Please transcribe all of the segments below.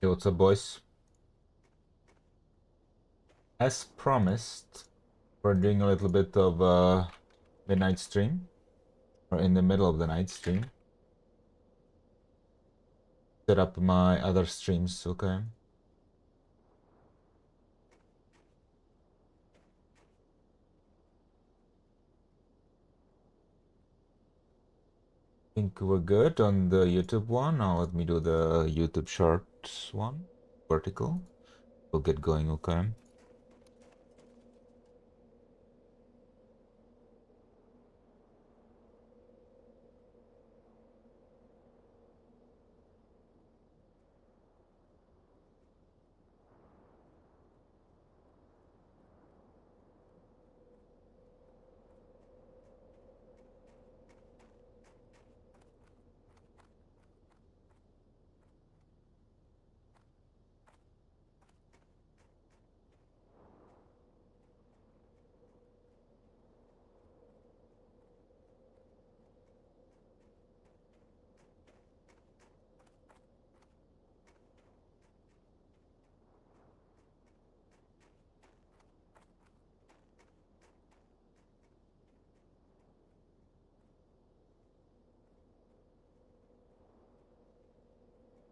Hey, what's up, boys? As promised, we're doing a little bit of midnight stream, or in the middle of the night stream. Set up my other streams, okay? Think we're good on the YouTube one. Now let me do the YouTube Shorts one, vertical. We'll get going, okay?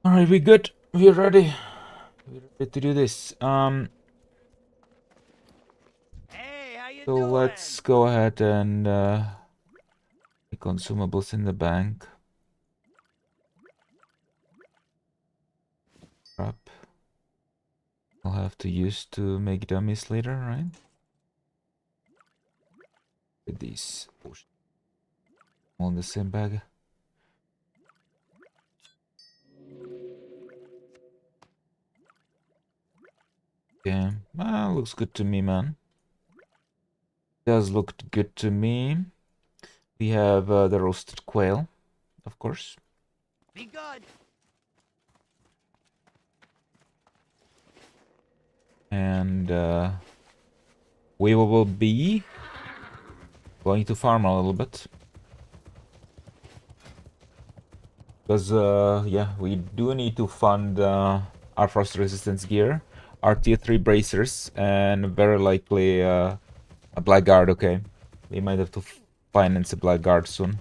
Alright, we good. We're ready. We're ready to do this. Hey, how you So doing? let's go ahead and the consumables in the bank. Crap. I'll have to use to make dummies later, right? With these all in the same bag. Yeah, looks good to me, man. Does look good to me. We have the roasted quail, of course. Be good. And we will be going to farm a little bit. Because, yeah, we do need to fund our frost resistance gear, our tier 3 bracers, and very likely a blackguard, okay? We might have to finance a blackguard soon.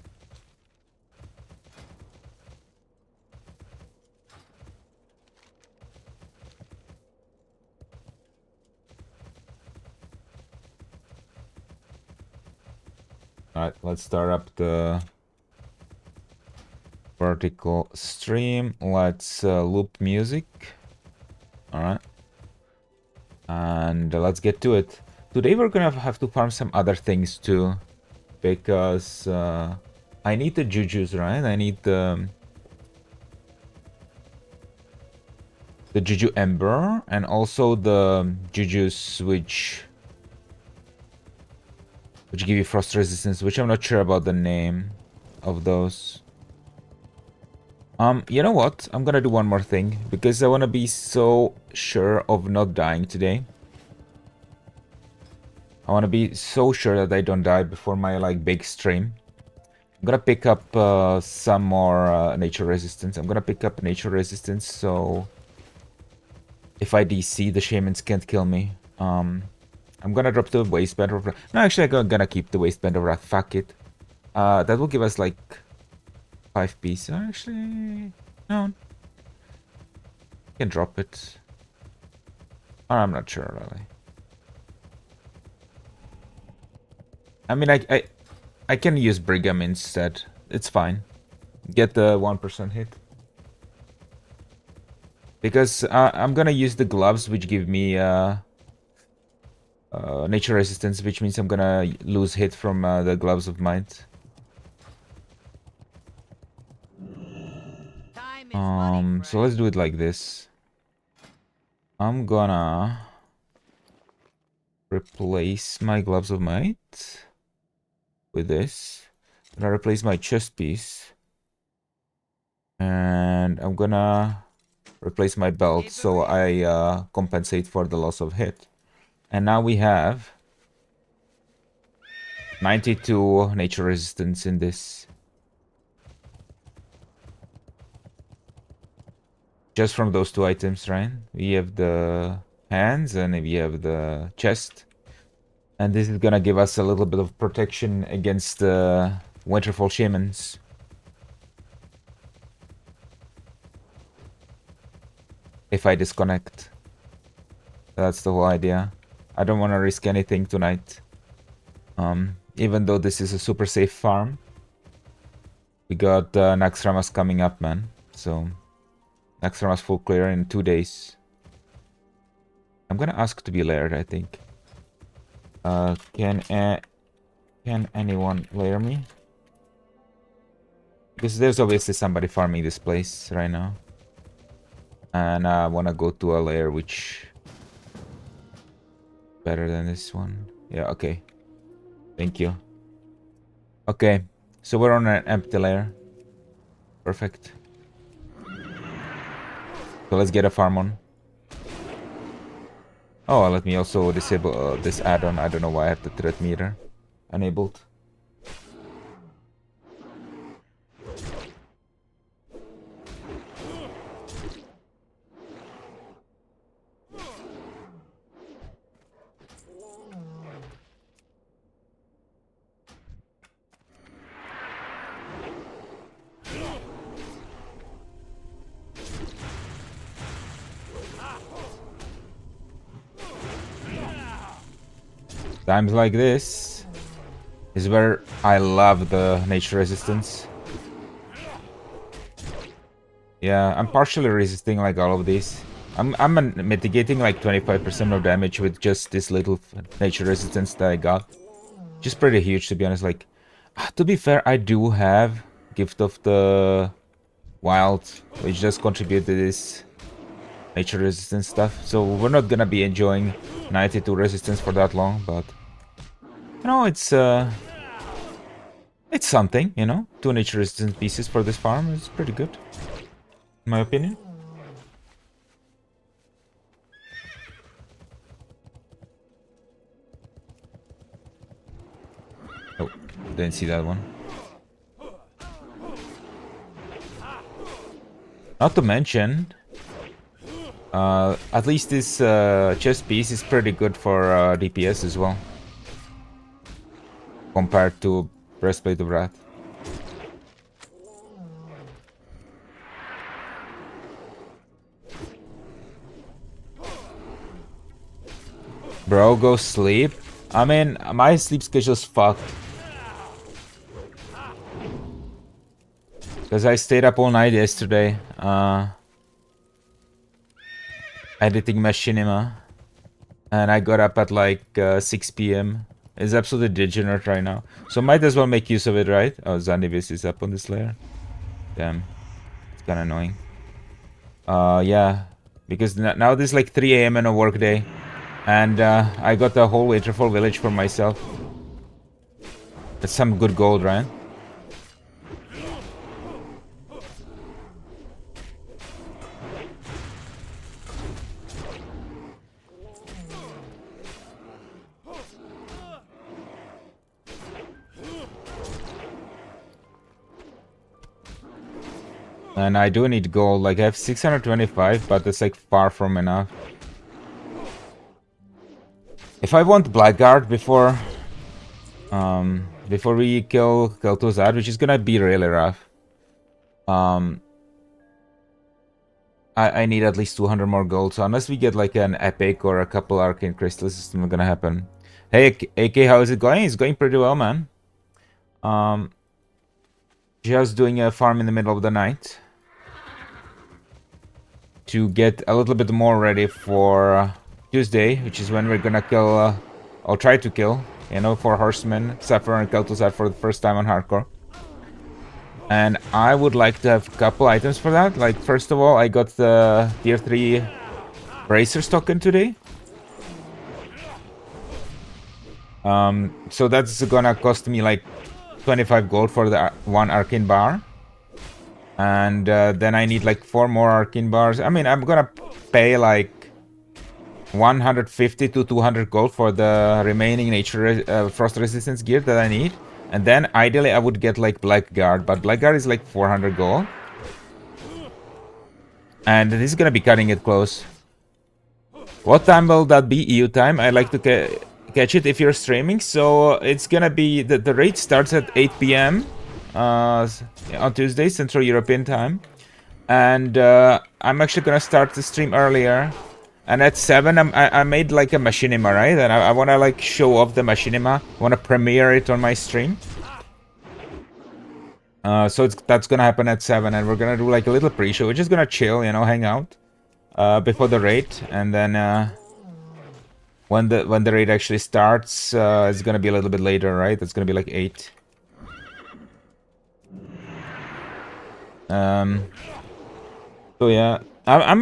Alright, let's start up the vertical stream. Let's loop music. Alright. And let's get to it. Today we're gonna have to farm some other things too. Because I need the jujus, right? I need the juju ember and also the jujus which give you frost resistance, which I'm not sure about the name of those. You know what? I'm gonna do one more thing because I wanna be so sure of not dying today. I wanna be so sure that I don't die before my like big stream. I'm gonna pick up some more nature resistance. I'm gonna pick up nature resistance so if I DC, the shamans can't kill me. I'm gonna drop the waistband of wrath. No, actually, I'm gonna keep the waistband of wrath. Fuck it. That will give us like 5 pieces. Actually, no. Can drop it. I'm not sure really. I mean, I can use Brigham instead. It's fine. Get the 1% hit. Because I'm gonna use the gloves, which give me nature resistance, which means I'm gonna lose hit from the gloves of might. So let's do it like this. I'm gonna replace my gloves of might with this. I'm gonna replace my chest piece. And I'm gonna replace my belt so I compensate for the loss of hit. And now we have 92 nature resistance in this. Just from those two items, right? We have the hands and we have the chest. And this is gonna give us a little bit of protection against the Winterfell Shamans. If I disconnect. That's the whole idea. I don't want to risk anything tonight. Even though this is a super safe farm. We got Naxxramas coming up, man. So, Naxxramas full clear in 2 days. I'm gonna ask to be layered, I think. Can anyone layer me? Because there's obviously somebody farming this place right now. And I want to go to a layer which... better than this one. Yeah, okay. Thank you. Okay, so we're on an empty layer. Perfect. So let's get a farm on. Oh, let me also disable this add-on. I don't know why I have the threat meter enabled. Times like this is where I love the nature resistance. Yeah, I'm partially resisting like all of these. I'm mitigating like 25% of damage with just this little nature resistance that I got. Just pretty huge, to be honest. Like, to be fair, I do have Gift of the Wild, which does contribute to this nature resistance stuff. So we're not gonna be enjoying 92 resistance for that long, but you know, it's something, you know. 2 nature resistant pieces for this farm is pretty good, in my opinion. Oh, didn't see that one. Not to mention, at least this chest piece is pretty good for DPS as well, compared to Breastplate of Wrath. Bro, go sleep. I mean, my sleep schedule's fucked. Because I stayed up all night yesterday, editing Machinima. And I got up at like 6 p.m. It's absolutely degenerate right now. So might as well make use of it, right? Oh, Zanivis is up on this layer. Damn. It's kinda annoying. Yeah. Because now there's like 3 a.m. in a work day. And I got the whole Winterfell village for myself. That's some good gold, right? And I do need gold. Like, I have 625, but it's like far from enough. If I want Blackguard before we kill Kel'Thuzad, which is gonna be really rough, I need at least 200 more gold. So unless we get like an epic or a couple arcane crystals, it's not gonna happen. Hey, AK, how is it going? It's going pretty well, man. Just doing a farm in the middle of the night to get a little bit more ready for Tuesday, which is when we're gonna kill, or try to kill, you know, 4 horsemen, Sapphire and Kel'Thuzad for the first time on hardcore. And I would like to have a couple items for that. Like, first of all, I got the tier 3 Bracers token today. So that's gonna cost me like 25 gold for the 1 arcane bar. And then I need like 4 more arcane bars. I mean, I'm gonna pay like 150 to 200 gold for the remaining nature frost resistance gear that I need. And then ideally I would get like Blackguard, but Blackguard is like 400 gold. And this is gonna be cutting it close. What time will that be? EU time? I like to catch it if you're streaming. So it's gonna be the raid starts at 8 p.m. On Tuesday, Central European time, and I'm actually gonna start the stream earlier. And at 7, I made like a machinima, right? And I wanna like show off the machinima. I wanna premiere it on my stream. So that's gonna happen at 7, and we're gonna do like a little pre-show. We're just gonna chill, you know, hang out before the raid, and then when the raid actually starts, it's gonna be a little bit later, right? It's gonna be like 8. So yeah, I'm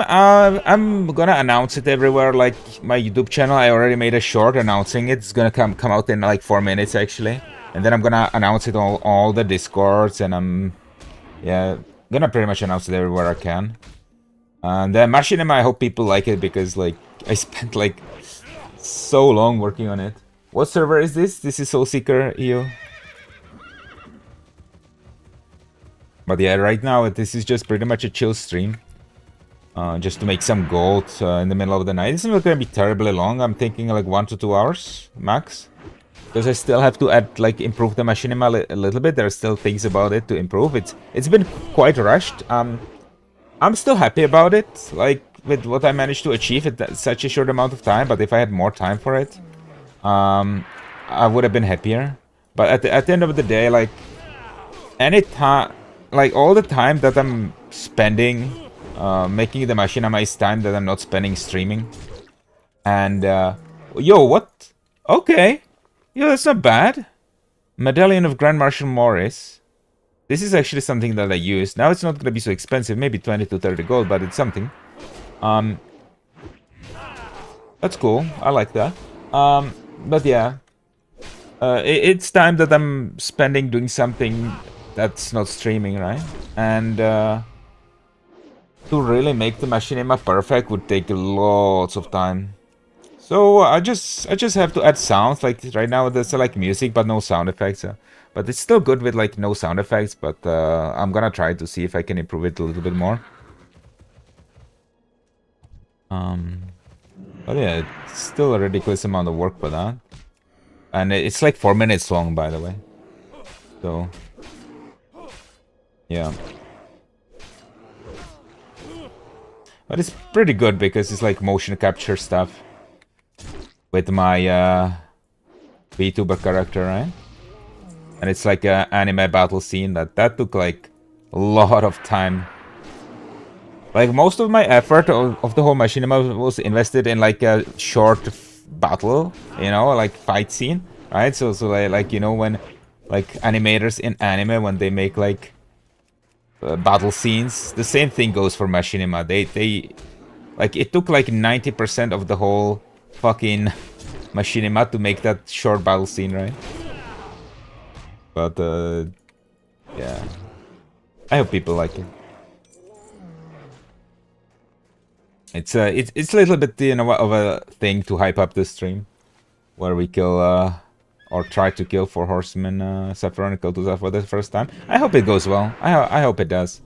gonna announce it everywhere, like my YouTube channel. I already made a short announcing it. It's gonna come out in like 4 minutes actually, and then I'm gonna announce it on all the Discords, and I'm gonna pretty much announce it everywhere I can. And the machinima, I hope people like it, because like I spent like so long working on it. What server is this? This is Soulseeker EU. But yeah, right now this is just pretty much a chill stream. Just to make some gold in the middle of the night. It's not gonna be terribly long. I'm thinking like 1 to 2 hours max. Because I still have to add, like, improve the machinima a little bit. There are still things about it to improve. It's been quite rushed. I'm still happy about it, like with what I managed to achieve in such a short amount of time. But if I had more time for it, I would have been happier. But at the end of the day, like any time, like all the time that I'm spending making the machinima is time that I'm not spending streaming. And yo, what? Okay, yo, that's not bad. Medallion of Grand Marshal Morris. This is actually something that I use. Now it's not going to be so expensive, maybe 20 to 30 gold, but it's something. That's cool. I like that. But yeah, it's time that I'm spending doing something that's not streaming, right? And to really make the machinima perfect would take lots of time. So I just have to add sounds. Like right now there's like music but no sound effects. But it's still good with like no sound effects. But I'm gonna try to see if I can improve it a little bit more. But yeah, it's still a ridiculous amount of work for that. And it's like 4 minutes long, by the way. So yeah. But it's pretty good because it's like motion capture stuff with my VTuber character, right? And it's like an anime battle scene that took like a lot of time. Like most of my effort of the whole machinima was invested in like a short battle, you know, like fight scene, right? So like you know, when like animators in anime, when they make like battle scenes, the same thing goes for machinima. They like, it took like 90% of the whole fucking machinima to make that short battle scene, right? But yeah, I hope people like it. It's a little bit, you know, of a thing to hype up the stream, where we kill or try to kill 4 horsemen Sapphiron and Kel'Thuzad for the first time. I hope it goes well. I hope it does.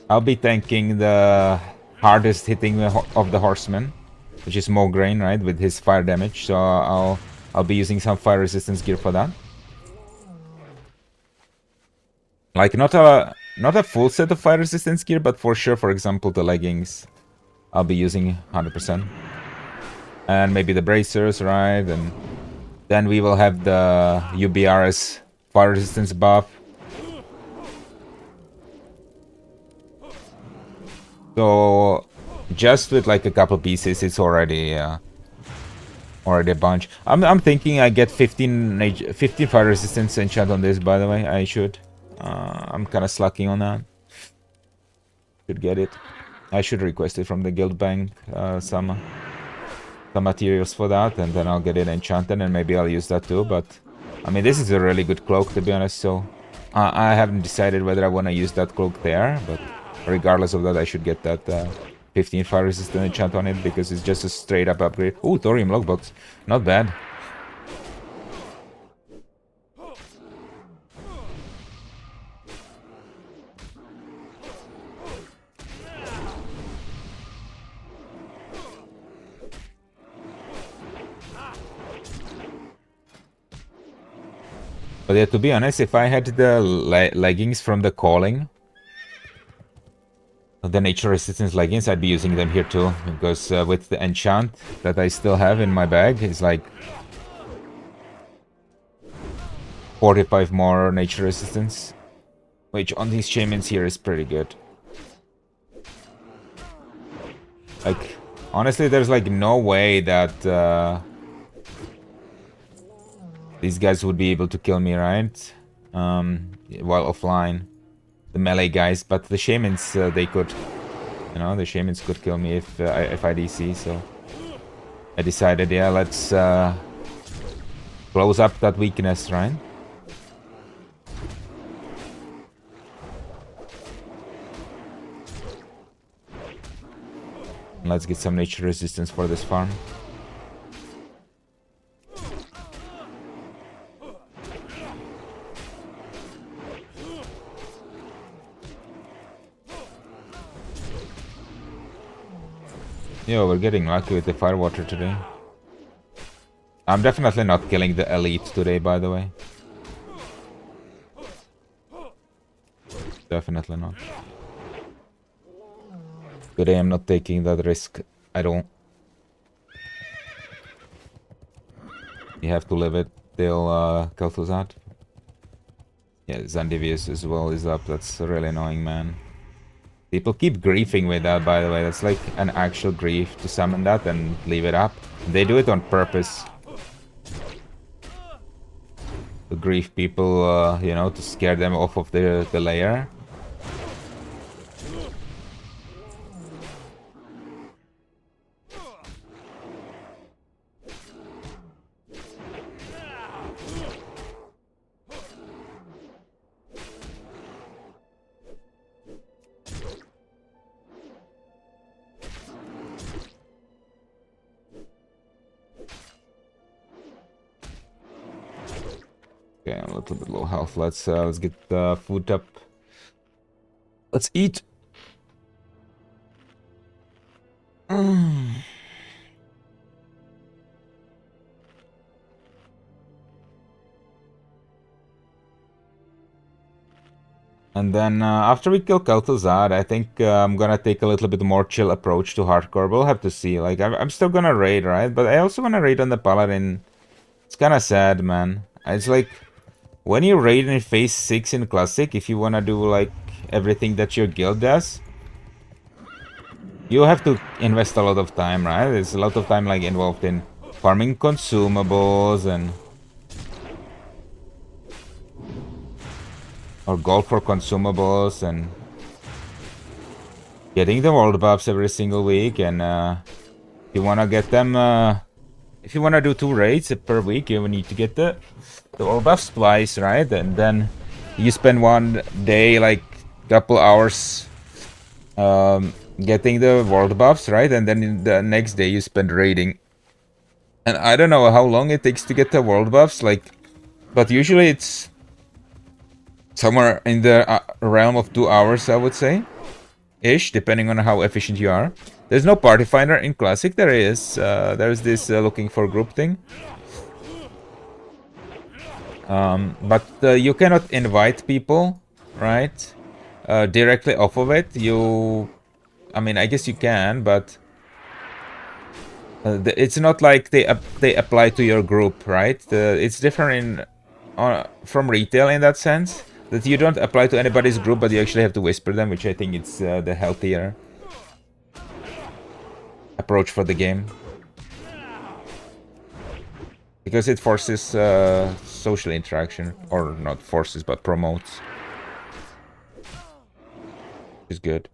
I'll be tanking the hardest hitting of the horsemen, which is Mograine, right, with his fire damage. So I'll be using some fire resistance gear for that. Like not a full set of fire resistance gear, but for sure, for example, the leggings, I'll be using 100%. And maybe the bracers, right? And then we will have the UBRS fire resistance buff. So just with like a couple pieces, it's already a bunch. I'm thinking I get 15 fire resistance enchant on this. By the way, I should. I'm kind of slacking on that. Should get it. I should request it from the guild bank. Some materials for that, and then I'll get it enchanted, and maybe I'll use that too. But I mean, this is a really good cloak, to be honest. So I haven't decided whether I want to use that cloak there, but regardless of that, I should get that 15 fire resistant enchant on it, because it's just a straight up upgrade. Ooh, thorium logbox, not bad. But yeah, to be honest, if I had the leggings from the calling, the nature resistance leggings, I'd be using them here too. Because with the enchant that I still have in my bag, it's like 45 more nature resistance. Which on these shamans here is pretty good. Like, honestly, there's like no way that these guys would be able to kill me, right? While offline. The melee guys, but the shamans, they could. You know, the shamans could kill me if I DC, so... I decided, yeah, let's close up that weakness, right? Let's get some nature resistance for this farm. Yo, we're getting lucky with the firewater today. I'm definitely not killing the elite today, by the way. Definitely not. Today I'm not taking that risk at all. You have to live it till Kel'Thuzad. Yeah, Zandivius as well is up. That's really annoying, man. People keep griefing with that, by the way. That's like an actual grief to summon that and leave it up. They do it on purpose. To grief people, you know, to scare them off of the layer. Okay, I'm a little bit low health. Let's get the food up. Let's eat. And then after we kill Kel'Thuzad, I think I'm gonna take a little bit more chill approach to hardcore. We'll have to see. Like I'm still gonna raid, right? But I also wanna raid on the Paladin. It's kind of sad, man. It's like when you raid in phase 6 in Classic, if you wanna do like everything that your guild does, you have to invest a lot of time, right? There's a lot of time like involved in farming consumables and or gold for consumables and getting the world buffs every single week. And if you wanna get them, if you wanna do 2 raids per week, you need to get the world buffs twice, right? And then you spend one day, like couple hours, getting the world buffs, right? And then the next day you spend raiding. And I don't know how long it takes to get the world buffs, like, but usually it's somewhere in the realm of 2 hours, I would say, ish, depending on how efficient you are. There's no party finder in Classic. There is. There's this looking for group thing. But you cannot invite people, right? Directly off of it. I mean, I guess you can, but it's not like they apply to your group, right? It's different from retail in that sense. That you don't apply to anybody's group, but you actually have to whisper them, which I think it's the healthier approach for the game. Because it forces social interaction, or not forces, but promotes. Which is good.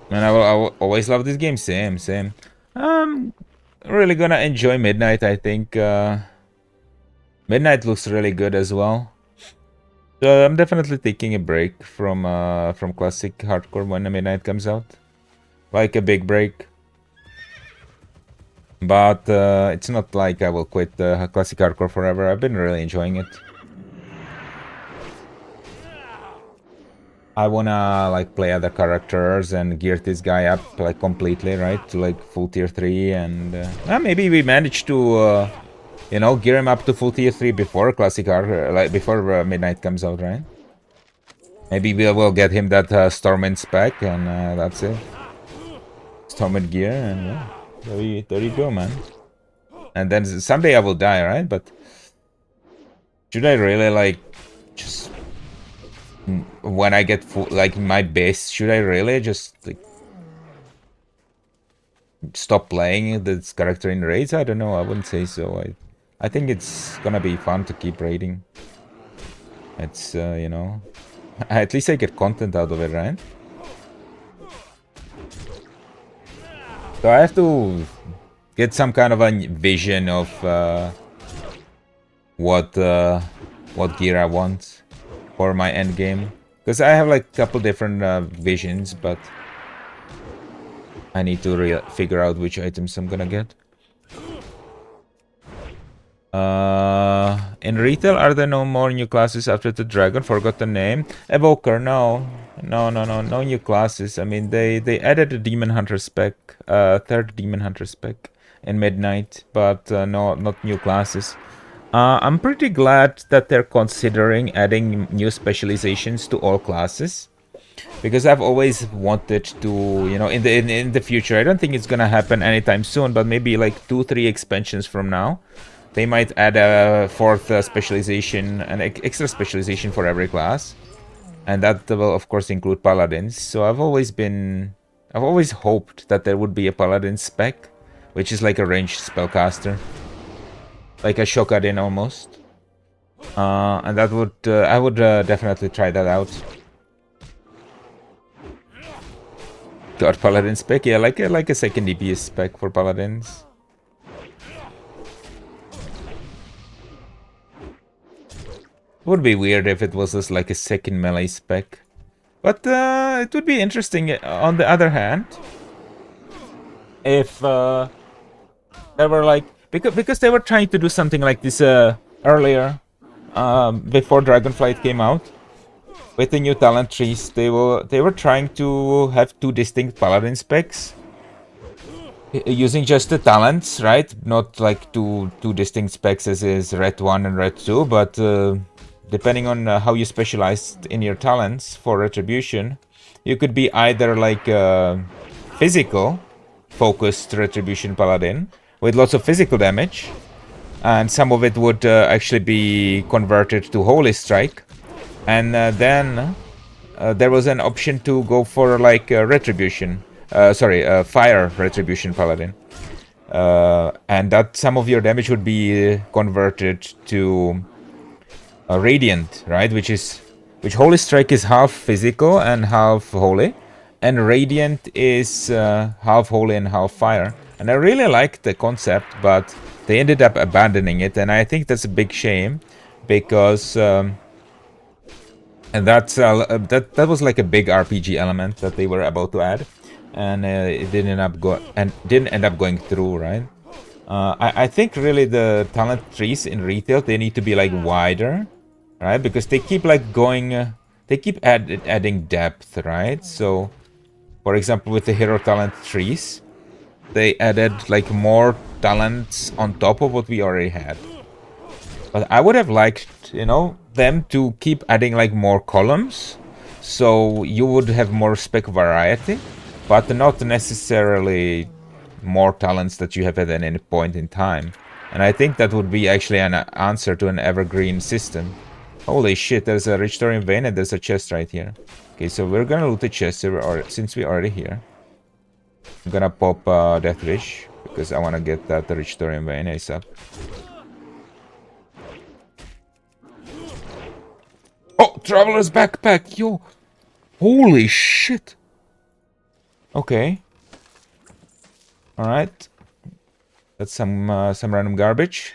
Man, I will always love this game. Same. Really gonna enjoy Midnight, I think. Midnight looks really good as well. So I'm definitely taking a break from Classic Hardcore when the Midnight comes out. Like a big break. But it's not like I will quit Classic Hardcore forever. I've been really enjoying it. I wanna like play other characters and gear this guy up like completely, right? To like full tier 3 and maybe we manage to you know, gear him up to full tier 3 before classic arc, like before Midnight comes out, right? Maybe we'll get him that Stormwind spec and that's it. Stormwind gear and yeah, there you go, man. And then someday I will die, right? But should I really like just when I get full, like my base, should I really just like stop playing this character in raids? I don't know. I wouldn't say so. I think it's gonna be fun to keep raiding. It's you know, at least I get content out of it, right? So I have to get some kind of a vision of what gear I want for my end game, because I have like a couple different visions, but I need to figure out which items I'm gonna get. In retail, are there no more new classes after the dragon? Forgot the name. Evoker, no new classes. I mean, they added a demon hunter spec, third demon hunter spec in Midnight, but no, not new classes. I'm pretty glad that they're considering adding new specializations to all classes, because I've always wanted to, you know, in the future. I don't think it's gonna happen anytime soon, but maybe like 2-3 expansions from now, they might add a fourth specialization, an extra specialization for every class, and that will of course include paladins. So I've always hoped that there would be a paladin spec, which is like a ranged spellcaster, like a Shokadin almost, and that would I would definitely try that out. God, paladin spec, yeah, like a second DPS spec for paladins. Would be weird if it was just like a second melee spec. But it would be interesting on the other hand if they were like, because they were trying to do something like this earlier, before Dragonflight came out. With the new talent trees, they were trying to have two distinct paladin specs. Using just the talents, right? Not like two distinct specs as is Red 1 and Red 2, but depending on how you specialized in your talents for Retribution, you could be either like a physical focused Retribution Paladin with lots of physical damage, and some of it would actually be converted to Holy Strike, and then there was an option to go for like Retribution, Fire Retribution Paladin, and that some of your damage would be converted to Radiant, right? Which Holy Strike is half physical and half holy, and Radiant is half holy and half fire. And I really liked the concept, but they ended up abandoning it, and I think that's a big shame, because and that was like a big RPG element that they were about to add, and it didn't end up going through, right? I think really the talent trees in retail, they need to be like wider, right? Because they keep like going, they keep adding depth, right? So, for example, with the hero talent trees, they added like more talents on top of what we already had. But I would have liked, you know, them to keep adding like more columns, so you would have more spec variety, but not necessarily more talents that you have at any point in time. And I think that would be actually an answer to an evergreen system. Holy shit, there's a Rich Thorium Vein and there's a chest right here. Okay, so we're gonna loot the chest since we're already here. I'm gonna pop Death Wish, because I wanna get that Rich Thorium Vein ASAP. Oh, Traveler's Backpack, yo! Holy shit! Okay. Alright. That's some random garbage.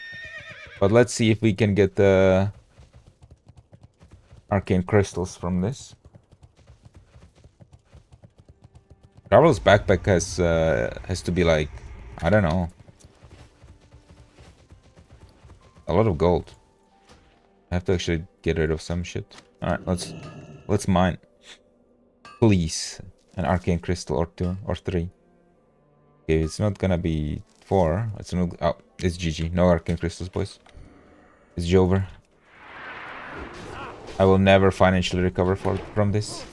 But let's see if we can get the arcane crystals from this. Traveler's Backpack has to be like, I don't know, a lot of gold. I have to actually get rid of some shit. Alright, let's mine. Please. An arcane crystal or 2 or 3. Okay, it's not gonna be 4. It's not. Oh, it's GG. No arcane crystals, boys. It's Jover. I will never financially recover from this.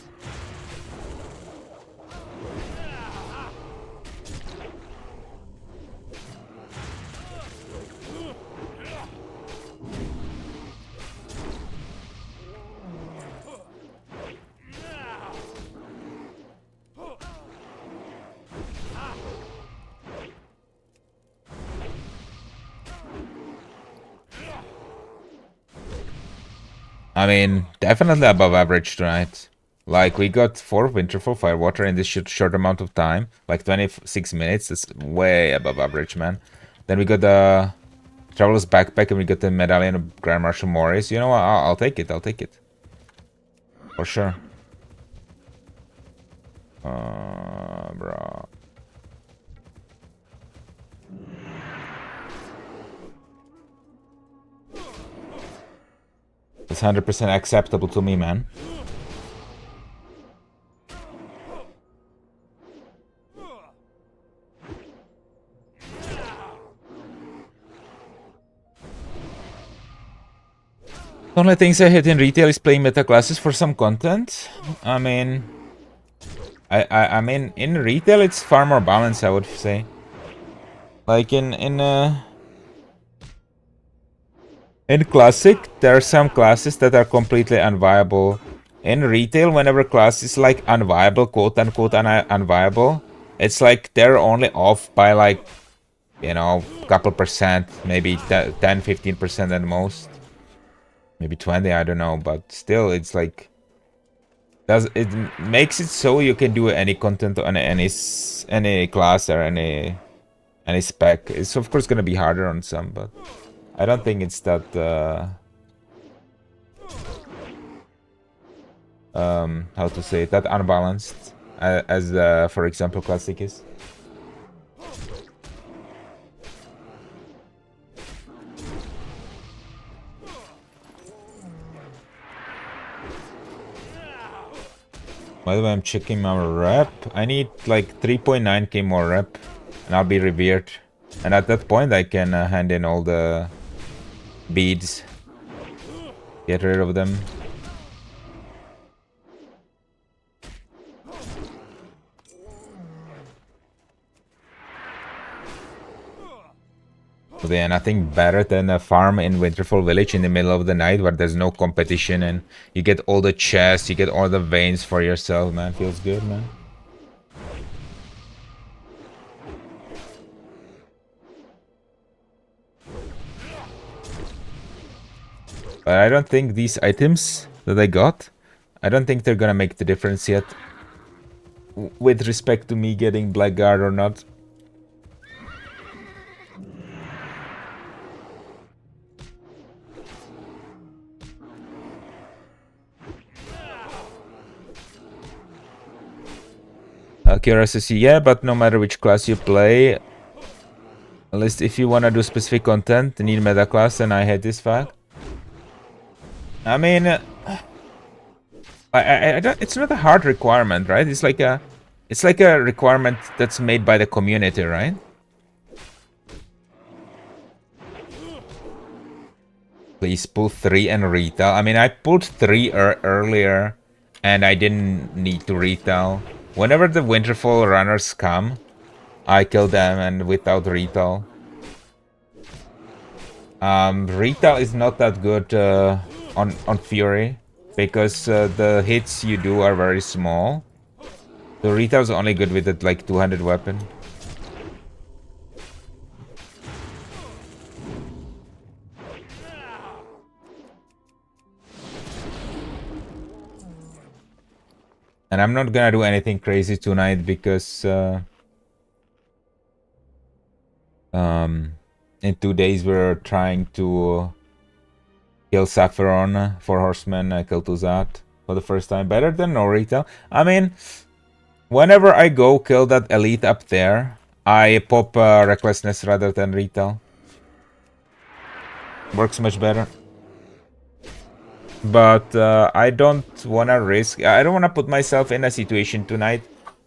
I mean, definitely above average tonight. Like, we got 4 Winterfell Firewater in this short amount of time. Like, 26 minutes. That's way above average, man. Then we got the Traveler's Backpack and we got the Medallion of Grand Marshal Morris. You know what? I'll take it. I'll take it. For sure. Bro. It's 100% acceptable to me, man. The only things I hate in retail is playing meta classes for some content. I mean, I mean, in retail it's far more balanced, I would say. Like in Classic, there are some classes that are completely unviable. In retail, whenever class is like unviable, quote-unquote unviable, it's like they're only off by like, you know, couple percent, maybe 10-15% at most. Maybe 20, I don't know, but still, it's like... It makes it so you can do any content on any class or any spec. It's of course gonna be harder on some, but... I don't think it's that, how to say it, that unbalanced as, for example, Classic is. By the way, I'm checking my rep. I need like 3.9k more rep, and I'll be revered. And at that point, I can hand in all the beads. Get rid of them. But yeah, nothing better than a farm in Winterfell Village in the middle of the night where there's no competition and you get all the chests, you get all the veins for yourself, man. Feels good, man. But I don't think these items that I got, I don't think they're gonna make the difference yet. With respect to me getting Blackguard or not. Curiosity, yeah, but no matter which class you play, at least if you wanna do specific content, you need meta class, and I hate this fact. I mean, I don't, it's not a hard requirement, right? It's like a requirement that's made by the community, right? Please pull 3 and retail. I mean, I pulled 3 earlier, and I didn't need to retail. Whenever the Winterfell runners come, I kill them, and without retail. Retail is not that good on Fury, because the hits you do are very small. The retail is only good with it like 200 weapon. And I'm not gonna do anything crazy tonight because in 2 days we're trying to kill Sapphiron for Horsemen. I killed Tuzat for the first time. Better than no retail. I mean, whenever I go kill that elite up there, I pop Recklessness rather than retail. Works much better. But I don't want to risk. I don't want to put myself in a situation tonight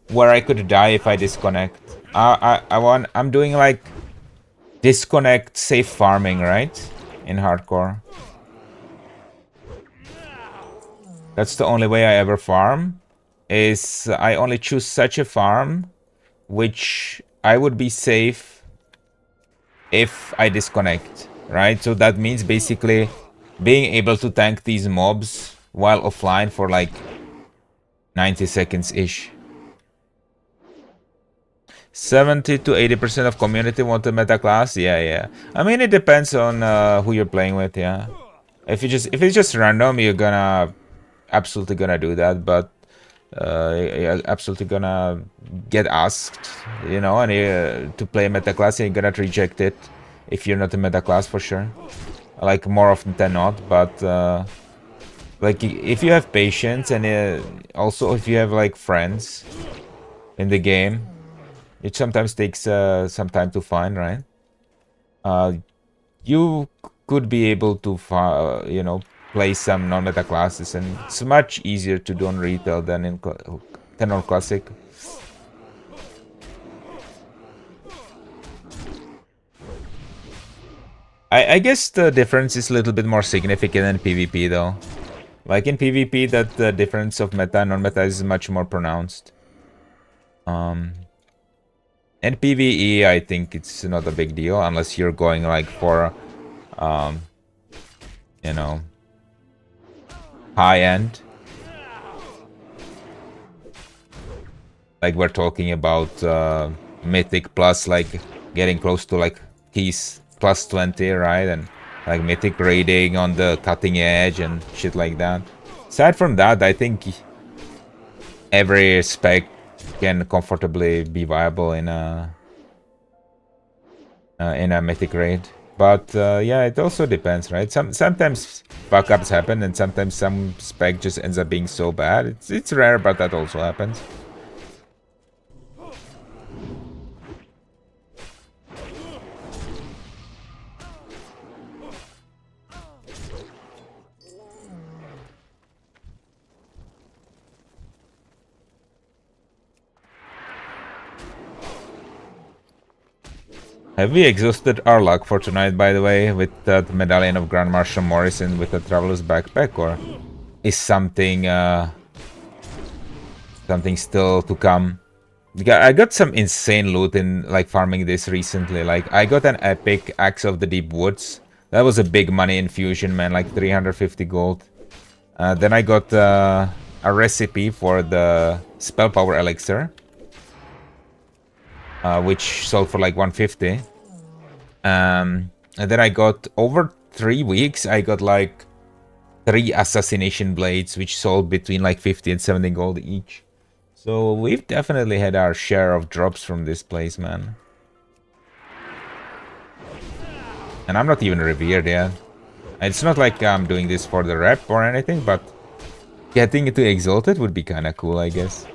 where I could die if I disconnect. I'm doing like disconnect safe farming, right? In hardcore. That's the only way I ever farm. Is I only choose such a farm which I would be safe if I disconnect, right? So that means basically being able to tank these mobs while offline for like 90 seconds-ish. 70 to 80% of community want a meta class? Yeah. I mean, it depends on who you're playing with, yeah. If it's just random, you're gonna absolutely gonna do that, but you're absolutely gonna get asked, you know, and to play meta class, and you're gonna reject it if you're not a meta class for sure. Like more often than not, but like if you have patience and also if you have like friends in the game, it sometimes takes some time to find, right? You could be able to, you know, play some non-meta classes, and it's much easier to do on retail than on classic. I guess the difference is a little bit more significant in PvP though. Like in PvP, that the difference of meta and non-meta is much more pronounced. And PvE, I think it's not a big deal unless you're going like for, you know, high end. Like we're talking about Mythic plus, like getting close to like keys plus 20, right? And like Mythic raiding on the cutting edge and shit like that. Aside from that, I think every spec can comfortably be viable in a Mythic raid. But yeah, it also depends, right? Sometimes fuck-ups happen, and sometimes some spec just ends up being so bad. It's rare, but that also happens. Have we exhausted our luck for tonight, by the way, with that medallion of Grand Marshal Morrison with the Traveler's Backpack, or is something something still to come? I got some insane loot in like farming this recently. Like I got an epic Axe of the Deep Woods. That was a big money infusion, man, like 350 gold. Then I got a recipe for the Spell Power Elixir, which sold for like 150. And then I got, over 3 weeks, I got like 3 Assassination Blades, which sold between like 50 and 70 gold each. So we've definitely had our share of drops from this place, man. And I'm not even revered yet. It's not like I'm doing this for the rep or anything, but getting into Exalted would be kind of cool, I guess.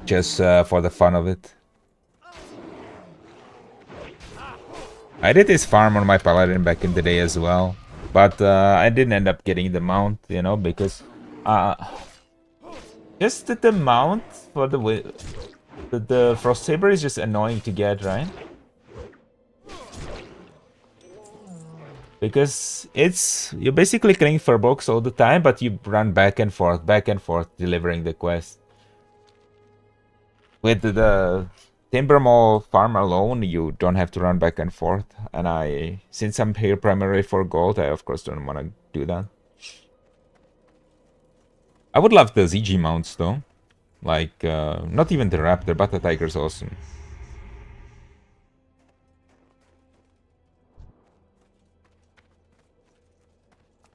Just for the fun of it. I did this farm on my Paladin back in the day as well, but I didn't end up getting the mount, you know, because just the mount for the Frost Saber is just annoying to get, right? Because you're basically killing Furbolgs all the time, but you run back and forth, delivering the quest. With the Timber Mall farm alone, you don't have to run back and forth. And since I'm here primarily for gold, I of course don't want to do that. I would love the ZG mounts though. Like, not even the Raptor, but the Tiger's awesome.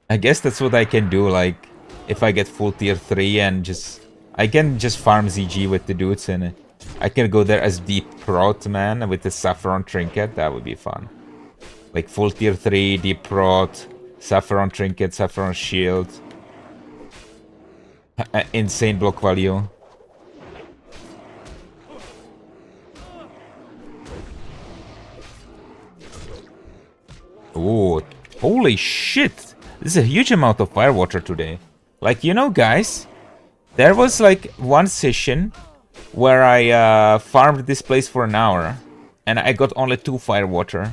I guess that's what I can do, like, if I get full tier 3 and I can just farm ZG with the dudes, and I can go there as Deep Prot, man, with the Saffron Trinket. That would be fun. Like full tier 3, Deep Prot, Saffron Trinket, Saffron Shield. Insane block value. Oh, holy shit! This is a huge amount of firewater today. Like, you know, guys, there was like one session where I farmed this place for an hour, and I got only 2 firewater.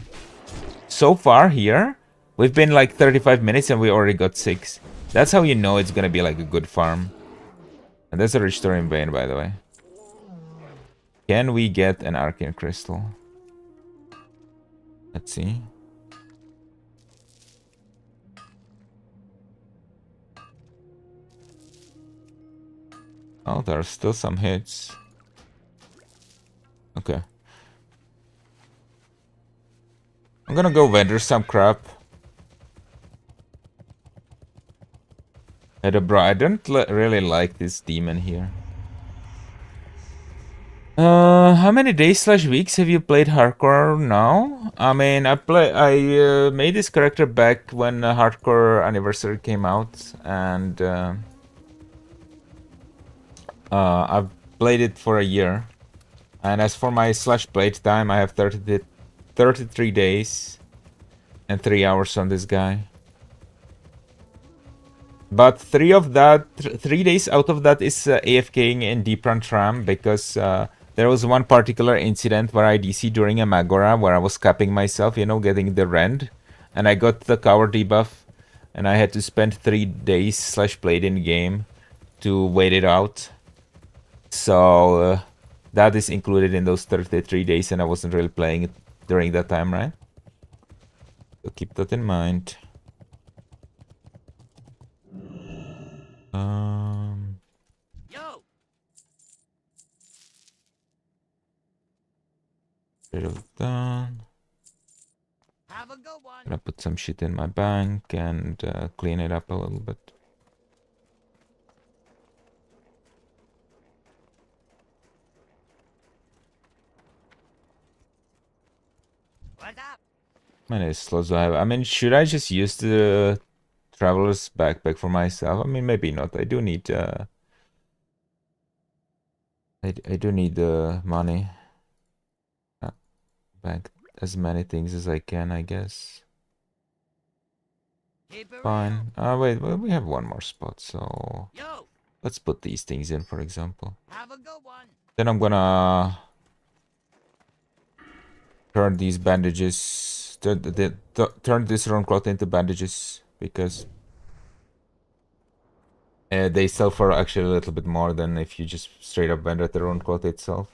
So far here, we've been like 35 minutes and we already got 6. That's how you know it's gonna be like a good farm. And there's a restoring vein, by the way. Can we get an arcane crystal? Let's see. Oh, there are still some hits. Okay. I'm gonna go vendor some crap. Hey, bro, I don't really like this demon here. How many days / weeks have you played hardcore now? I mean, I made this character back when Hardcore Anniversary came out, and I've played it for a year. And as for my / played time, I have 33 days and 3 hours on this guy. But 3 days out of that is AFKing in Deep Run Tram, because there was one particular incident where I DC during a Magora where I was capping myself, you know, getting the rend, and I got the cover debuff, and I had to spend 3 days / played in game to wait it out. So that is included in those 33 days, and I wasn't really playing it during that time, right? So keep that in mind. Yo. Bit of that. Have a good one. Gonna put some shit in my bank and clean it up a little bit. What's up? How many slots do I have? I mean, should I just use the traveler's backpack for myself? I mean, maybe not. I do need I do need the money. Bank as many things as I can, I guess. Keep it Fine. Wait, well, we have one more spot, so real. Yo. let's put these things in, for example. Have a good one. Then I'm gonna turn these bandages, turn this rune cloth into bandages, because they sell for actually a little bit more than if you just straight up vendor the rune cloth itself.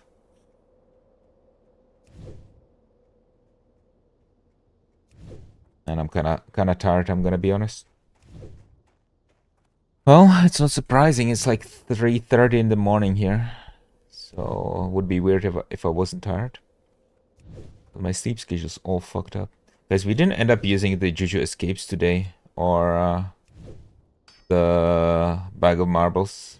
And I'm kinda tired, I'm gonna be honest. Well, it's not surprising, it's like 3:30 in the morning here. So it would be weird if I wasn't tired. But my sleep schedule's all fucked up. Guys, we didn't end up using the Juju Escapes today, or the Bag of Marbles,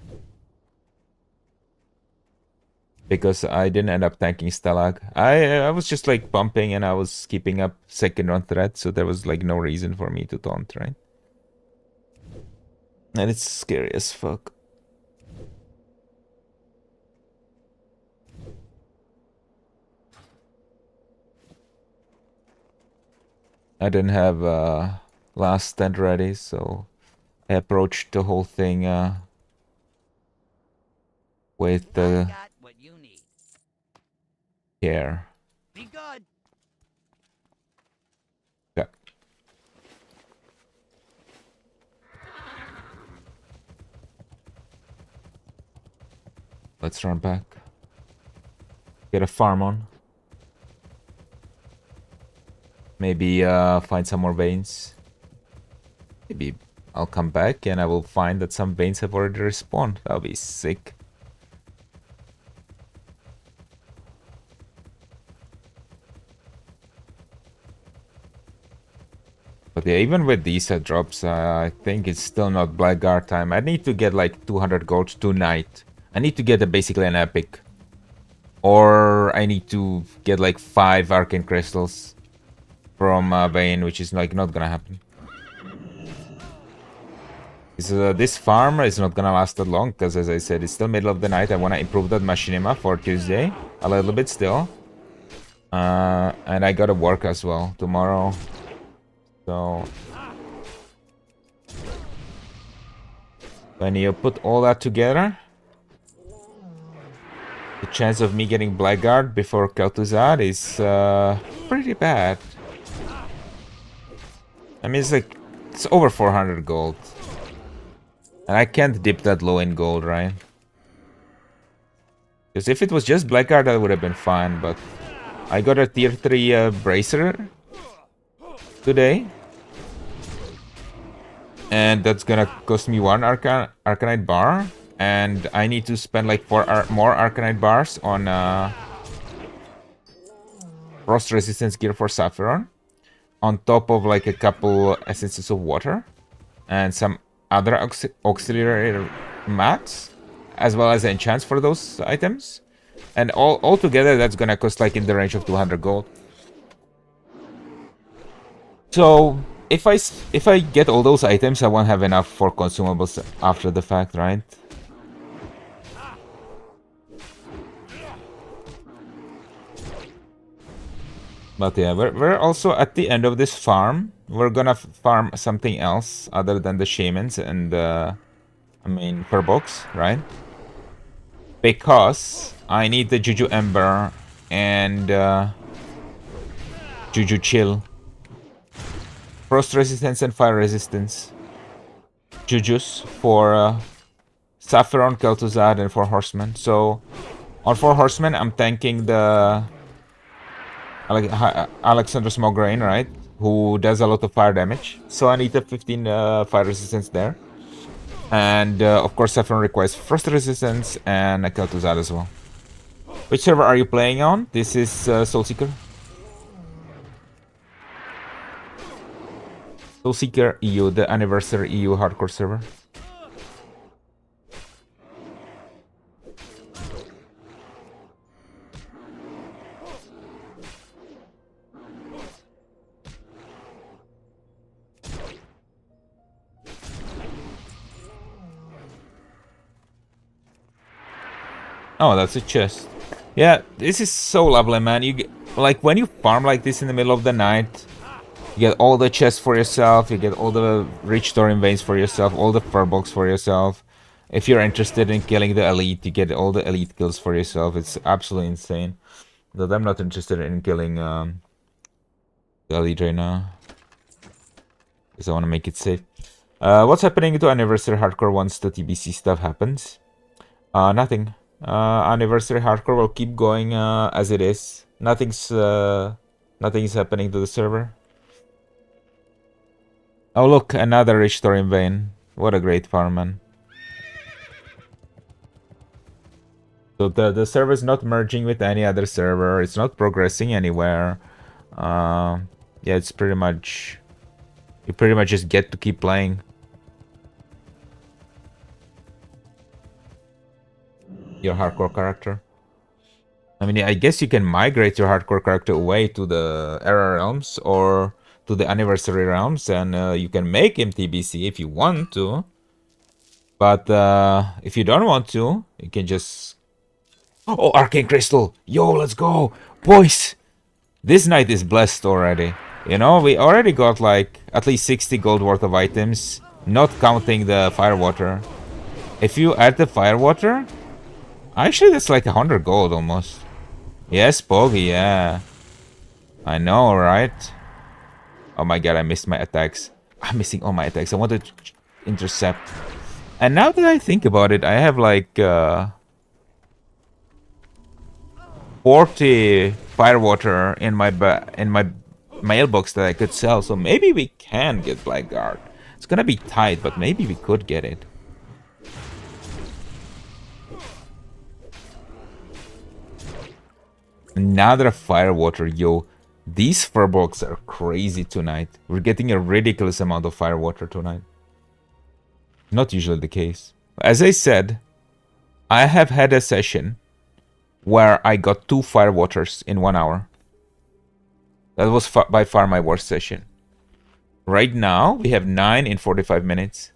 because I didn't end up tanking Stalag. I was just like pumping and I was keeping up second on threat, so there was like no reason for me to taunt, right? And it's scary as fuck. I didn't have last stand ready, so I approached the whole thing with I got what you need. care. Be good. Yeah. Let's run back. Get a farm on. Maybe find some more veins. Maybe I'll come back and I will find that some veins have already respawned. That'll be sick. But yeah, even with these drops, I think it's still not Blackguard time. I need to get like 200 gold tonight. I need to get basically an epic. Or I need to get like 5 arcane crystals from Vayne, which is like not gonna happen. This farm is not gonna last that long, because as I said, it's still middle of the night. I wanna improve that machinima for Tuesday a little bit still. And I gotta work as well tomorrow. So when you put all that together, the chance of me getting Blackguard before Kel'Thuzad is pretty bad. I mean, it's over 400 gold. And I can't dip that low in gold, right? Because if it was just Blackguard, that would have been fine, but I got a tier 3 Bracer today. And that's gonna cost me 1 Arcanite bar. And I need to spend like 4 more Arcanite bars on Frost Resistance gear for Sapphiron. On top of like a couple Essences of Water. And some other auxiliary mats. As well as enchants for those items. And all together that's gonna cost like in the range of 200 gold. So if I get all those items, I won't have enough for consumables after the fact, right? But yeah, we're also at the end of this farm. We're gonna farm something else other than the shamans and I mean Furbolgs, right? Because I need the Juju Ember and Juju Chill. Frost Resistance and Fire Resistance. Jujus for Sapphiron, Kel'Thuzad, and 4 Horsemen. So on 4 Horsemen, I'm tanking the Alexander Smograin, right? Who does a lot of fire damage. So I need a 15 fire resistance there. And of course, Sapphiron requires Frost Resistance and a Kel'Thuzad as well. Which server are you playing on? This is Soulseeker. Soulseeker EU, the Anniversary EU hardcore server. Oh, that's a chest. Yeah, this is so lovely, man. You get, like when you farm like this in the middle of the night, you get all the chests for yourself, you get all the rich Thorin veins for yourself, all the Furbolgs for yourself. If you're interested in killing the elite, you get all the elite kills for yourself. It's absolutely insane. But I'm not interested in killing the elite right now. Because I want to make it safe. What's happening to Anniversary Hardcore once the TBC stuff happens? Nothing. Anniversary Hardcore will keep going as it is. Nothing's happening to the server. Oh look, another rich Thorin vein. What a great farm, man. So the server is not merging with any other server. It's not progressing anywhere. Yeah, it's pretty much... You pretty much just get to keep playing. Your hardcore character. I mean, I guess you can migrate your hardcore character away to the Era Realms or to the Anniversary Realms, and you can make him TBC if you want to. But if you don't want to, you can just... Oh, Arcane Crystal! Yo, let's go! Boys! This night is blessed already. You know, we already got like at least 60 gold worth of items, not counting the Firewater. If you add the Firewater... Actually, that's like 100 gold almost. Yes, Poggy, yeah. I know, right? Oh my god, I missed my attacks. I'm missing all my attacks. I want to intercept. And now that I think about it, I have like 40 Firewater in my mailbox that I could sell. So maybe we can get Blackguard. It's gonna be tight, but maybe we could get it. Another Firewater, yo. These Furbolgs are crazy tonight. We're getting a ridiculous amount of Firewater tonight. Not usually the case. As I said, I have had a session where I got 2 Firewaters in 1 hour. That was by far my worst session. Right now, we have 9 in 45 minutes.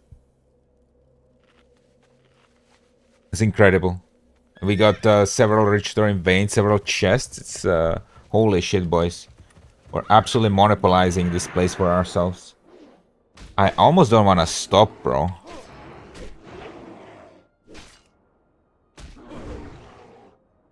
It's incredible. We got several rich Thorin veins, several chests. It's holy shit, boys. We're absolutely monopolizing this place for ourselves. I almost don't want to stop, bro.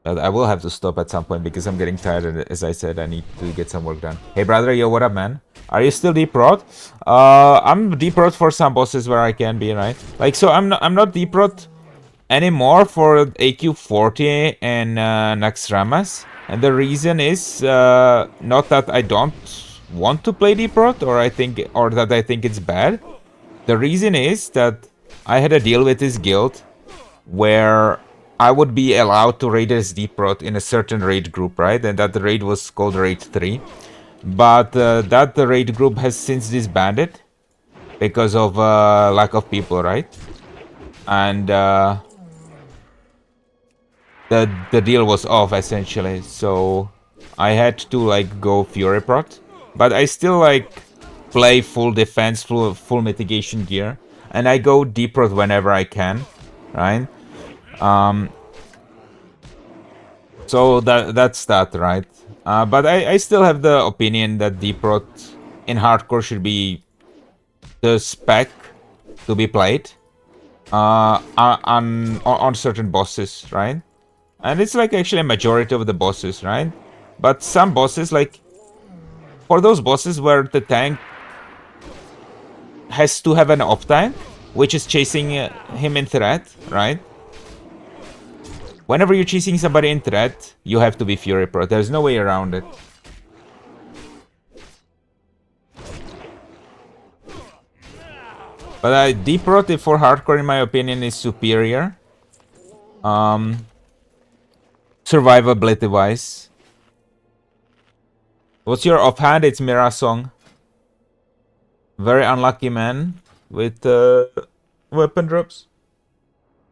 But I will have to stop at some point because I'm getting tired, and as I said, I need to get some work done. Hey, brother, yo, what up, man? Are you still deep rot? I'm deep rot for some bosses where I can be, right? Like, so I'm not deep rot anymore for AQ40 and Naxxramas. And the reason is not that I don't want to play deep rot or that I think it's bad. The reason is that I had a deal with this guild where I would be allowed to raid as deep rot in a certain raid group, right? And that raid was called Raid 3. But that raid group has since disbanded because of lack of people, right? And the deal was off essentially, so I had to like go Fury Prot, but I still like play full defense, full mitigation gear, and I go deep Prot whenever I can, right? So that's that, right? But I still have the opinion that deep Prot in hardcore should be the spec to be played on certain bosses, right? And it's like actually a majority of the bosses, right? But some bosses, like for those bosses where the tank has to have an op tank, which is chasing him in threat, right? Whenever you're chasing somebody in threat, you have to be Fury Pro. There's no way around it. But Deep Rot for hardcore, in my opinion, is superior. Survivability wise. What's your offhand? It's Mira song. Very unlucky man with weapon drops.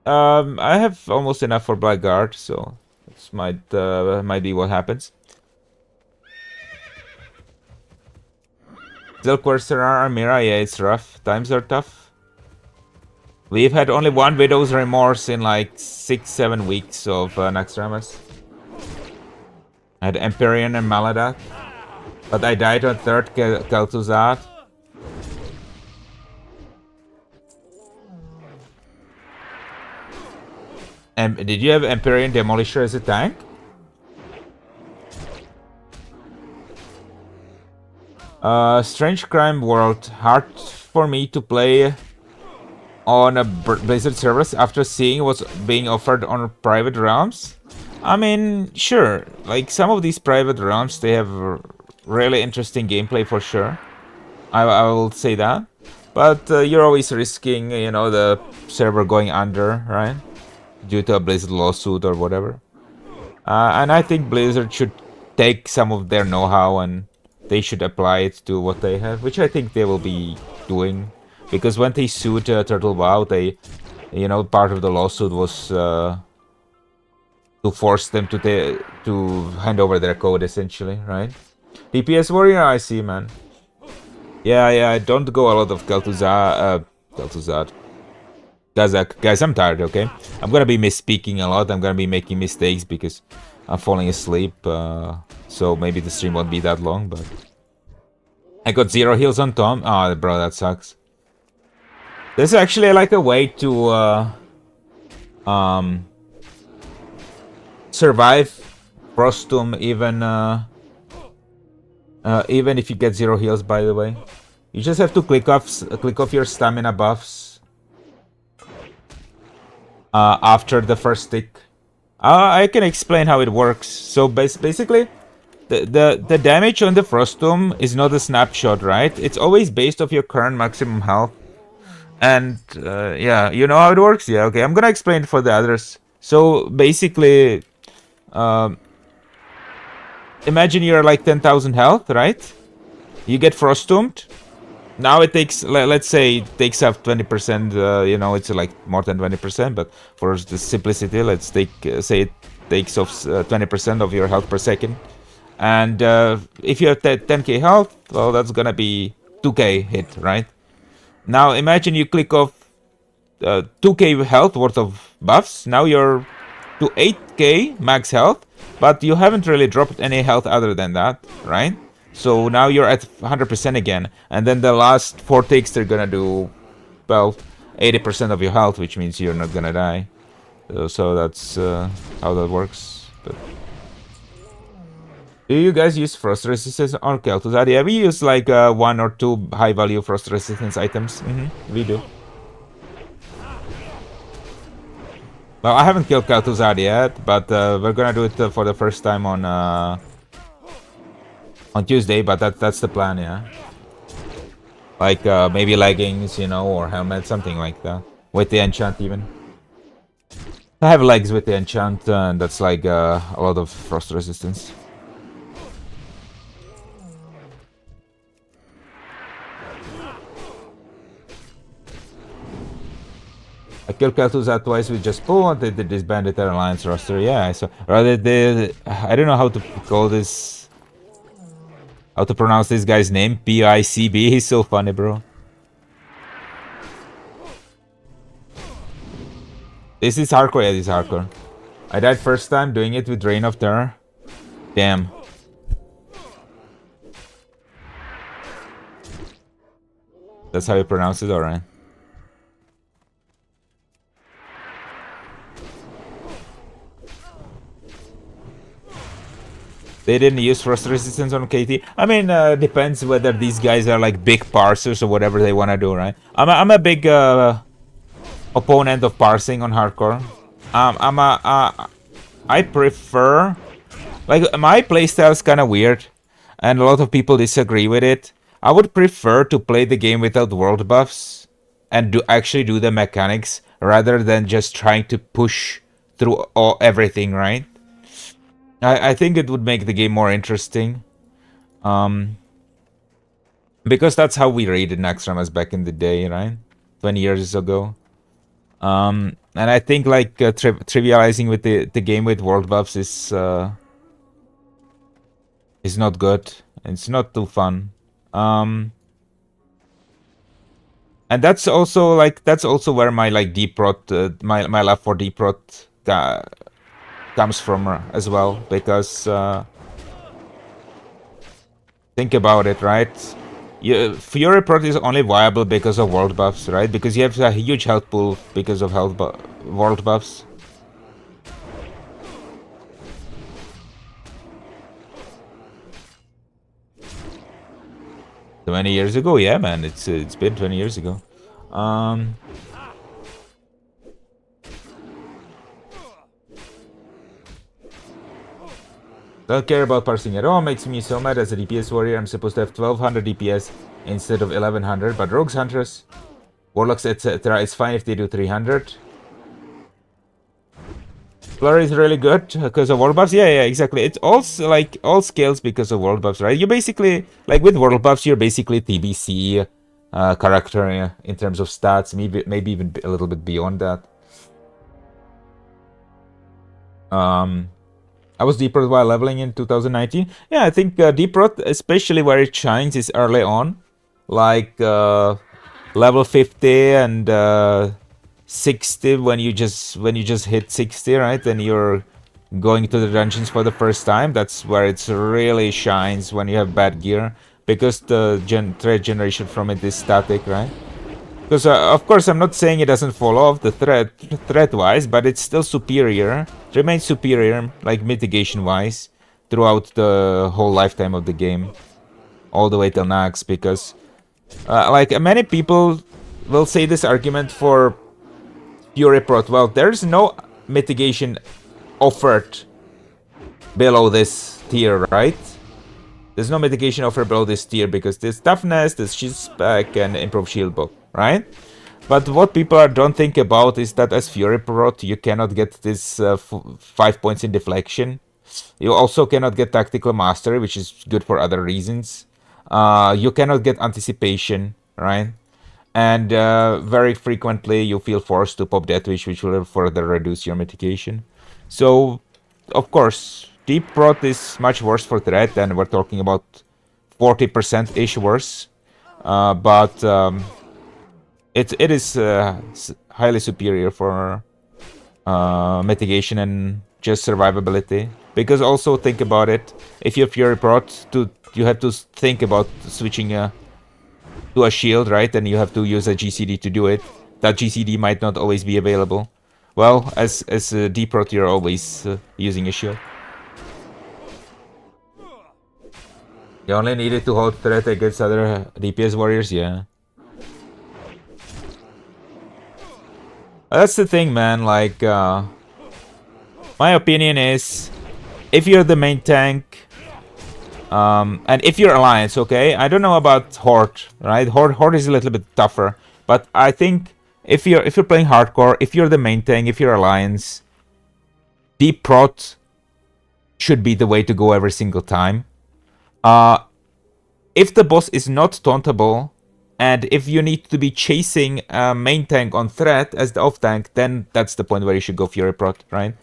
I have almost enough for Blackguard, so this might be what happens. Zilquercerar, Mira, yeah, it's rough. Times are tough. We've had only one Widow's Remorse in like 6-7 weeks of Naxxramas. I had Empyrean and Maladat, but I died on third Kel'Thuzad. And did you have Empyrean Demolisher as a tank? Strange Crime World. Hard for me to play on a Blizzard service after seeing what's being offered on private realms. I mean, sure, like some of these private realms, they have really interesting gameplay for sure. I will say that. But you're always risking, you know, the server going under, right? Due to a Blizzard lawsuit or whatever. And I think Blizzard should take some of their know-how and they should apply it to what they have, which I think they will be doing. Because when they sued Turtle WoW, they, you know, part of the lawsuit was to force them to hand over their code, essentially, right? DPS Warrior, I see, man. Yeah, I don't go a lot of Kel'Thuzad. Kazakh. Guys, I'm tired, okay? I'm gonna be misspeaking a lot. I'm gonna be making mistakes because I'm falling asleep. So maybe the stream won't be that long, but... I got 0 heals on Tom. Oh, bro, that sucks. There's actually like a way to survive Frostum even if you get 0 heals, by the way. You just have to click off your stamina buffs after the first tick. I can explain how it works. So basically, the damage on the Frostum is not a snapshot, right? It's always based off your current maximum health. And yeah, you know how it works? Yeah, okay. I'm gonna explain it for the others. So basically, imagine you're like 10,000 health, right? You get Frostumed. Now it takes, let's say, it takes up 20%. You know, it's like more than 20%. But for the simplicity, let's take, say it takes off 20% of your health per second. And if you have 10k health, well, that's gonna be 2k hit, right? Now imagine you click off 2k health worth of buffs. Now you're to 8k max health, but you haven't really dropped any health other than that, right? So now you're at 100% again. And then the last 4 ticks, they're gonna do, well, 80% of your health, which means you're not gonna die. So that's how that works. But do you guys use frost resistance on Kel'Thuzad? Yeah, we use like 1 or 2 high value frost resistance items. We do. Well, I haven't killed Kel'Thuzad yet, but we're gonna do it for the first time on Tuesday. But that's the plan, yeah. Like maybe leggings, you know, or helmet, something like that. With the enchant even. I have legs with the enchant, and that's like a lot of frost resistance. I killed Kel'Thuzad twice with just pull, and they disbanded their alliance roster. Yeah, so rather I don't know how to call this, how to pronounce this guy's name. Picb. He's so funny, bro. This is hardcore. Yeah, this is hardcore. I died first time doing it with Reign of Terror. Damn. That's how you pronounce it, alright. They didn't use frost resistance on KT. I mean, depends whether these guys are like big parsers or whatever they want to do, right? I'm a big opponent of parsing on hardcore. I prefer, like, my playstyle is kind of weird, and a lot of people disagree with it. I would prefer to play the game without world buffs and actually do the mechanics rather than just trying to push through everything, right? I think it would make the game more interesting. Because that's how we raided Naxxramas back in the day, right? 20 years ago. And I think like trivializing with the game with world buffs is not good. It's not too fun. And that's also where my like deep rot, my love for deep rot comes from as well, because think about it, right? Fury Prot is only viable because of world buffs, right? Because you have a huge health pool because of world buffs. "20 years ago, yeah, man. It's been 20 years ago. Don't care about parsing at all. Makes me so mad as a DPS warrior. I'm supposed to have 1200 DPS instead of 1100. But rogues, hunters, warlocks, etc. It's fine if they do 300. Flurry is really good because of world buffs. Yeah, exactly. It's also like all scales because of world buffs, right? You basically, like with world buffs, you're basically TBC character in terms of stats. Maybe even a little bit beyond that. I was deep rot while leveling in 2019. Yeah, I think deep rot, especially where it shines, is early on, like level 50 and 60 when you just hit 60, right? And you're going to the dungeons for the first time. That's where it really shines when you have bad gear, because the threat generation from it is static, right? Because of course I'm not saying it doesn't fall off the threat wise, but it's still superior. It remains superior, like mitigation wise, throughout the whole lifetime of the game, all the way till Nax. Because like many people will say this argument for Fury Prot. Well, there's no mitigation offered below this tier, right? There's no mitigation offered below this tier because there's toughness, there's shield spec, and improved shield buff, right? But what people don't think about is that as Fury Prot, you cannot get this 5 points in deflection. You also cannot get Tactical Mastery, which is good for other reasons. You cannot get Anticipation, right? And very frequently you feel forced to pop Death Wish, which will further reduce your mitigation. So, of course, Deep Prot is much worse for threat, and we're talking about 40%-ish worse. But it is highly superior for mitigation and just survivability. Because also think about it, if you have Fury Prot, to you have to think about switching to a shield, right? And you have to use a GCD to do it. That GCD might not always be available. Well, as a D-Prot, you're always using a shield. You only needed to hold threat against other DPS warriors, yeah. That's the thing, man. Like, my opinion is, if you're the main tank, and if you're Alliance, okay? I don't know about Horde, right? Horde is a little bit tougher, but I think if you're playing hardcore, if you're the main tank, if you're Alliance, Deep Prot should be the way to go every single time. If the boss is not tauntable, and if you need to be chasing a main tank on threat as the off tank, then that's the point where you should go Fury Prot, right?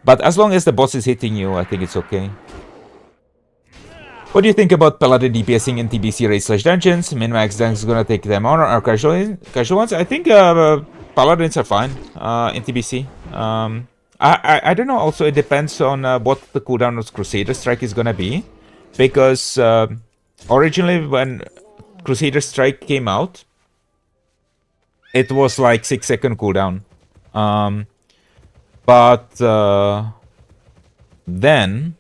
But as long as the boss is hitting you, I think it's okay. What do you think about Paladin DPSing in TBC raid/dungeons? Min-max tanks gonna take them on, or casual ones? I think Paladins are fine in TBC. I don't know, also it depends on what the cooldown of Crusader Strike is gonna be. Because originally when Crusader Strike came out, it was like 6-second cooldown. But then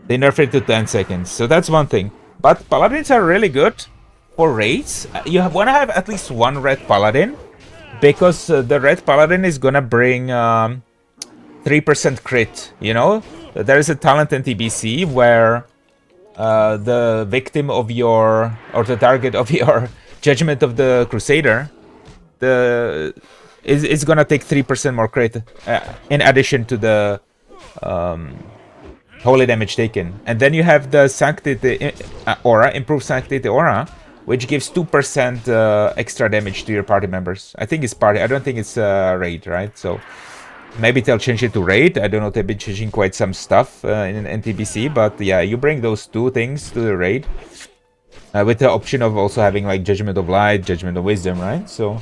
they nerfed it to 10 seconds. So that's one thing. But Paladins are really good for raids. You want to have at least one red Paladin, because the red Paladin is gonna bring 3% crit, you know? There is a talent in TBC where the victim of your, or the target of your Judgment of the Crusader, is gonna take 3% more crit in addition to the holy damage taken. And then you have the Sanctity aura, improved Sanctity aura, which gives 2% extra damage to your party members. I think it's party, I don't think it's raid, right? So maybe they'll change it to raid. I don't know, they've been changing quite some stuff in NTBC, but yeah, you bring those two things to the raid with the option of also having like Judgment of Light, Judgment of Wisdom, right? So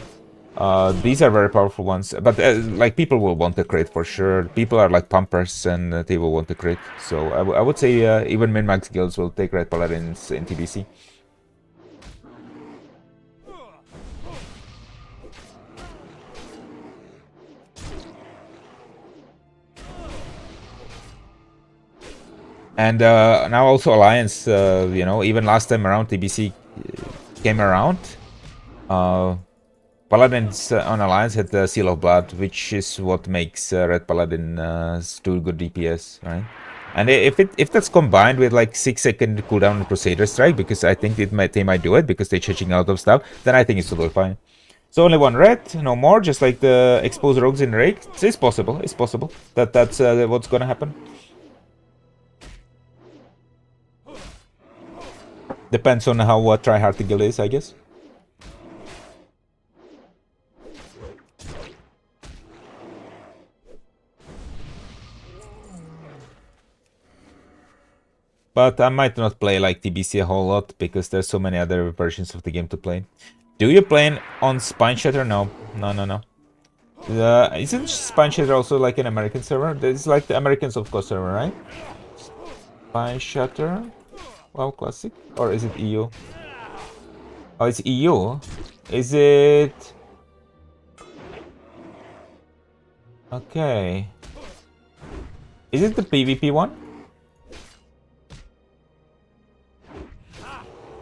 these are very powerful ones, but like people will want the crit for sure. People are like pumpers and they will want the crit. So I would say even min-max guilds will take red paladins in TBC. And now also Alliance, you know, even last time around TBC came around, Paladins on Alliance had the Seal of Blood, which is what makes Red Paladin do good DPS, right? And if that's combined with like 6-second cooldown on Crusader Strike, because I think they might do it because they're changing out of stuff, then I think it's totally fine. So only one red, no more, just like the exposed rogues in raid. It's possible. It's possible that's what's gonna happen. Depends on how tryhard the guild is, I guess. But I might not play like TBC a whole lot because there's so many other versions of the game to play. Do you play on Spine Shatter? No. Isn't Spine Shatter also like an American server? It's like the American softcore server, right? Spine Shatter? WoW Classic? Or is it EU? Oh, it's EU? Is it... Okay. Is it the PvP one?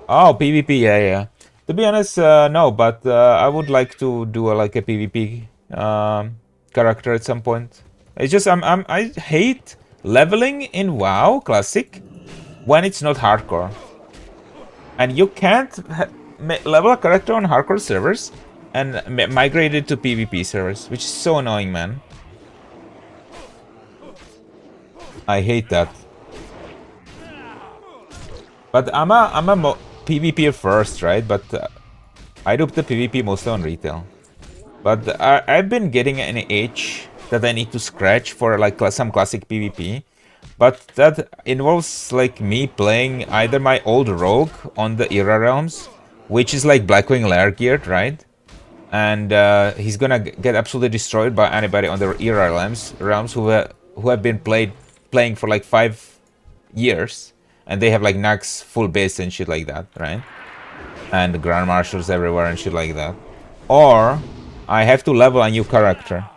Oh, PvP, yeah. To be honest, no, but I would like to do like a PvP character at some point. It's just I hate leveling in WoW Classic when it's not hardcore. And you can't level a character on hardcore servers and migrate it to PvP servers, which is so annoying, man. I hate that. But I'm a PvP first, right? But I do the PvP mostly on retail. But I've been getting an itch that I need to scratch for like some classic PvP. But that involves like me playing either my old rogue on the Era Realms, which is like Blackwing Lair geared, right? And he's gonna get absolutely destroyed by anybody on the Era realms who have been playing for like 5 years. And they have like Nax full base and shit like that, right? And Grand Marshals everywhere and shit like that. Or I have to level a new character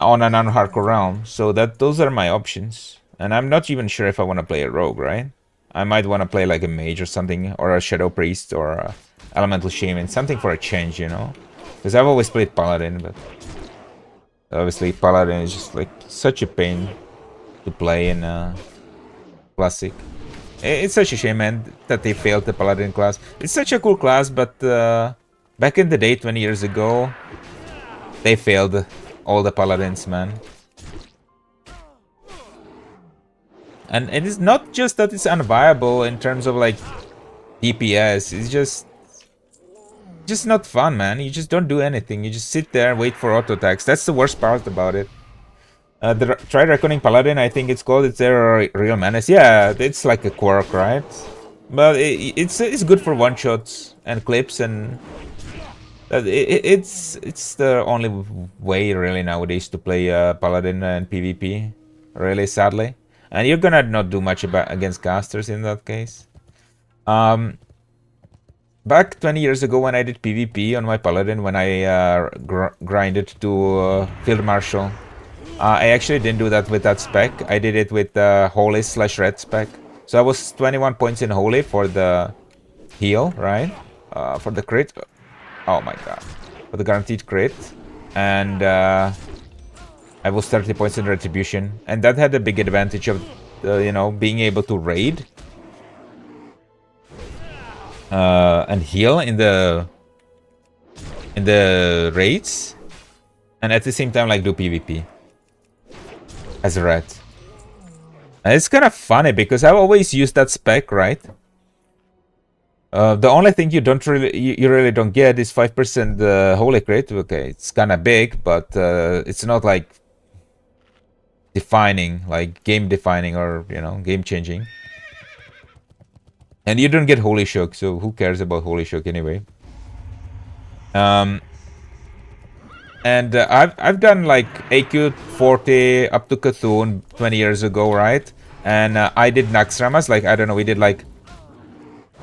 on an unhardcore realm. So those are my options. And I'm not even sure if I want to play a rogue, right? I might want to play like a mage or something, or a shadow priest, or a elemental shaman, something for a change, you know? Because I've always played paladin, but obviously paladin is just like such a pain to play in classic. It's such a shame, man, that they failed the paladin class. It's such a cool class, but back in the day, 20 years ago, they failed all the paladins, man. And it is not just that it's unviable in terms of like DPS. It's just not fun, man. You just don't do anything. You just sit there and wait for auto attacks. That's the worst part about it. Try Reckoning Paladin, I think it's called. It's their real menace. Yeah, it's like a quirk, right? But it's good for one shots and clips, and it's the only way really nowadays to play Paladin and PvP. Really, sadly, and you're gonna not do much against casters in that case. Back 20 years ago when I did PvP on my Paladin, when I grinded to Field Marshal, I actually didn't do that with that spec. I did it with Holy/Red spec. So I was 21 points in Holy for the heal, right? For the crit. Oh my god. For the guaranteed crit. And I was 30 points in Retribution. And that had a big advantage of, you know, being able to raid. And heal in the raids. And at the same time, like, do PvP. As a rat. And it's kind of funny because I've always used that spec, right? The only thing you really don't get is 5% holy crit. Okay, it's kind of big, but it's not like defining, like game defining or, you know, game changing. And you don't get Holy Shock, so who cares about Holy Shock anyway? And I've done like AQ 40 up to Cthulhu 20 years ago, right? And I did Naxxramas, like, I don't know, we did like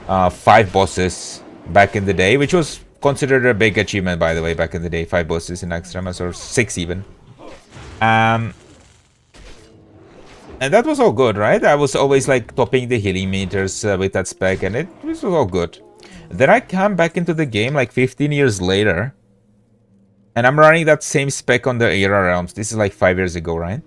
5 bosses back in the day, which was considered a big achievement, by the way, back in the day. 5 bosses in Naxxramas, or 6 even. And that was all good, right? I was always like topping the healing meters with that spec, and it was all good. Then I come back into the game like 15 years later, and I'm running that same spec on the Era Realms. This is like 5 years ago, right?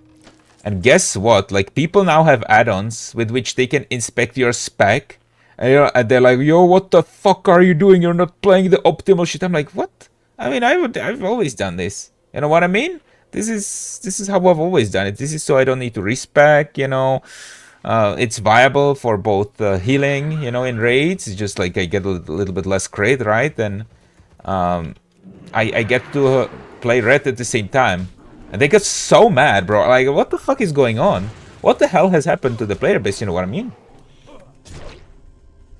And guess what? Like, people now have add-ons with which they can inspect your spec. And they're like, yo, what the fuck are you doing? You're not playing the optimal shit. I'm like, what? I mean, I've always done this. You know what I mean? This is how I've always done it. This is so I don't need to respec, you know. It's viable for both healing, you know, in raids. It's just like I get a little bit less crit, right? And I get to play red at the same time. And they get so mad, bro. Like, what the fuck is going on? What the hell has happened to the player base? You know what I mean?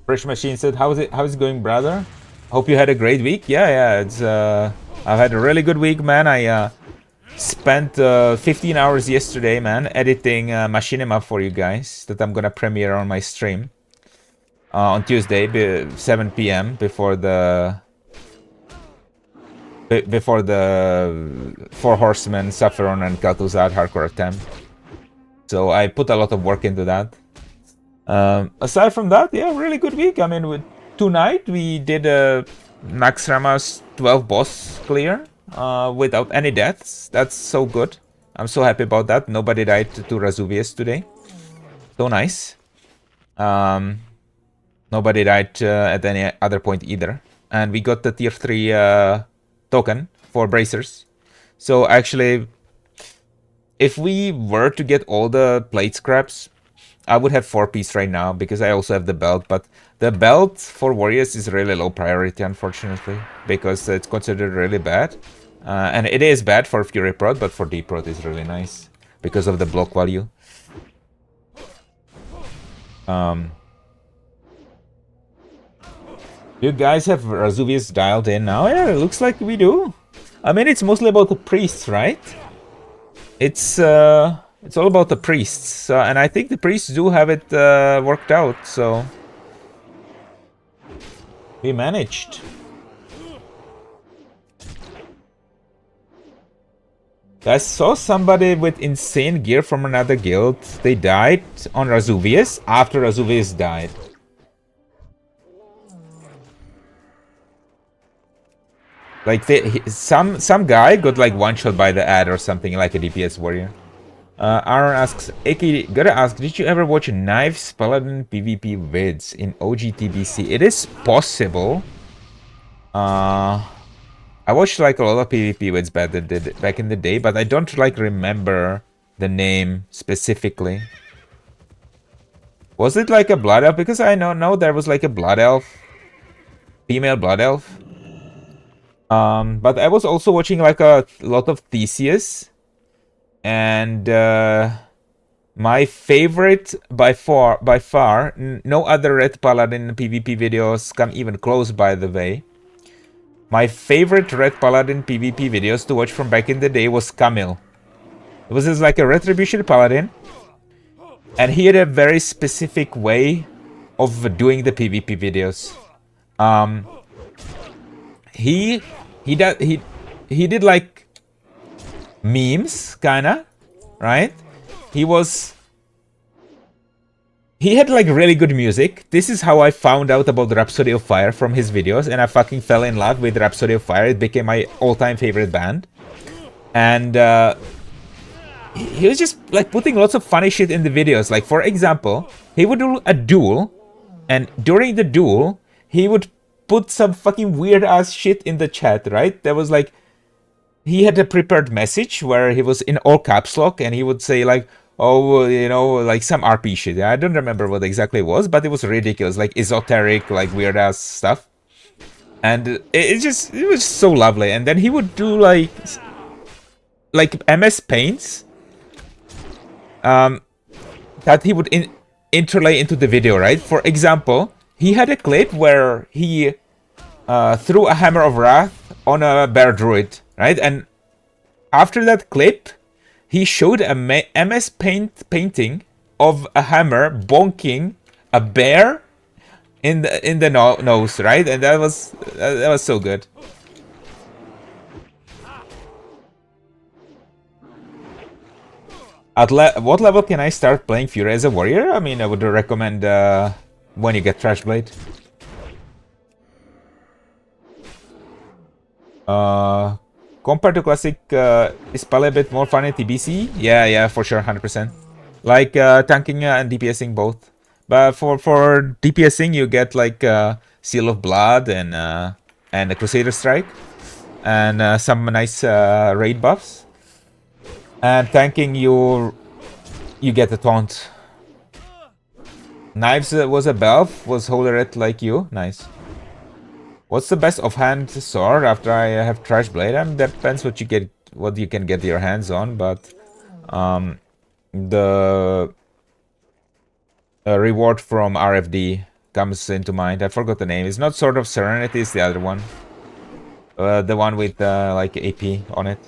Fresh Machine said, how's it going, brother? Hope you had a great week. Yeah, it's I've had a really good week, man. I spent 15 hours yesterday, man, editing Machinima for you guys that I'm gonna premiere on my stream on Tuesday, 7 p.m. before the Four Horsemen, Sapphiron, and Kel'Thuzad hardcore attempt. So I put a lot of work into that. Aside from that, yeah, really good week. I mean, tonight we did a Naxxramas 12 boss clear without any deaths. That's so good. I'm so happy about that. Nobody died to Razuvius today. So nice. Nobody died at any other point either. And we got the tier 3 token for bracers. So actually, if we were to get all the plate scraps, I would have 4-piece right now because I also have the belt. But the belt for warriors is really low priority, unfortunately, because it's considered really bad. And it is bad for Fury Prot, but for Deep Prot it's really nice because of the block value. You guys have Razuvius dialed in now? Yeah, it looks like we do. I mean, it's mostly about the priests, right? It's It's all about the priests, and I think the priests do have it worked out, so we managed. I saw somebody with insane gear from another guild. They died on Razuvius after Razuvius died. Like some guy got like one shot by the ad or something, like a DPS warrior. Aaron asks, Aki, gotta ask, did you ever watch Knives Paladin PvP vids in OGTBC? It is possible. I watched like a lot of PvP vids back in the day, but I don't like remember the name specifically. Was it like a blood elf? Because I know there was like a blood elf, female blood elf. But I was also watching like a lot of Theseus. And my favorite by far, no other Red Paladin PvP videos come even close, by the way. My favorite Red Paladin PvP videos to watch from back in the day was Camille. It was just like a Retribution Paladin, and he had a very specific way of doing the PvP videos. He did like memes, kinda, right? He had like really good music. This is how I found out about Rhapsody of Fire from his videos, and I fucking fell in love with Rhapsody of Fire. It became my all-time favorite band. And he was just like putting lots of funny shit in the videos. Like, for example, he would do a duel, and during the duel, he would put some fucking weird ass shit in the chat, right? There was like, he had a prepared message where he was in all caps lock, and he would say like, oh, you know, like some RP shit. I don't remember what exactly it was, but it was ridiculous, like esoteric, like weird ass stuff. And it was so lovely. And then he would do like MS Paints that he would interlay into the video, right? For example, he had a clip where he threw a Hammer of Wrath on a bear druid, right? And after that clip, he showed a MS Paint painting of a hammer bonking a bear in the nose, right? And that was so good. At what level can I start playing Fury as a warrior? I mean, I would recommend when you get Trash Blade. Compared to Classic, is probably a bit more fun in TBC? Yeah, for sure, 100%. Like tanking and DPSing both. But for DPSing, you get like Seal of Blood and a Crusader Strike. And some nice raid buffs. And tanking, you get the taunt. Knives was a Belf, was Holderette like you. Nice. What's the best offhand sword after I have Trash Blade? That depends what you can get your hands on, but the reward from RFD comes into mind. I forgot the name. It's not Sword of Serenity, it's the other one. The one with like AP on it.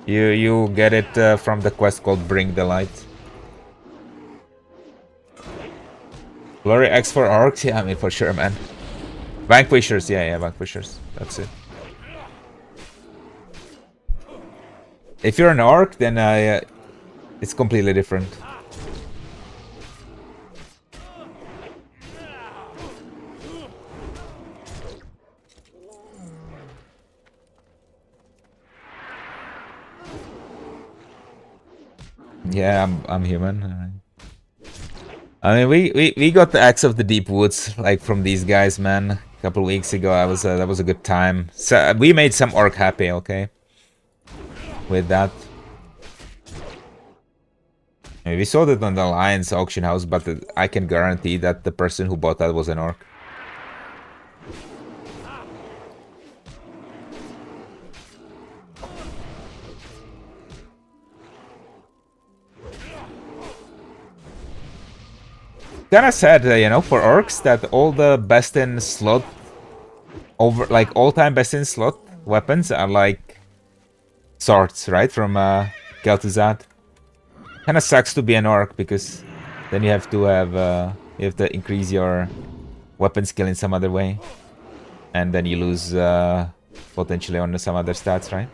You get it from the quest called Bring the Light. Glory X for Orcs? Yeah, I mean, for sure, man. Vanquishers, yeah, Vanquishers. That's it. If you're an orc, then it's completely different. Yeah, I'm human. I mean, we got the Axe of the Deep Woods like from these guys, man. A couple weeks ago, that was a good time. So we made some orc happy, okay? With that, I mean, we sold it on the Alliance auction house, but I can guarantee that the person who bought that was an orc. Kinda sad, you know, for orcs that all the best in slot all-time best in slot weapons are like swords, right? From Kel'Thuzad. Kind of sucks to be an orc because then you have to increase your weapon skill in some other way, and then you lose potentially on some other stats, right?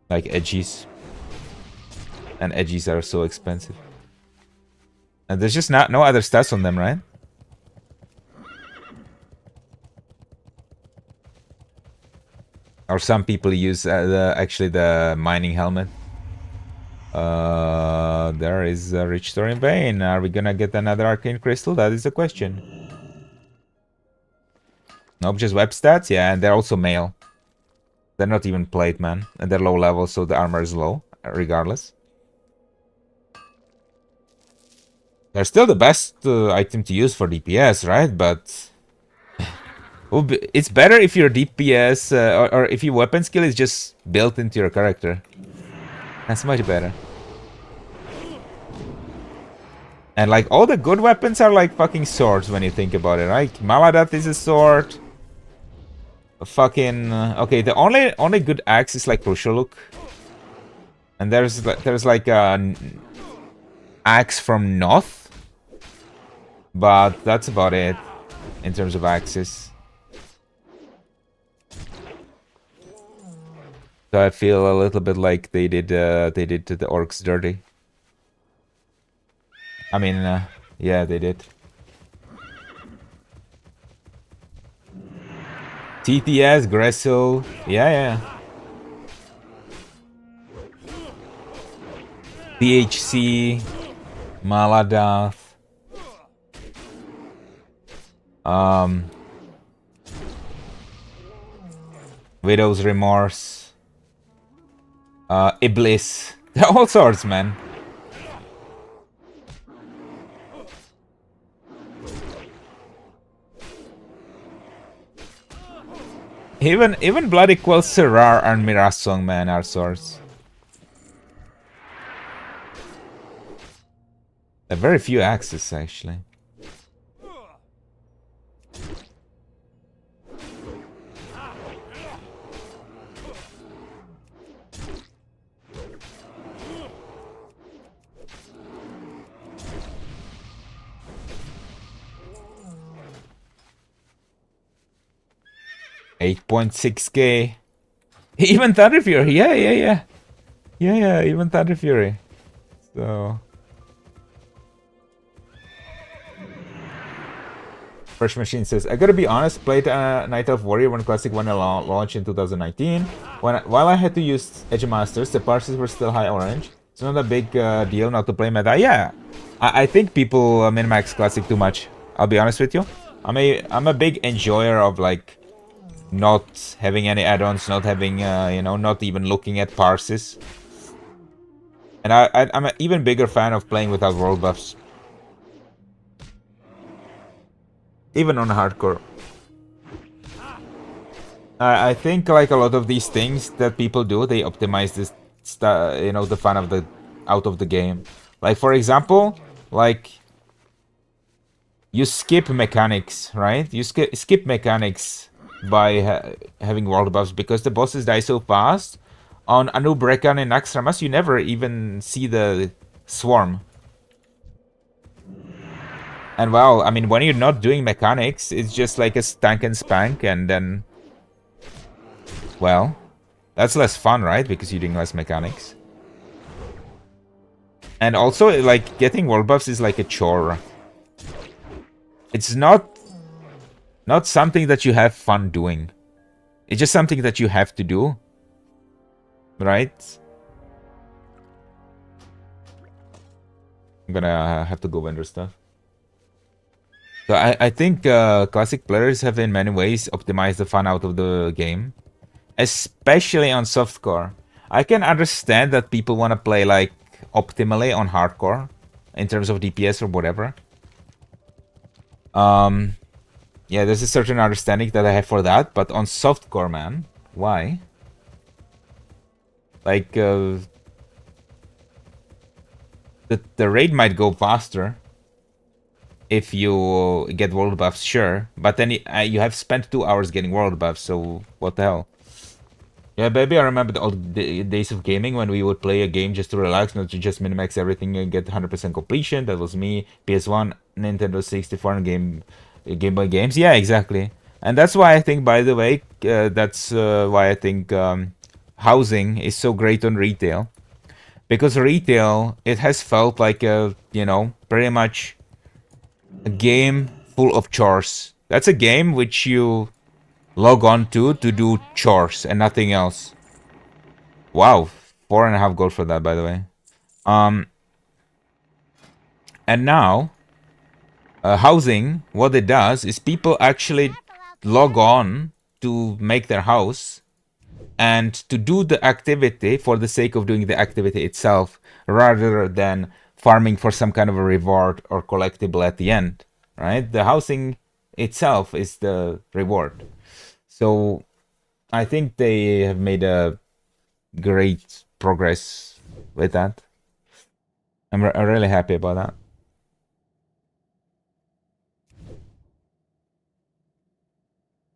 Like edgies, and edgies are so expensive, and there's just no other stats on them, right? Or some people use actually the mining helmet. There is a rich Thorium vein. Are we gonna get another arcane crystal? That is the question. Nope, just web stats. Yeah, and they're also male. They're not even plate, man, and they're low level, so the armor is low, regardless. They're still the best item to use for DPS, right? But it's better if your DPS or if your weapon skill is just built into your character. That's much better. And like all the good weapons are like fucking swords when you think about it, right? Maladat is a sword. Fucking okay. The only good axe is like Crucialuk, and there's like an axe from Noth, but that's about it in terms of axes. So I feel a little bit like they did the orcs dirty. I mean, yeah, they did. TTS, Gressel, yeah. DHC, Maladath. Widow's Remorse. Iblis. All sorts, man. Even Bloody Quell, Serrar, and Mirasong, man, are swords. Very few axes, actually. $8.6K. Even Thunder Fury, yeah, even Thunder Fury. So Fresh Machine says, I gotta be honest, played Night Elf Warrior when Classic 1 launched in 2019. While I had to use Edge Masters, the parses were still high orange. It's not a big deal not to play meta. Yeah, I think people min-max Classic too much. I'll be honest with you. I'm a big enjoyer of like not having any add-ons, not having not even looking at parses. And I'm an even bigger fan of playing without world buffs. Even on hardcore. I think like a lot of these things that people do, they optimize this the fun of out of the game. Like for example, like you skip mechanics, right? You skip mechanics by having world buffs because the bosses die so fast. On Anub, Rekan, and Naxxramas, you never even see the swarm. And well, I mean, when you're not doing mechanics, it's just like a stank and spank, and then, well, that's less fun, right? Because you're doing less mechanics. And also, like, getting world buffs is like a chore. It's not something that you have fun doing. It's just something that you have to do. Right? I'm gonna have to go vendor stuff. So I think classic players have in many ways optimized the fun out of the game. Especially on softcore. I can understand that people want to play like optimally on hardcore. In terms of DPS or whatever. Yeah, there's a certain understanding that I have for that. But on softcore, man, why? Like, the raid might go faster if you get world buffs, sure. But then you have spent 2 hours getting world buffs, so what the hell? Yeah, baby, I remember the old days of gaming when we would play a game just to relax, not to just min-max everything and get 100% completion. That was me, PS1, Nintendo 64, and Game Boy games. Yeah, exactly. And that's why I think, by the way, that's why I think housing is so great on retail. Because retail, it has felt like a, pretty much a game full of chores. That's a game which you log on to do chores and nothing else. Wow, 4.5 gold for that, by the way. And now, housing, what it does is people actually log on to make their house and to do the activity for the sake of doing the activity itself, rather than farming for some kind of a reward or collectible at the end, right? The housing itself is the reward. So I think they have made a great progress with that. I'm really happy about that.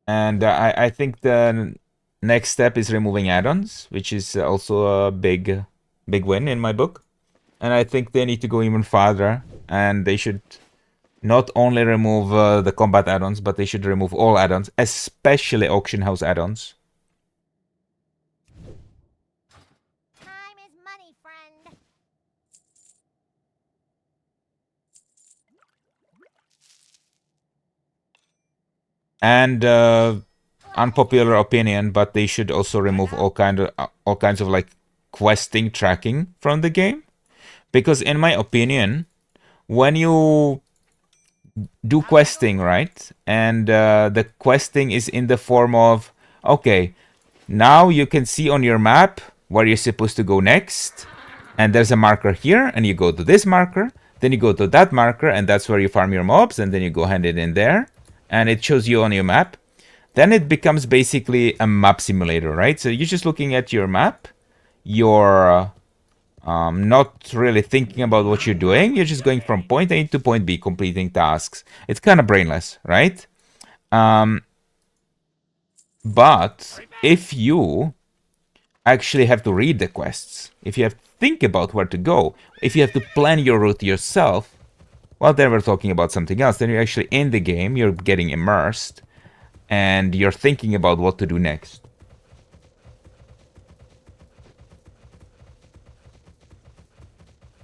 And I think the next step is removing add-ons, which is also a big win in my book. And I think they need to go even farther, and they should not only remove the combat add-ons, but they should remove all add-ons, especially auction house add-ons. Time is money, friend. And unpopular opinion, but they should also remove all kinds of like questing tracking from the game, because in my opinion, when you do questing, right, and the questing is in the form of, okay, now you can see on your map where you're supposed to go next, and there's a marker here, and you go to this marker, then you go to that marker, and that's where you farm your mobs, and then you go hand it in there, and it shows you on your map. Then it becomes basically a map simulator, right? So you're just looking at your map, you're not really thinking about what you're doing, you're just going from point A to point B, completing tasks. It's kind of brainless, right? But if you actually have to read the quests, if you have to think about where to go, if you have to plan your route yourself, well, then we're talking about something else. Then you're actually in the game, you're getting immersed, and you're thinking about what to do next.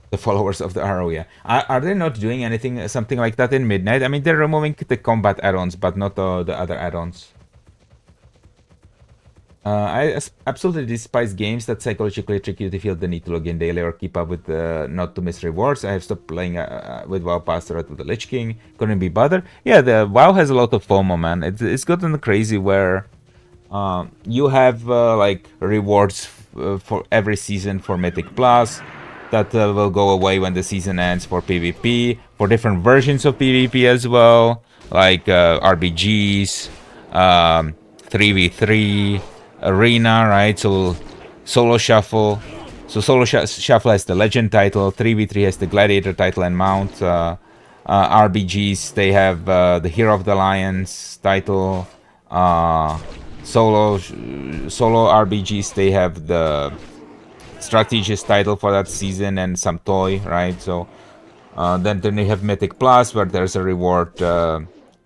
The followers of the RO, yeah. Are they not doing anything, something like that in Midnight? I mean, they're removing the combat add-ons, but not the other add-ons. I absolutely despise games that psychologically trick you to feel the need to log in daily or keep up with not to miss rewards. I have stopped playing with WoW past the Wrath of the Lich King. Couldn't be bothered. Yeah, the WoW has a lot of FOMO, man. It's gotten crazy where you have like rewards for every season for Mythic Plus that will go away when the season ends for PvP, for different versions of PvP as well, like RBGs, 3v3, Arena, right? So Solo Shuffle. So Solo Shuffle has the Legend title, 3v3 has the Gladiator title and mount. RBGs, they have the Hero of the Alliance title. Solo RBGs, they have the strategist title for that season and some toy, right? So then you have Mythic Plus, where there's a reward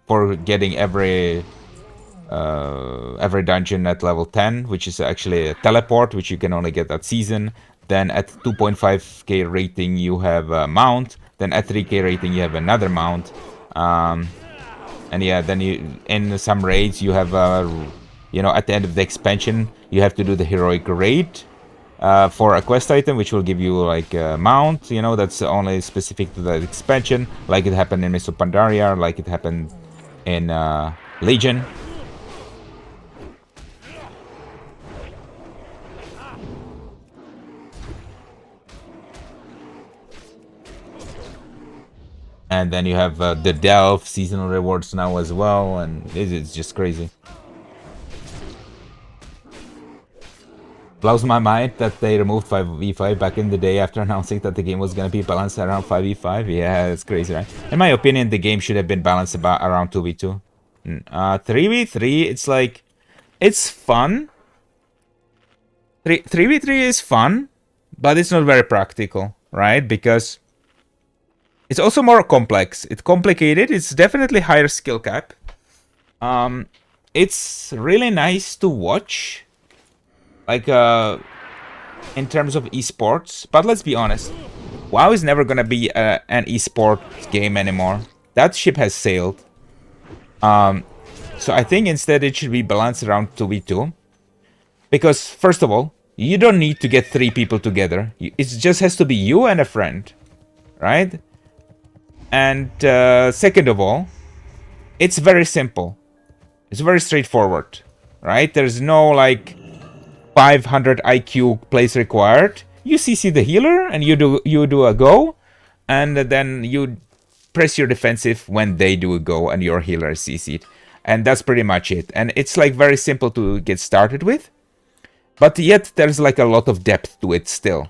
for getting every dungeon at level 10, which is actually a teleport, which you can only get that season. Then at 2.5k rating you have a mount. Then at 3k rating you have another mount. And yeah, then you in some raids you have at the end of the expansion you have to do the heroic raid for a quest item, which will give you like a mount. That's only specific to that expansion, like it happened in Mists of Pandaria, like it happened in Legion. And then you have the Delve seasonal rewards now as well, and it's just crazy. Blows my mind that they removed 5v5 back in the day after announcing that the game was going to be balanced around 5v5. Yeah, it's crazy, right? In my opinion, the game should have been balanced about around 2v2. 3v3, it's like, it's fun, 3v3 is fun, but it's not very practical, right? Because it's also more complex. It's complicated. It's definitely higher skill cap. It's really nice to watch, like in terms of esports. But let's be honest, WoW is never gonna be an esports game anymore. That ship has sailed. So I think instead it should be balanced around 2v2. Because first of all, you don't need to get 3 people together. It just has to be you and a friend, right? And second of all, it's very simple. It's very straightforward, right? There's no like 500 IQ plays required. You CC the healer and you do a go, and then you press your defensive when they do a go and your healer is CC'd. And that's pretty much it. And it's like very simple to get started with, but yet there's like a lot of depth to it still.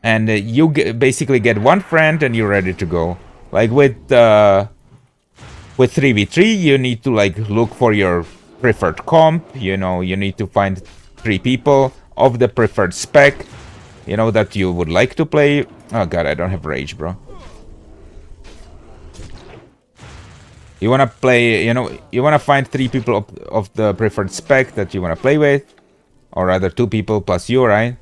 And you basically get one friend and you're ready to go. Like with 3v3, you need to like look for your preferred comp. You know, you need to find 3 people of the preferred spec, you know, that you would like to play. Oh god, I don't have rage, bro. You wanna play, you know, you wanna find 3 people of the preferred spec that you wanna play with, or rather 2 people plus you, right?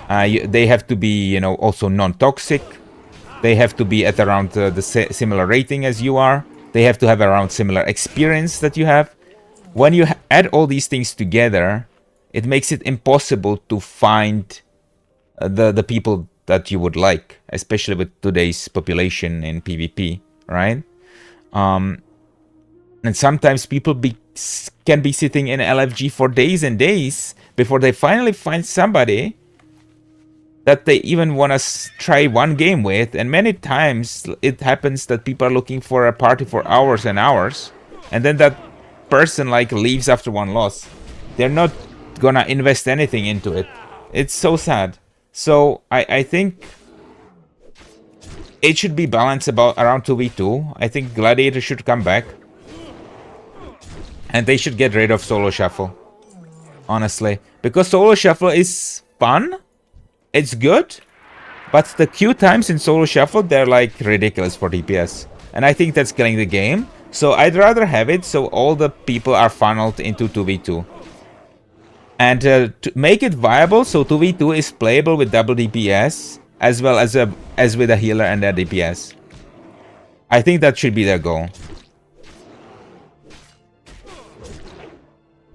They have to be, you know, also non-toxic. They have to be at around the similar rating as you are. They have to have around similar experience that you have. When you add all these things together, it makes it impossible to find the people that you would like, especially with today's population in PvP, right? And sometimes people can be sitting in LFG for days and days before they finally find somebody that they even want to try one game with. And many times it happens that people are looking for a party for hours and hours, and then that person like leaves after one loss. They're not gonna invest anything into it. It's so sad. So I think it should be balanced around 2v2. I think Gladiator should come back, and they should get rid of solo shuffle, honestly, because solo shuffle is fun. It's good, but the queue times in solo shuffle, they're like ridiculous for DPS. And I think that's killing the game. So I'd rather have it so all the people are funneled into 2v2. And to make it viable, so 2v2 is playable with double DPS as well as with a healer and a DPS. I think that should be their goal.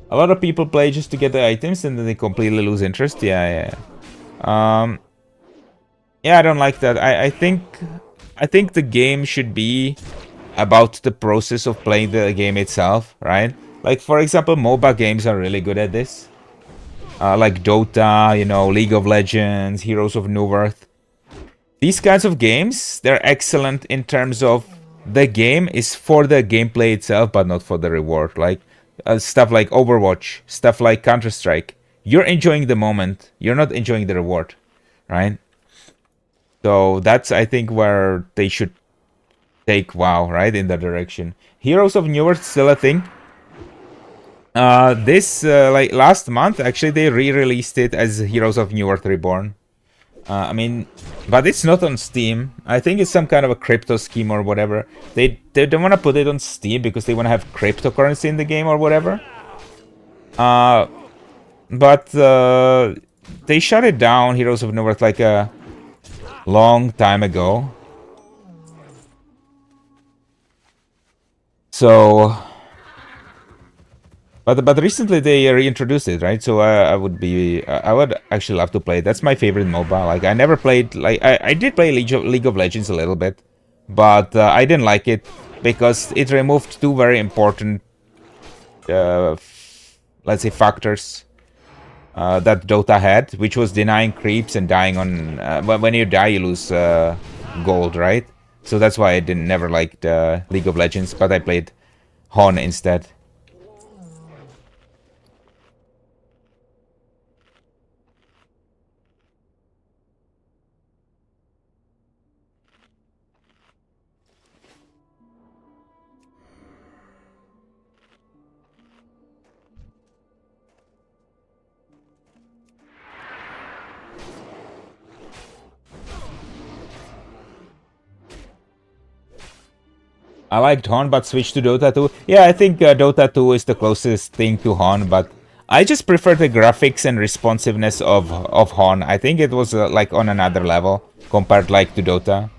A lot of people play just to get the items and then they completely lose interest. Yeah. Yeah, I don't like that. I think the game should be about the process of playing the game itself, right? Like, for example, MOBA games are really good at this. Like Dota, you know, League of Legends, Heroes of Newerth. These kinds of games, they're excellent in terms of the game is for the gameplay itself, but not for the reward. Like stuff like Overwatch, stuff like Counter-Strike. You're enjoying the moment. You're not enjoying the reward, right? So that's, I think, where they should take WoW, right? In that direction. Heroes of Newerth still a thing. Like last month, actually, they re-released it as Heroes of Newerth Reborn. I mean, but it's not on Steam. I think it's some kind of a crypto scheme or whatever. They don't want to put it on Steam because they want to have cryptocurrency in the game or whatever. But they shut it down, Heroes of Newerth, like a long time ago. So, but recently they reintroduced it, right? So I would actually love to play it. That's my favorite MOBA. Like I never played, like I did play League of Legends a little bit, but I didn't like it because it removed 2 very important, let's say, factors that Dota had, which was denying creeps and dying on. When you die, you lose gold, right? So that's why I never liked League of Legends, but I played Hon instead. I liked Hon, but switched to Dota 2. Yeah, I think Dota 2 is the closest thing to Hon, but I just prefer the graphics and responsiveness of Hon. I think it was like on another level compared like to Dota.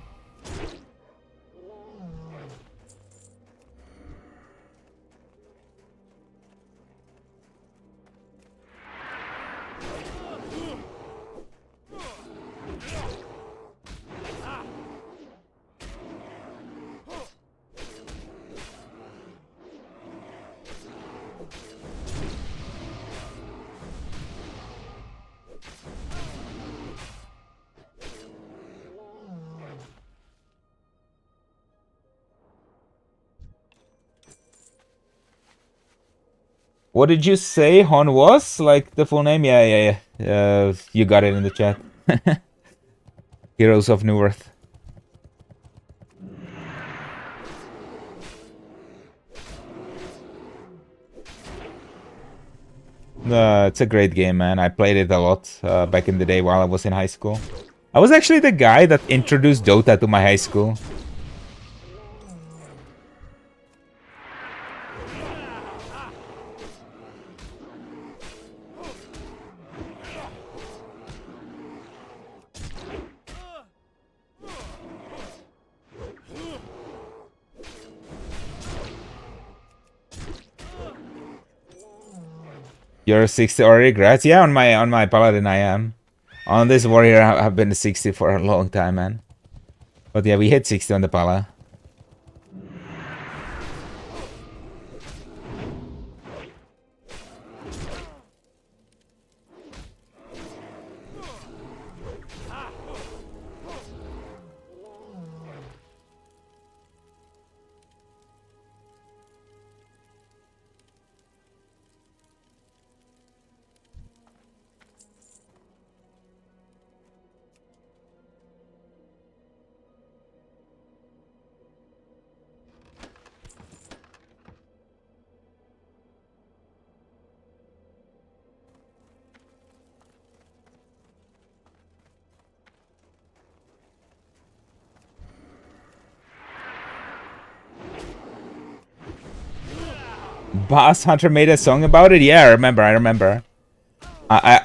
What did you say Hon was? Like the full name? Yeah. You got it in the chat. Heroes of Newerth. It's a great game, man. I played it a lot back in the day while I was in high school. I was actually the guy that introduced Dota to my high school. You're 60 already, grats? Yeah, on my paladin I am. On this warrior I've been 60 for a long time, man. But yeah, we hit 60 on the pala. Boss Hunter made a song about it? Yeah, I remember. I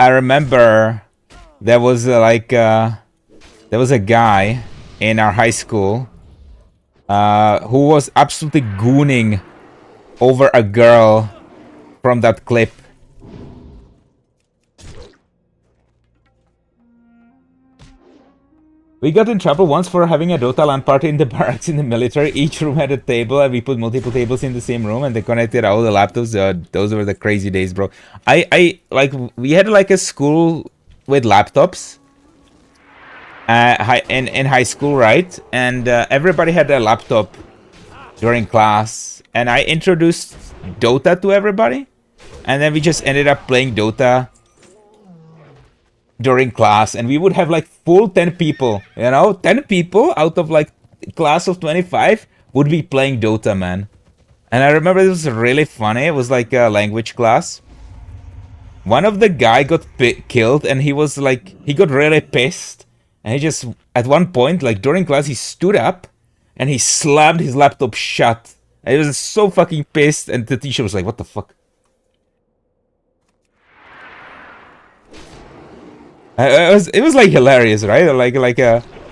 remember there was there was a guy in our high school who was absolutely gooning over a girl from that clip. We got in trouble once for having a Dota LAN party in the barracks in the military. Each room had a table and we put multiple tables in the same room and they connected all the laptops. Those were the crazy days, bro. I like, we had like a school with laptops in high school, right? And everybody had a laptop during class. And I introduced Dota to everybody. And then we just ended up playing Dota during class, and we would have like full 10 people, you know, 10 people out of like class of 25 would be playing Dota, man. And I remember it was really funny. It was like a language class. One of the guy got killed, and he was like, he got really pissed, and he just, at one point, like during class, he stood up and he slammed his laptop shut. And he was so fucking pissed, and the teacher was like, what the fuck? It was like hilarious, right? Like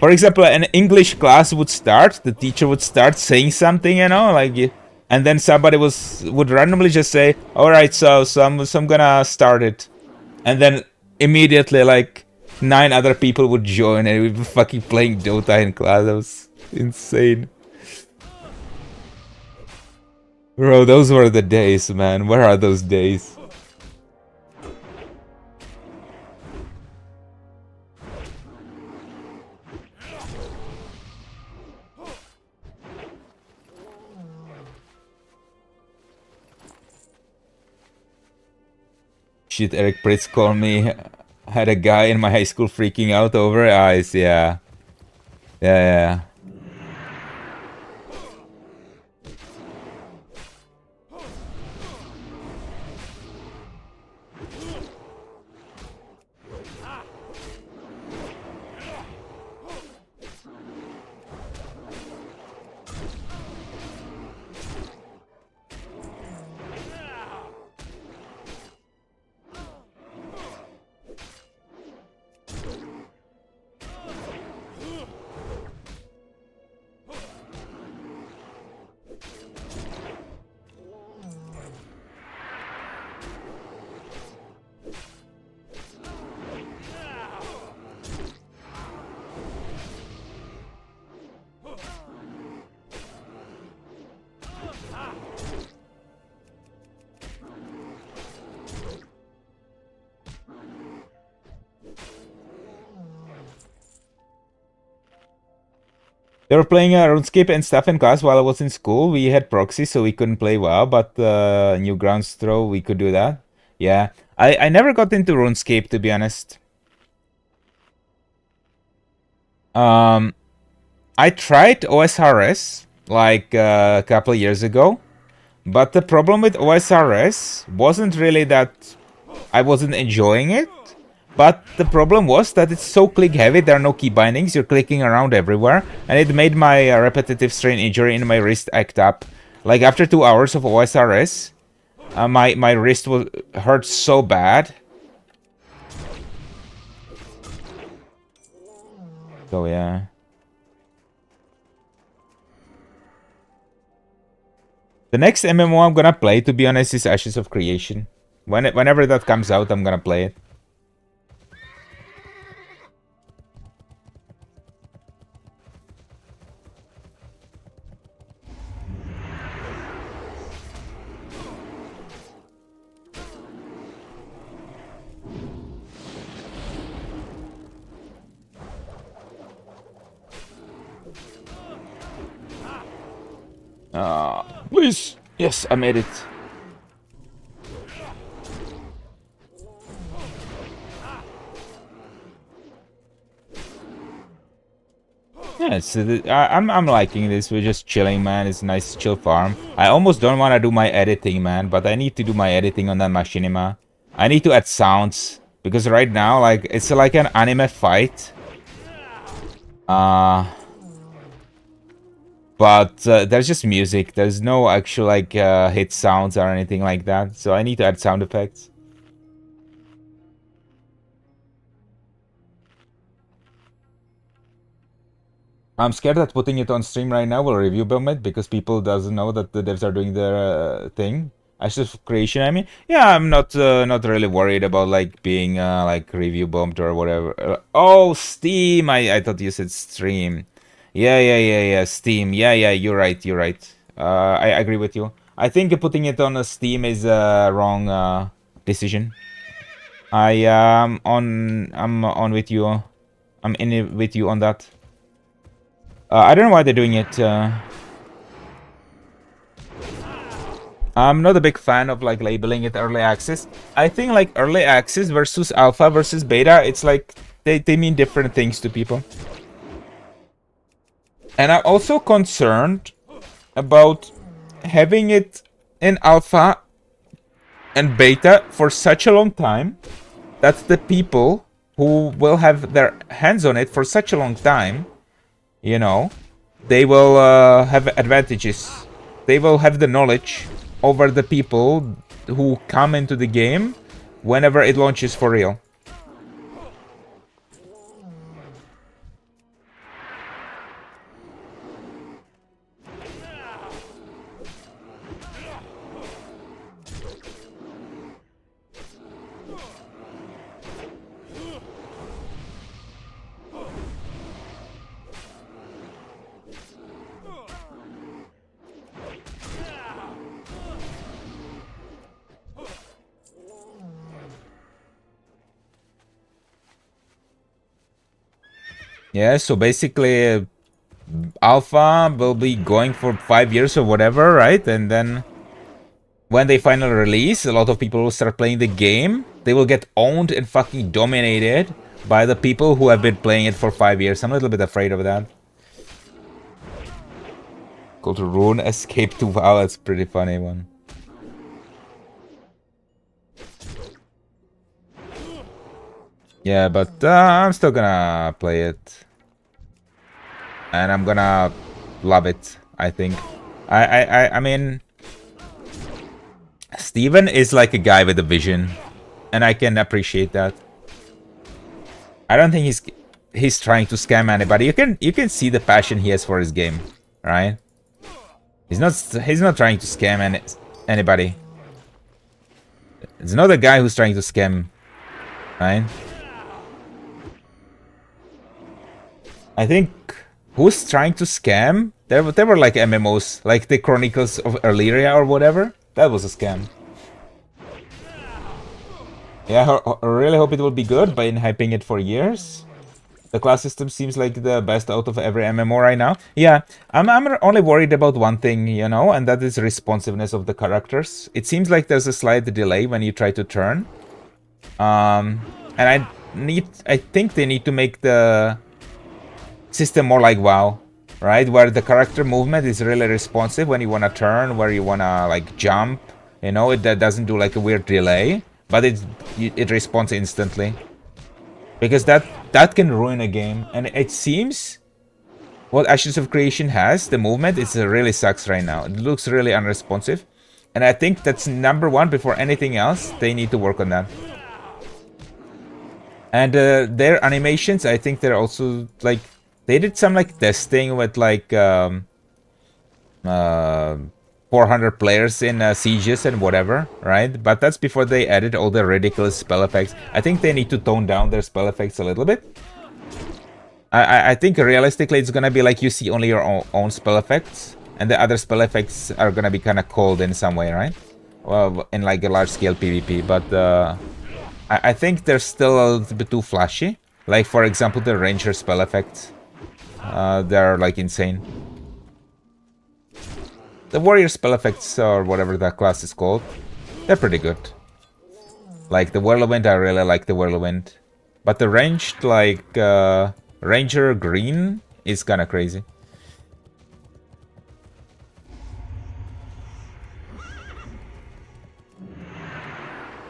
for example, an English class would start, the teacher would start saying something, you know, like, and then somebody would randomly just say, all right, so I'm gonna start it, and then immediately like 9 other people would join, and we'd be fucking playing Dota in class. That was insane, bro. Those were the days, man. Where are those days? Shit, Eric Pritz called me. Had a guy in my high school freaking out over eyes. Yeah. Yeah. They were playing RuneScape and stuff in class while I was in school. We had proxy, so we couldn't play WoW, but Newgrounds throw, we could do that. Yeah, I never got into RuneScape, to be honest. I tried OSRS like a couple of years ago, but the problem with OSRS wasn't really that I wasn't enjoying it, but the problem was that it's so click heavy, there are no key bindings, you're clicking around everywhere, and it made my repetitive strain injury in my wrist act up. Like after 2 hours of OSRS, my wrist hurt so bad. So yeah. The next MMO I'm gonna play, to be honest, is Ashes of Creation. Whenever that comes out, I'm gonna play it. Please! Yes, I made it. Yeah, I'm liking this. We're just chilling, man. It's a nice chill farm. I almost don't want to do my editing, man, but I need to do my editing on that machinima. I need to add sounds because right now, like, it's like an anime fight. But there's just music. There's no actual like hit sounds or anything like that. So I need to add sound effects. I'm scared that putting it on stream right now will review bomb it because people doesn't know that the devs are doing their thing. Ashes of Creation, I mean, yeah, I'm not really worried about like being like review bombed or whatever. Oh, Steam! I thought you said stream. Yeah, Steam. Yeah, you're right. I agree with you. I think putting it on Steam is a wrong decision. I'm on with you. I'm in it with you on that. I don't know why they're doing it. I'm not a big fan of like labeling it early access. I think like early access versus alpha versus beta, it's like they mean different things to people. And I'm also concerned about having it in alpha and beta for such a long time that the people who will have their hands on it for such a long time, you know, they will have advantages. They will have the knowledge over the people who come into the game whenever it launches for real. Yeah, so basically alpha will be going for 5 years or whatever, right? And then when they finally release, a lot of people will start playing the game. They will get owned and fucking dominated by the people who have been playing it for 5 years. I'm a little bit afraid of that. Go to Rune Escape to WoW, that's a pretty funny one. Yeah, but I'm still gonna play it. And I'm gonna love it, I think. I mean, Steven is like a guy with a vision, and I can appreciate that. I don't think he's trying to scam anybody. You can see the passion he has for his game, right? He's not trying to scam anybody. It's not a guy who's trying to scam, right? I think who's trying to scam, There were like MMOs, like the Chronicles of Illyria or whatever. That was a scam. Yeah, I really hope it will be good. Been hyping it for years. The class system seems like the best out of every MMO right now. Yeah, I'm only worried about one thing, you know, and that is responsiveness of the characters. It seems like there's a slight delay when you try to turn. And I think they need to make the system more like WoW, right? Where the character movement is really responsive when you want to turn, where you want to like jump, you know, it doesn't do like a weird delay, but it responds instantly. Because that can ruin a game. And it seems what Ashes of Creation has, the movement, it really sucks right now. It looks really unresponsive. And I think that's number one before anything else. They need to work on that. And their animations, I think they're also like, they did some like testing with like 400 players in sieges and whatever, right? But that's before they added all the ridiculous spell effects. I think they need to tone down their spell effects a little bit. I think realistically it's gonna be like you see only your own spell effects, and the other spell effects are gonna be kind of cold in some way, right? Well, in like a large scale PvP, but I think they're still a little bit too flashy. Like for example, the ranger spell effects. They're like insane. The warrior spell effects, or whatever that class is called, they're pretty good. Like the whirlwind, I really like the whirlwind. But the ranged, like, ranger green is kind of crazy.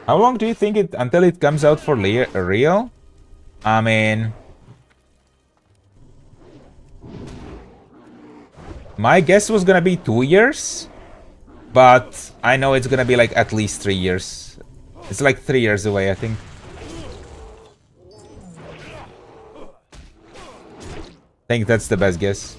How long do you think it until it comes out for real? I mean, my guess was gonna be 2 years, but I know it's gonna be like at least 3 years. It's like 3 years away, I think. I think that's the best guess.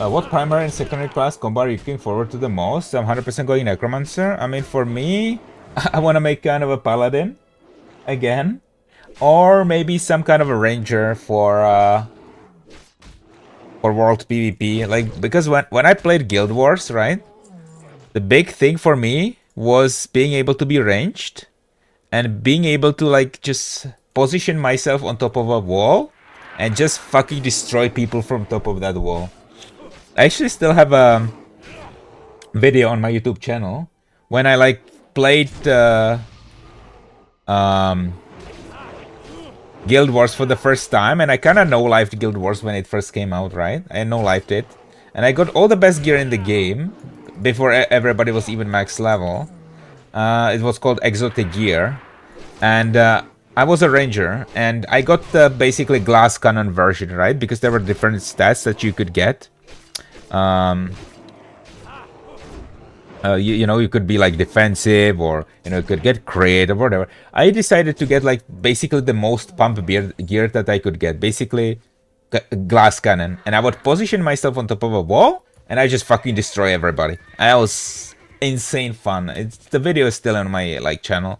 What primary and secondary class combo are you looking forward to the most? I'm 100% going Necromancer. I mean, for me, I want to make kind of a Paladin again. Or maybe some kind of a Ranger for World PvP. Like, because when I played Guild Wars, right? The big thing for me was being able to be ranged. And being able to, like, just position myself on top of a wall. And just fucking destroy people from top of that wall. I actually still have a video on my YouTube channel when I like played Guild Wars for the first time, and I kind of no-lifed Guild Wars when it first came out, right? I no-lifed it, and I got all the best gear in the game before everybody was even max level. It was called Exotic Gear, and I was a ranger, and I got the basically glass cannon version, right? Because there were different stats that you could get. You know, you could be like defensive, or you know, you could get crit or whatever. I decided to get like basically the most pump gear that I could get, basically glass cannon, and I would position myself on top of a wall and I just fucking destroy everybody. That was insane fun. The video is still on my like channel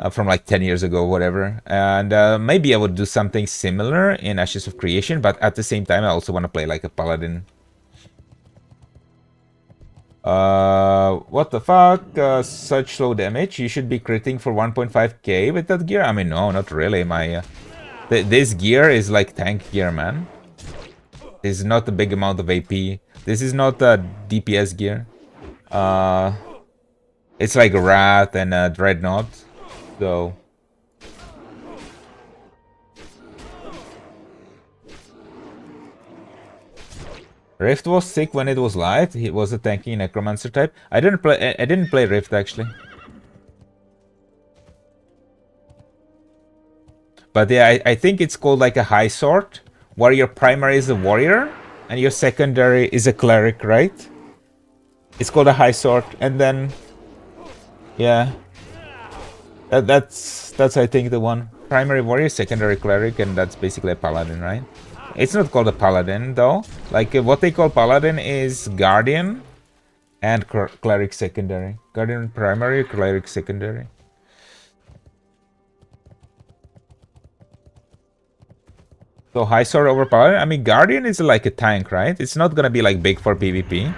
from like 10 years ago, whatever. And maybe I would do something similar in Ashes of Creation, but at the same time I also want to play like a paladin. What the fuck? Such low damage. You should be critting for 1.5k with that gear. I mean, no, not really. My this gear is like tank gear, man. This is not a big amount of AP. This is not a DPS gear. It's like Wrath and Dreadnought. So Rift was sick when it was live. He was a tanky necromancer type. I didn't play Rift actually. But yeah, I think it's called like a high sword, where your primary is a warrior and your secondary is a cleric, right? It's called a high sword, and then yeah, that's I think the one. Primary warrior, secondary cleric, and that's basically a paladin, right? It's not called a paladin though. Like what they call paladin is guardian and cleric secondary. Guardian primary, cleric secondary. So high sword over paladin. I mean, guardian is like a tank, right? It's not gonna be like big for PvP.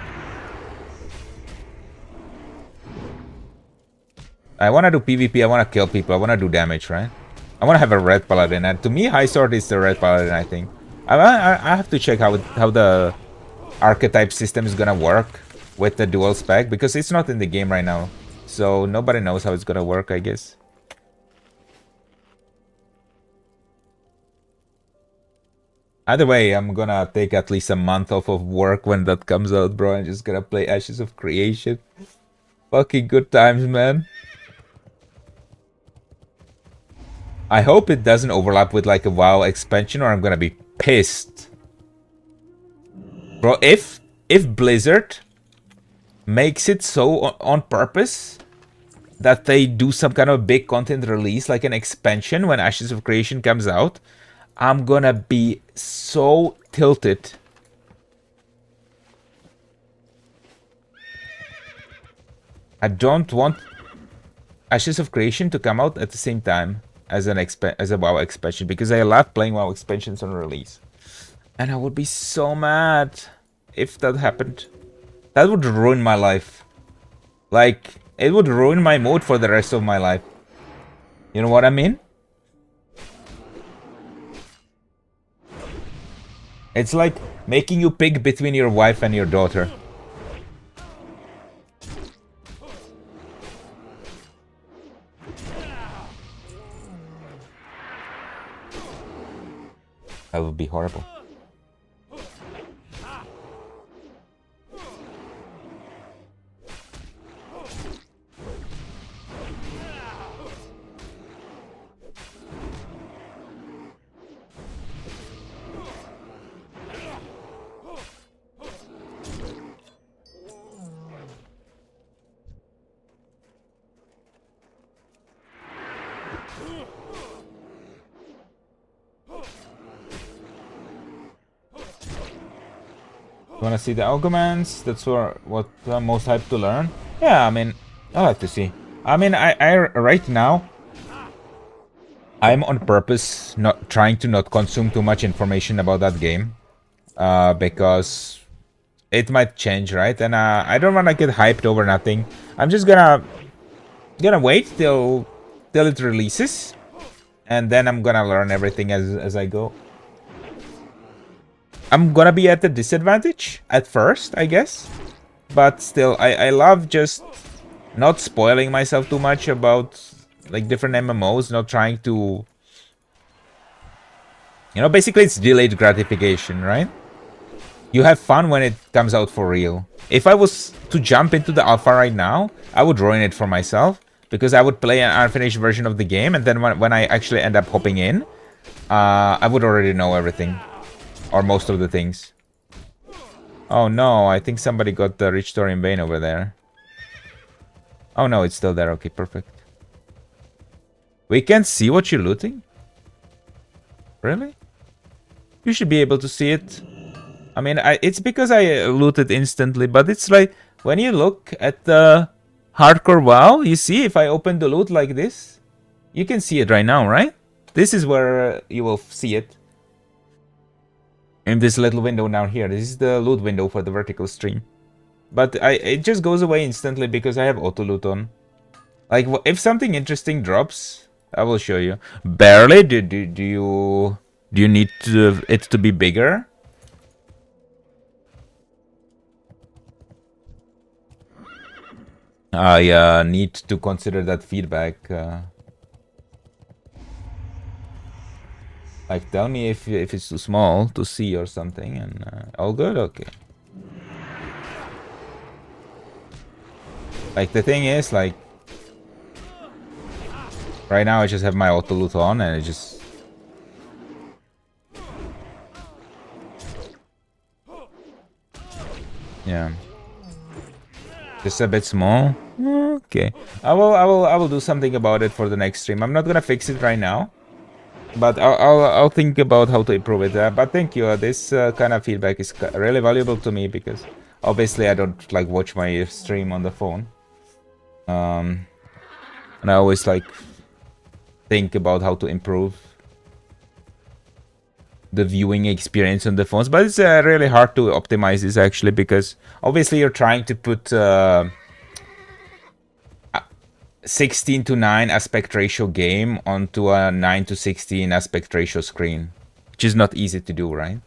I wanna do PvP. I wanna kill people. I wanna do damage, right? I wanna have a red paladin, and to me, high sword is the red paladin. I think. I have to check how the archetype system is gonna work with the dual spec, because it's not in the game right now, so nobody knows how it's gonna work, I guess. Either way, I'm gonna take at least a month off of work when that comes out, bro. I'm just gonna play Ashes of Creation. Fucking good times, man. I hope it doesn't overlap with like a WoW expansion, or I'm gonna be pissed. Bro, if Blizzard makes it so on purpose that they do some kind of big content release, like an expansion when Ashes of Creation comes out, I'm gonna be so tilted. I don't want Ashes of Creation to come out at the same time as a WoW expansion, because I love playing WoW expansions on release. And I would be so mad if that happened. That would ruin my life. Like, it would ruin my mood for the rest of my life. You know what I mean? It's like making you pick between your wife and your daughter. That would be horrible. You wanna see the Algomans? That's what I'm most hyped to learn. Yeah, I mean, I'll have to see. I mean, I right now, I'm on purpose not trying to not consume too much information about that game, because it might change, right? And I don't wanna get hyped over nothing. I'm just gonna wait till it releases, and then I'm gonna learn everything as I go. I'm gonna be at a disadvantage at first, I guess. But still, I love just not spoiling myself too much about like different MMOs, not trying to... You know, basically it's delayed gratification, right? You have fun when it comes out for real. If I was to jump into the alpha right now, I would ruin it for myself, because I would play an unfinished version of the game, and then when I actually end up hopping in, I would already know everything. Or most of the things. Oh no, I think somebody got the Rich Thorium Vein over there. Oh no, it's still there. Okay, perfect. We can't see what you're looting? Really? You should be able to see it. I mean, it's because I looted instantly, but it's like, when you look at the hardcore WoW, you see if I open the loot like this, you can see it right now, right? This is where you will see it. In this little window down here. This is the loot window for the vertical stream. But it just goes away instantly because I have auto loot on. Like, if something interesting drops, I will show you. Barely? Do you need it to be bigger? I need to consider that feedback. Like, tell me if it's too small to see or something, and all good? Okay. Like, the thing is, like, right now I just have my auto loot on, and it just Yeah. Just a bit small. Okay. I will do something about it for the next stream. I'm not gonna fix it right now, but I'll think about how to improve it. But thank you. This kind of feedback is really valuable to me because obviously I don't like watch my stream on the phone. And I always like think about how to improve the viewing experience on the phones, but it's really hard to optimize this actually because obviously you're trying to put 16:9 aspect ratio game onto a 9:16 aspect ratio screen, which is not easy to do, right?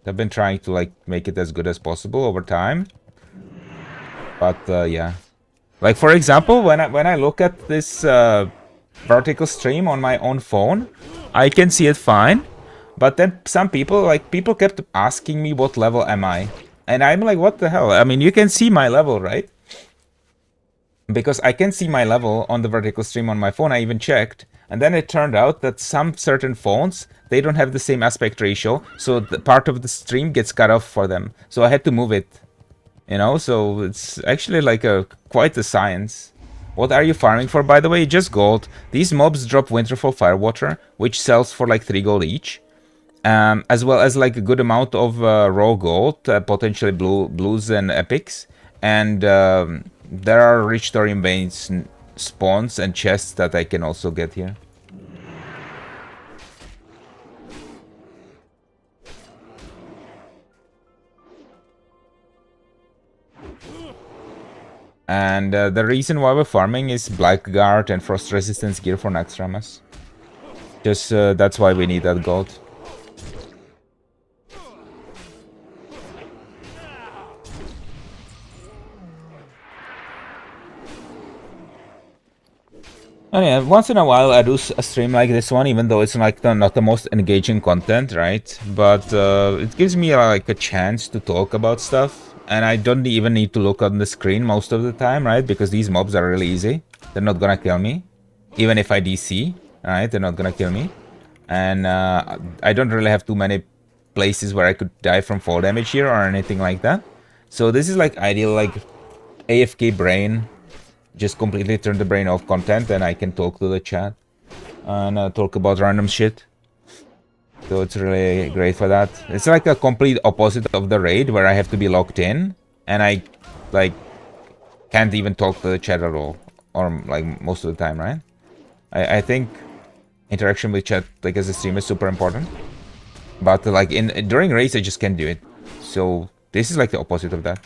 I've been trying to like make it as good as possible over time, but yeah. Like for example, when I look at this vertical stream on my own phone, I can see it fine. But then some people kept asking me what level am I, and I'm like, what the hell? I mean, you can see my level, right? Because I can see my level on the vertical stream on my phone. I even checked, and then it turned out that some certain phones they don't have the same aspect ratio, so the part of the stream gets cut off for them. So I had to move it. You know, so it's actually like quite a science. What are you farming for, by the way? Just gold. These mobs drop Winterfell Firewater, which sells for like 3 gold each. As well as like a good amount of raw gold, potentially blues and epics. And there are rich thorium veins spawns and chests that I can also get here. And the reason why we're farming is Blackguard and Frost Resistance gear for Naxxramas. Just that's why we need that gold. And yeah, once in a while I do a stream like this one, even though it's like not the most engaging content, right? But it gives me like a chance to talk about stuff. And I don't even need to look on the screen most of the time, right? Because these mobs are really easy. They're not gonna kill me. Even if I DC, right? They're not gonna kill me. And I don't really have too many places where I could die from fall damage here or anything like that. So this is like ideal, like AFK brain. Just completely turn the brain off content and I can talk to the chat. And talk about random shit. So it's really great for that. It's like a complete opposite of the raid where I have to be locked in and I like can't even talk to the chat at all, or like most of the time, right? I think interaction with chat like as a streamer is super important, but like during raids I just can't do it. So this is like the opposite of that.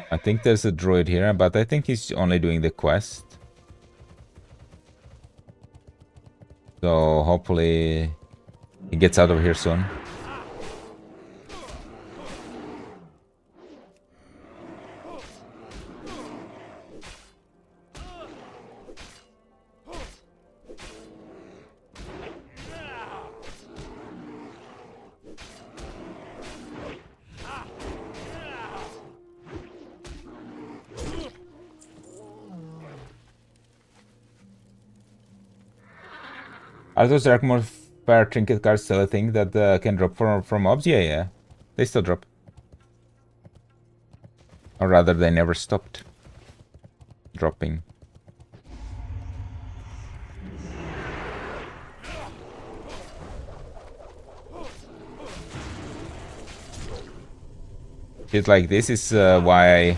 I think there's a druid here, but I think he's only doing the quest. So hopefully he gets out of here soon. Are those Drakmor Fire Trinket cards still a thing that can drop from mobs? Yeah. They still drop. Or rather, they never stopped dropping. Shit like this is why I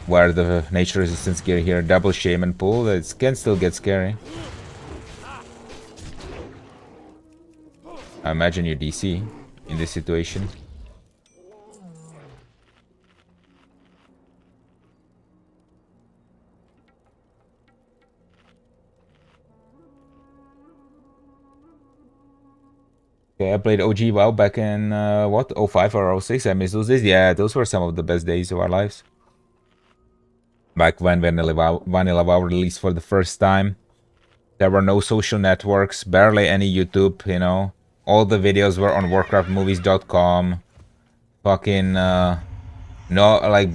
wear the nature resistance gear here. Double shaman pull. It can still get scary. I imagine you're DC in this situation. Okay, I played OG WoW back in, what, 05 or 06? I miss those days. Yeah, those were some of the best days of our lives. Back when Vanilla WoW released for the first time, there were no social networks, barely any YouTube, you know. All the videos were on warcraftmovies.com. Fucking, no, like,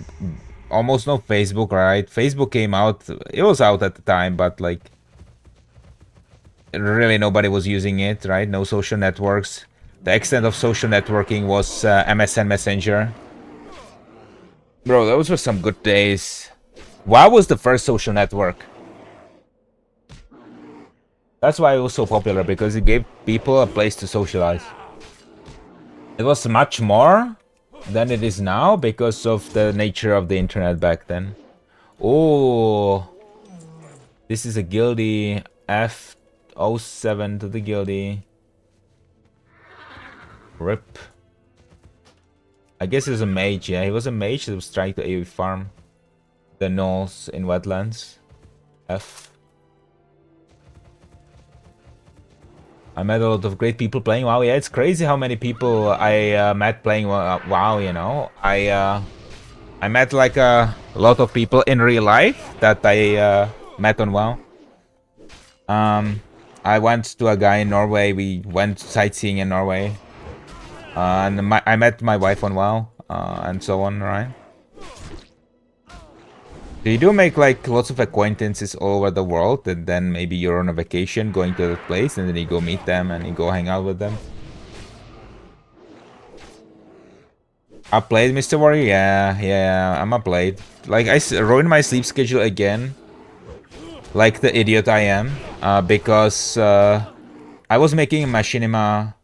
almost no Facebook, right? Facebook came out, it was out at the time, but, like, really nobody was using it, right? No social networks. The extent of social networking was MSN Messenger. Bro, those were some good days. WoW was the first social network. That's why it was so popular, because it gave people a place to socialize. It was much more than it is now because of the nature of the internet back then. Oh, this is a guildie. F07 to the guildie. Rip. I guess he was a mage, yeah. He was a mage that was trying to AoE farm the gnolls in wetlands. F. I met a lot of great people playing WoW. Yeah, it's crazy how many people I met playing WoW, you know. I met like a lot of people in real life that I met on WoW. I went to a guy in Norway. We went sightseeing in Norway. And I met my wife on WoW, and so on, right? So you do make like lots of acquaintances all over the world, and then maybe you're on a vacation going to that place, and then you go meet them and you go hang out with them. I played Mr. Warrior, yeah, I'm a played. Like I ruined my sleep schedule again, like the idiot I am, because I was making a machinima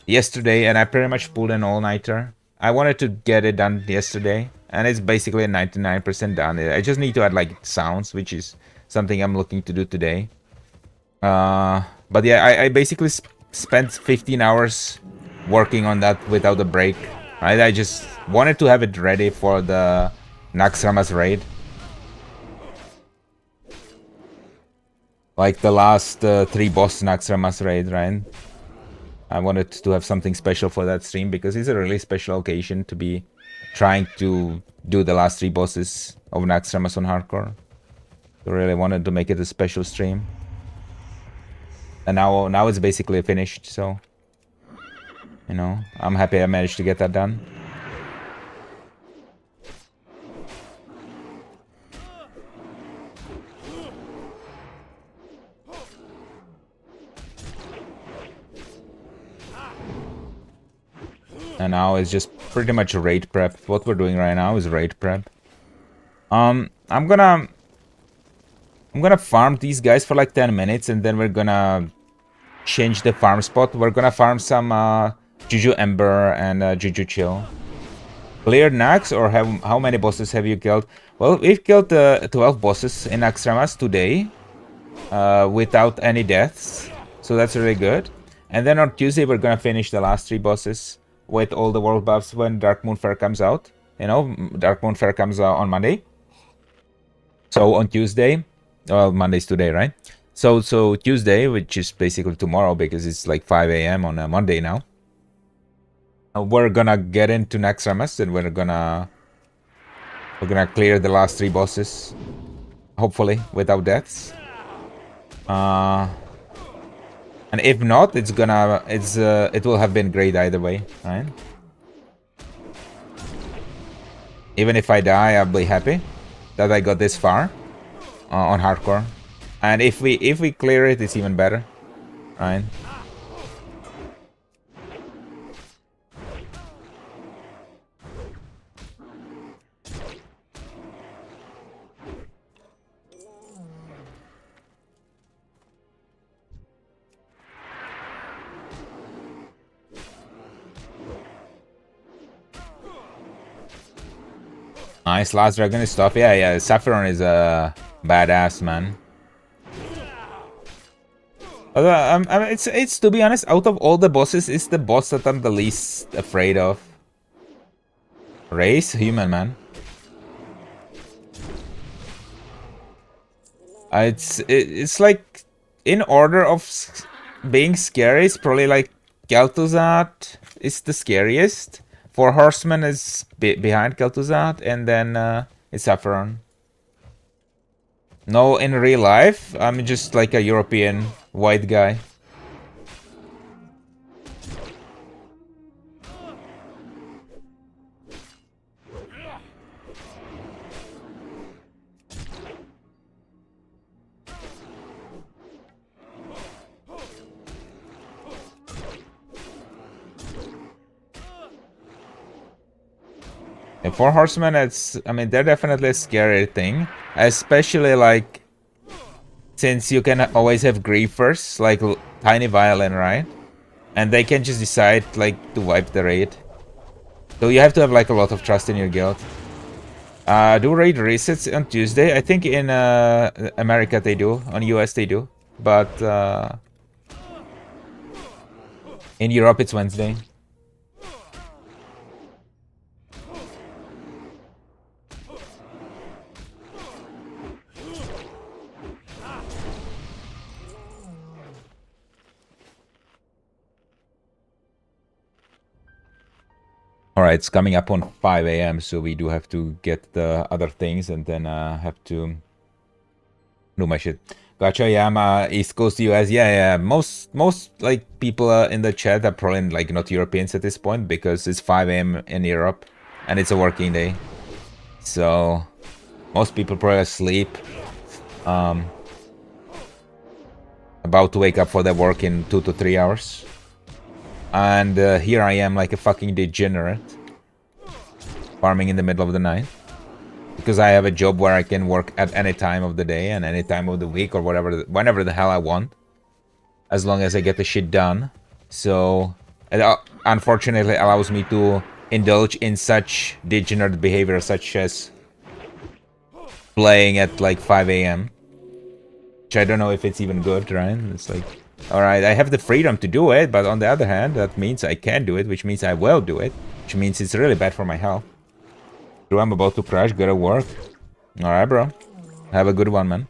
yesterday, and I pretty much pulled an all-nighter. I wanted to get it done yesterday, and it's basically a 99% done. I just need to add like sounds, which is something I'm looking to do today. But yeah, I basically spent 15 hours working on that without a break. Right? I just wanted to have it ready for the Naxxramas raid. Like the last 3 boss Naxxramas raid, right? I wanted to have something special for that stream because it's a really special occasion to be trying to do the last 3 bosses of Naxxramas on hardcore. So really wanted to make it a special stream. And now it's basically finished, so you know, I'm happy I managed to get that done. And now it's just pretty much raid prep. What we're doing right now is raid prep. I'm gonna farm these guys for like 10 minutes, and then we're gonna change the farm spot. We're gonna farm some Juju Ember and Juju Chill. Cleared Nax, or how many bosses have you killed? Well, we've killed 12 bosses in Naxxramas today without any deaths, so that's really good. And then on Tuesday we're gonna finish the last 3 bosses with all the world buffs when Darkmoon Faire comes out. You know, Darkmoon Faire comes out on Monday. So on Tuesday, well, Monday's today, right? So Tuesday, which is basically tomorrow because it's like 5 a.m. on a Monday now, we're gonna get into Naxxramas, and we're gonna clear the last 3 bosses, hopefully without deaths. And if not, it will have been great either way, right? Even if I die, I'll be happy that I got this far on hardcore. And if we clear it, it's even better, right? Nice, last dragon is tough. Yeah, Sapphiron is a badass, man. It's to be honest, out of all the bosses, it's the boss that I'm the least afraid of. Race, human, man. It's like in order of being scary. It's probably like Kel'Thuzad is the scariest. 4 Horsemen is behind Kel'Thuzad, and then it's Sapphiron. No, in real life, I'm just like a European white guy. And Four Horsemen, I mean, they're definitely a scary thing. Especially, like, since you can always have griefers, like Tiny Violin, right? And they can just decide, like, to wipe the raid. So you have to have, like, a lot of trust in your guild. Do raid resets on Tuesday? I think in America they do. On US they do. But in Europe it's Wednesday. Alright, it's coming up on 5 a.m. so we do have to get the other things and then have to do my shit. Gotcha, yeah, I'm East Coast US. Yeah. Most like people in the chat are probably like not Europeans at this point because it's 5 a.m. in Europe and it's a working day. So most people probably asleep. About to wake up for their work in 2 to 3 hours. And here I am like a fucking degenerate. Farming in the middle of the night. Because I have a job where I can work at any time of the day and any time of the week or whatever, whenever the hell I want. As long as I get the shit done. So it unfortunately allows me to indulge in such degenerate behavior such as playing at like 5 a.m. Which I don't know if it's even good, right? It's like, alright, I have the freedom to do it, but on the other hand, that means I can do it, which means I will do it. Which means it's really bad for my health. I'm about to crash, gotta work. Alright, bro. Have a good one, man.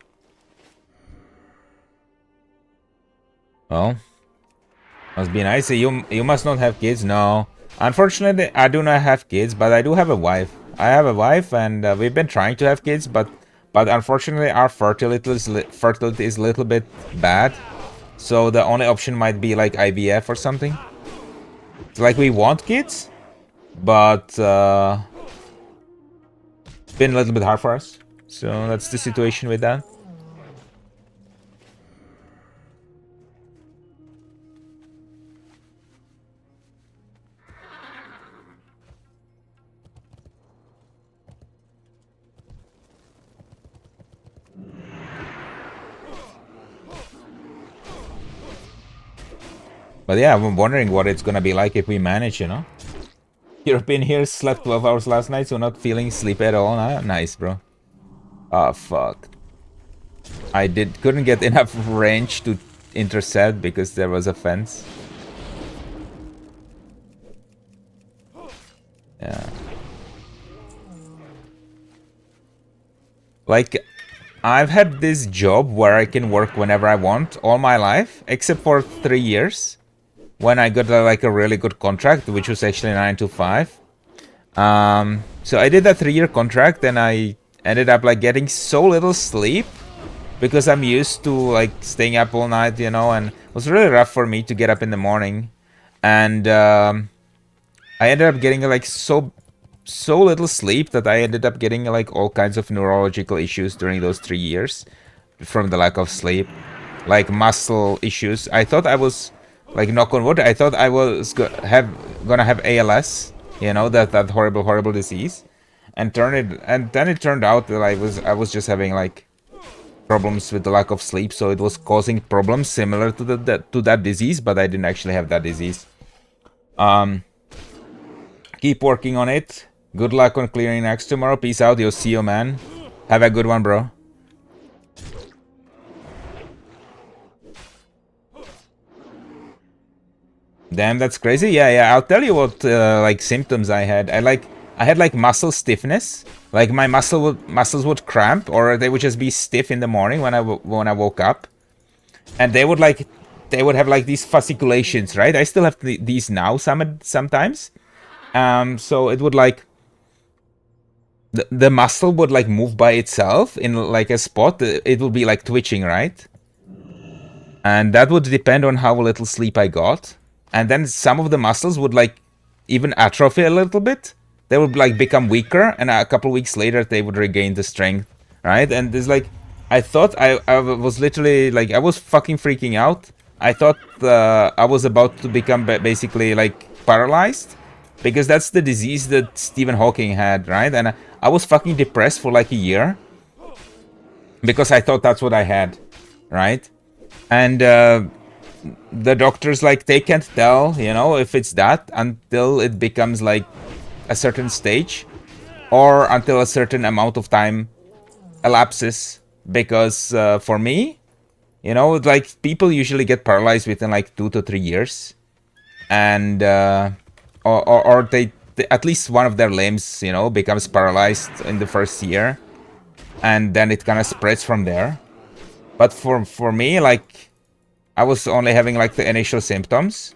Well, must be nice. You must not have kids. No. Unfortunately, I do not have kids, but I do have a wife. I have a wife, and we've been trying to have kids, but unfortunately our fertility is a little bit bad. So the only option might be like IVF or something. It's like we want kids, but been a little bit hard for us, so that's the situation with that. But yeah, I'm wondering what it's gonna be like if we manage, you know. European here slept 12 hours last night, so not feeling sleepy at all. Huh? Nice, bro. Oh, fuck. I couldn't get enough range to intercept because there was a fence. Yeah. Like, I've had this job where I can work whenever I want all my life, except for 3 years. When I got like a really good contract, which was actually 9 to 5. So I did that 3-year contract and I ended up like getting so little sleep because I'm used to like staying up all night, you know, and it was really rough for me to get up in the morning. And I ended up getting like so little sleep that I ended up getting like all kinds of neurological issues during those 3 years from the lack of sleep, like muscle issues. I thought I was, like, knock on wood, I thought I was gonna have ALS, you know, that horrible disease, and then it turned out that I was just having like problems with the lack of sleep, so it was causing problems similar to that disease, but I didn't actually have that disease. Keep working on it. Good luck on clearing next tomorrow. Peace out. You'll see you, man. Have a good one, bro. Damn, that's crazy. Yeah. I'll tell you what like symptoms I had. I had like muscle stiffness. Like my muscles would cramp, or they would just be stiff in the morning when I woke up, and they would have like these fasciculations, right? I still have these now sometimes. So it would like the muscle would like move by itself in like a spot. It would be like twitching, right? And that would depend on how little sleep I got. And then some of the muscles would like even atrophy a little bit. They would like become weaker, and a couple weeks later they would regain the strength, right? And there's like, I thought I was literally like, I was fucking freaking out. I thought I was about to become basically like paralyzed, because that's the disease that Stephen Hawking had, right? And I was fucking depressed for like a year because I thought that's what I had, right? And the doctors, like, they can't tell, you know, if it's that until it becomes like a certain stage, or until a certain amount of time elapses. Because for me, you know, like, people usually get paralyzed within like 2 to 3 years, and or they at least one of their limbs, you know, becomes paralyzed in the first year, and then it kind of spreads from there. But for me, like, I was only having like the initial symptoms,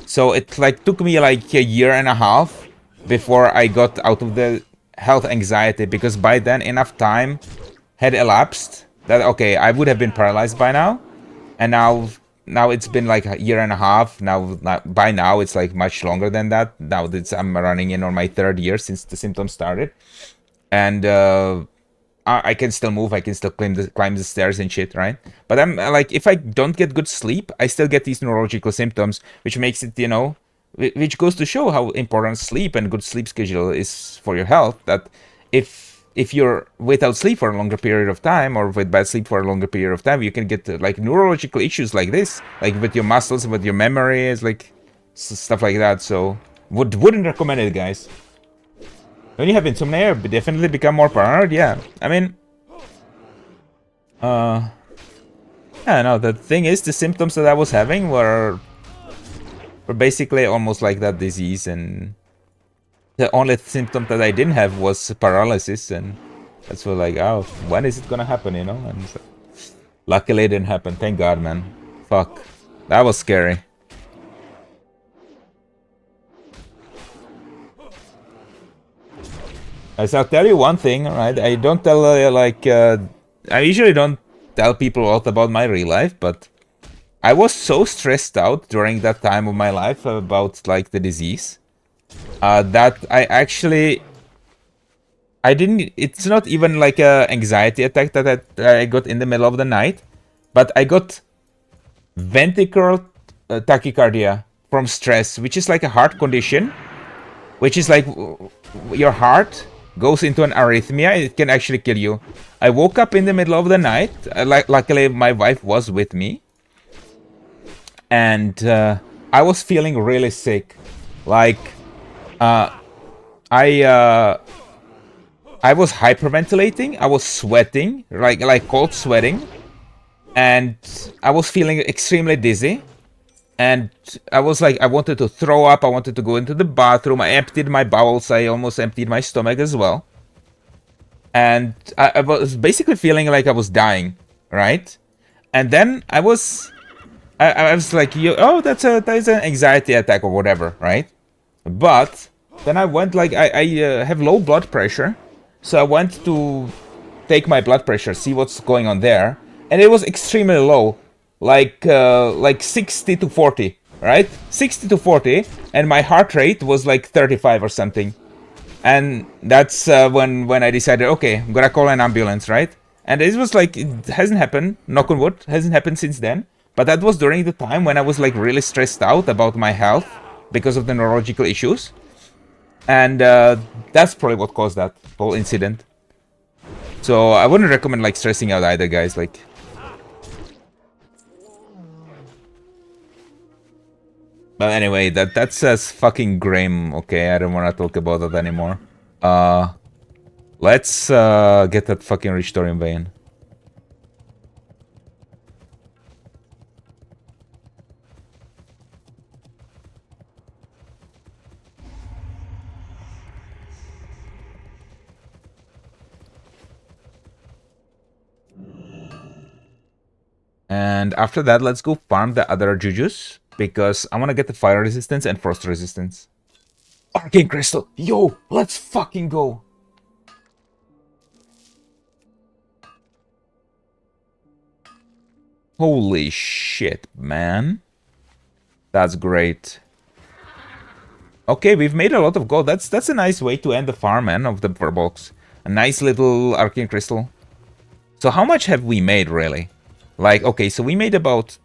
so it like took me like a year and a half before I got out of the health anxiety, because by then enough time had elapsed that, okay, I would have been paralyzed by now, and now it's been like a year and a half. Now by now it's like much longer than that. Now that I'm running in on my 3rd year since the symptoms started, and I can still move, I can still climb the stairs and shit, right? But I'm like, if I don't get good sleep, I still get these neurological symptoms, which makes it, you know, which goes to show how important sleep and good sleep schedule is for your health. That if you're without sleep for a longer period of time, or with bad sleep for a longer period of time, you can get like neurological issues like this, like with your muscles, with your memory, is like stuff like that. So wouldn't recommend it, guys. When you have insomnia, you definitely become more paranoid. Yeah, I mean, yeah, no, the thing is, the symptoms that I was having were basically almost like that disease, and the only symptom that I didn't have was paralysis, and that's what, like, oh, when is it gonna happen, you know? And so, luckily it didn't happen, thank God, man. Fuck, that was scary. So I'll tell you one thing, right? I don't tell, I usually don't tell people a lot about my real life, but I was so stressed out during that time of my life about, like, the disease, that I didn't, it's not even like a anxiety attack that I got in the middle of the night, but I got ventricular tachycardia from stress, which is like a heart condition, which is like your heart goes into an arrhythmia. It can actually kill you. I woke up in the middle of the night. Luckily, my wife was with me, and I was feeling really sick. Like, I was hyperventilating. I was sweating, like cold sweating, and I was feeling extremely dizzy. And I was like, I wanted to throw up. I wanted to go into the bathroom. I emptied my bowels. I almost emptied my stomach as well. And I was basically feeling like I was dying, right? And then I was like, oh, that's an anxiety attack or whatever, right? But then I went, like, I have low blood pressure. So I went to take my blood pressure, see what's going on there. And it was extremely low. Like 60 to 40, right? 60 to 40, and my heart rate was like 35 or something. And that's when I decided, okay, I'm gonna call an ambulance, right? And it was like, it hasn't happened, knock on wood, hasn't happened since then. But that was during the time when I was like really stressed out about my health because of the neurological issues. And that's probably what caused that whole incident. So I wouldn't recommend like stressing out either, guys. Like, but anyway, that says fucking grim. Okay, I don't want to talk about that anymore. Let's get that fucking Ristorian vein. And after that, let's go farm the other Jujus, because I want to get the fire resistance and frost resistance. Arcane Crystal! Yo, let's fucking go! Holy shit, man. That's great. Okay, we've made a lot of gold. That's a nice way to end the farm, man, of the box. A nice little arcane crystal. So how much have we made, really? Like, okay, so we made about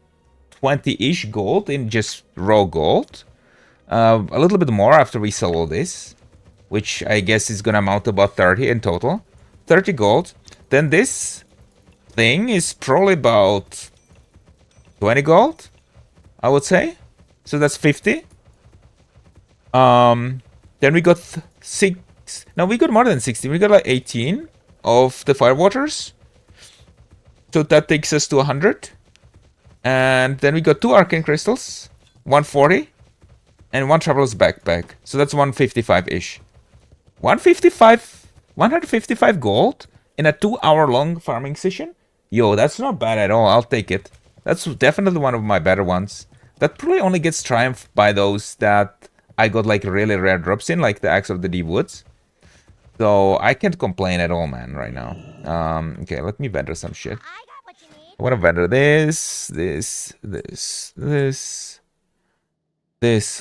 20-ish gold in just raw gold. A little bit more after we sell all this, which I guess is gonna amount to about 30 in total. 30 gold. Then this thing is probably about 20 gold, I would say. So that's 50. Then we got 6. No, we got more than 60. We got like 18 of the firewaters. So that takes us to 100. And then we got 2 arcane crystals, 140, and 1 traveler's backpack. So that's 155-ish. 155 gold in a 2-hour-long farming session? Yo, that's not bad at all. I'll take it. That's definitely one of my better ones. That probably only gets triumphed by those that I got like really rare drops in, like the Axe of the Deep Woods. So I can't complain at all, man, right now. Okay, let me vendor some shit. I got what you need. I want to vendor this.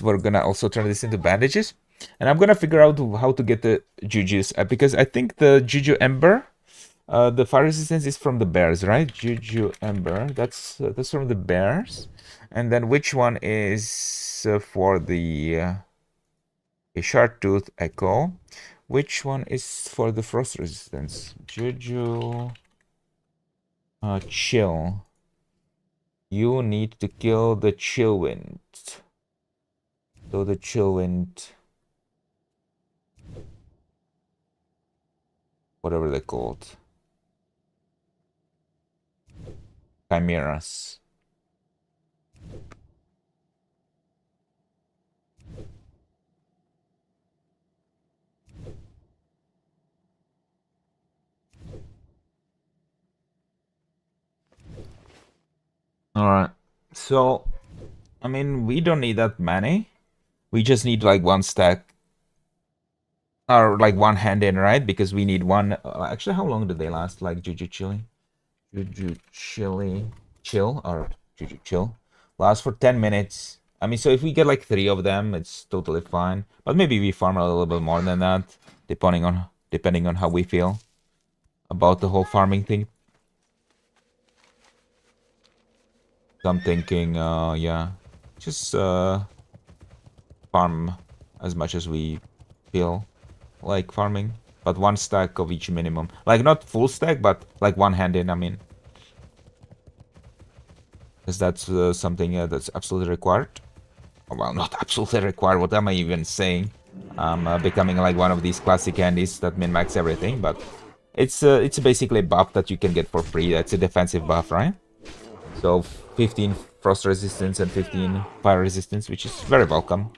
We're gonna also turn this into bandages. And I'm gonna figure out how to get the Jujus. Because I think the Juju Ember, the fire resistance is from the bears, right? Juju Ember, that's from the bears. And then which one is for the Sharp-Tooth Echo? Which one is for the frost resistance? Juju Chill. You need to kill the Chill Wind. So the Chill Wind, whatever they're called, Chimeras. Alright, so, I mean, we don't need that many. We just need like 1 stack. Or like 1 hand in, right? Because we need 1. Actually, how long did they last? Like Juju Chili? Juju Chili Chill? Or Juju Chill? Lasts for 10 minutes. I mean, so if we get like 3 of them, it's totally fine. But maybe we farm a little bit more than that. Depending on how we feel about the whole farming thing. So I'm thinking, yeah, just farm as much as we feel like farming, but 1 stack of each minimum. Like not full stack, but like 1 hand in, I mean. Because that's something that's absolutely required. Well, not absolutely required, what am I even saying? I'm becoming like one of these classic candies that min-max everything, but it's basically a buff that you can get for free. That's a defensive buff, right? So 15 frost resistance and 15 fire resistance, which is very welcome.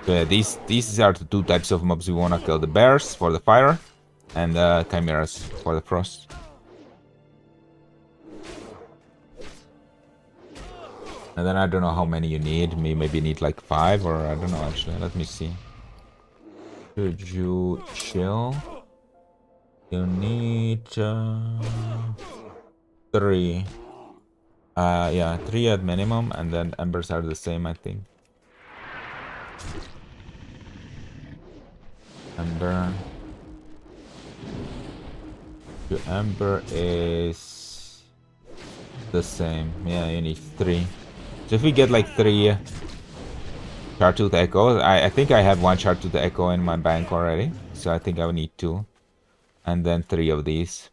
So yeah, these are the 2 types of mobs we want to kill: the bears for the fire, and the chimeras for the frost. And then I don't know how many you need. Maybe need like 5, or I don't know actually. Let me see. Should you chill? You need 3. Yeah, 3 at minimum, and then embers are the same, I think. Ember. Your ember is the same. Yeah, you need 3. So if we get like 3 Sharp-Tooth Echo, I think I have 1 Sharp-Tooth Echo in my bank already. So I think I would need 2. And then 3 of these.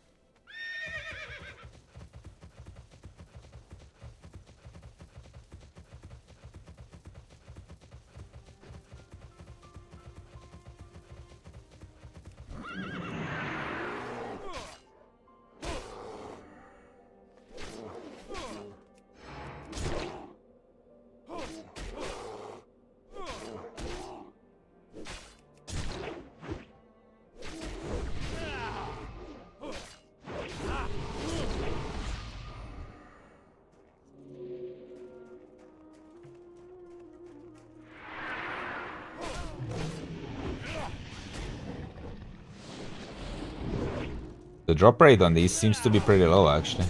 The drop rate on these seems to be pretty low, actually.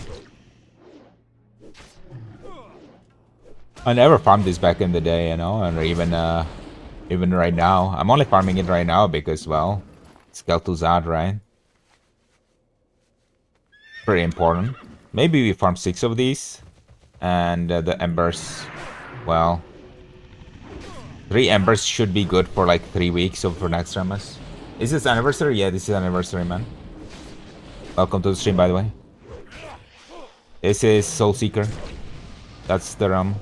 I never farmed this back in the day, you know, and even right now. I'm only farming it right now because, well, it's Kel'Thuzad, right? Pretty important. Maybe we farm 6 of these, and the embers, well, 3 embers should be good for like 3 weeks of for Naxxramas. Is this anniversary? Yeah, this is anniversary, man. Welcome to the stream, by the way. This is Soul Seeker. That's the realm.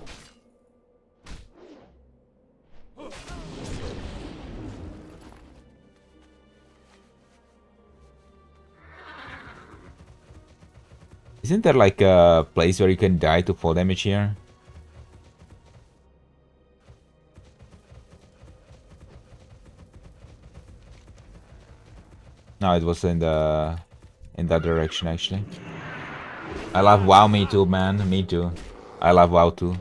Isn't there like a place where you can die to fall damage here? No, it was in that direction actually. I love WoW, me too, man. Me too. I love WoW too.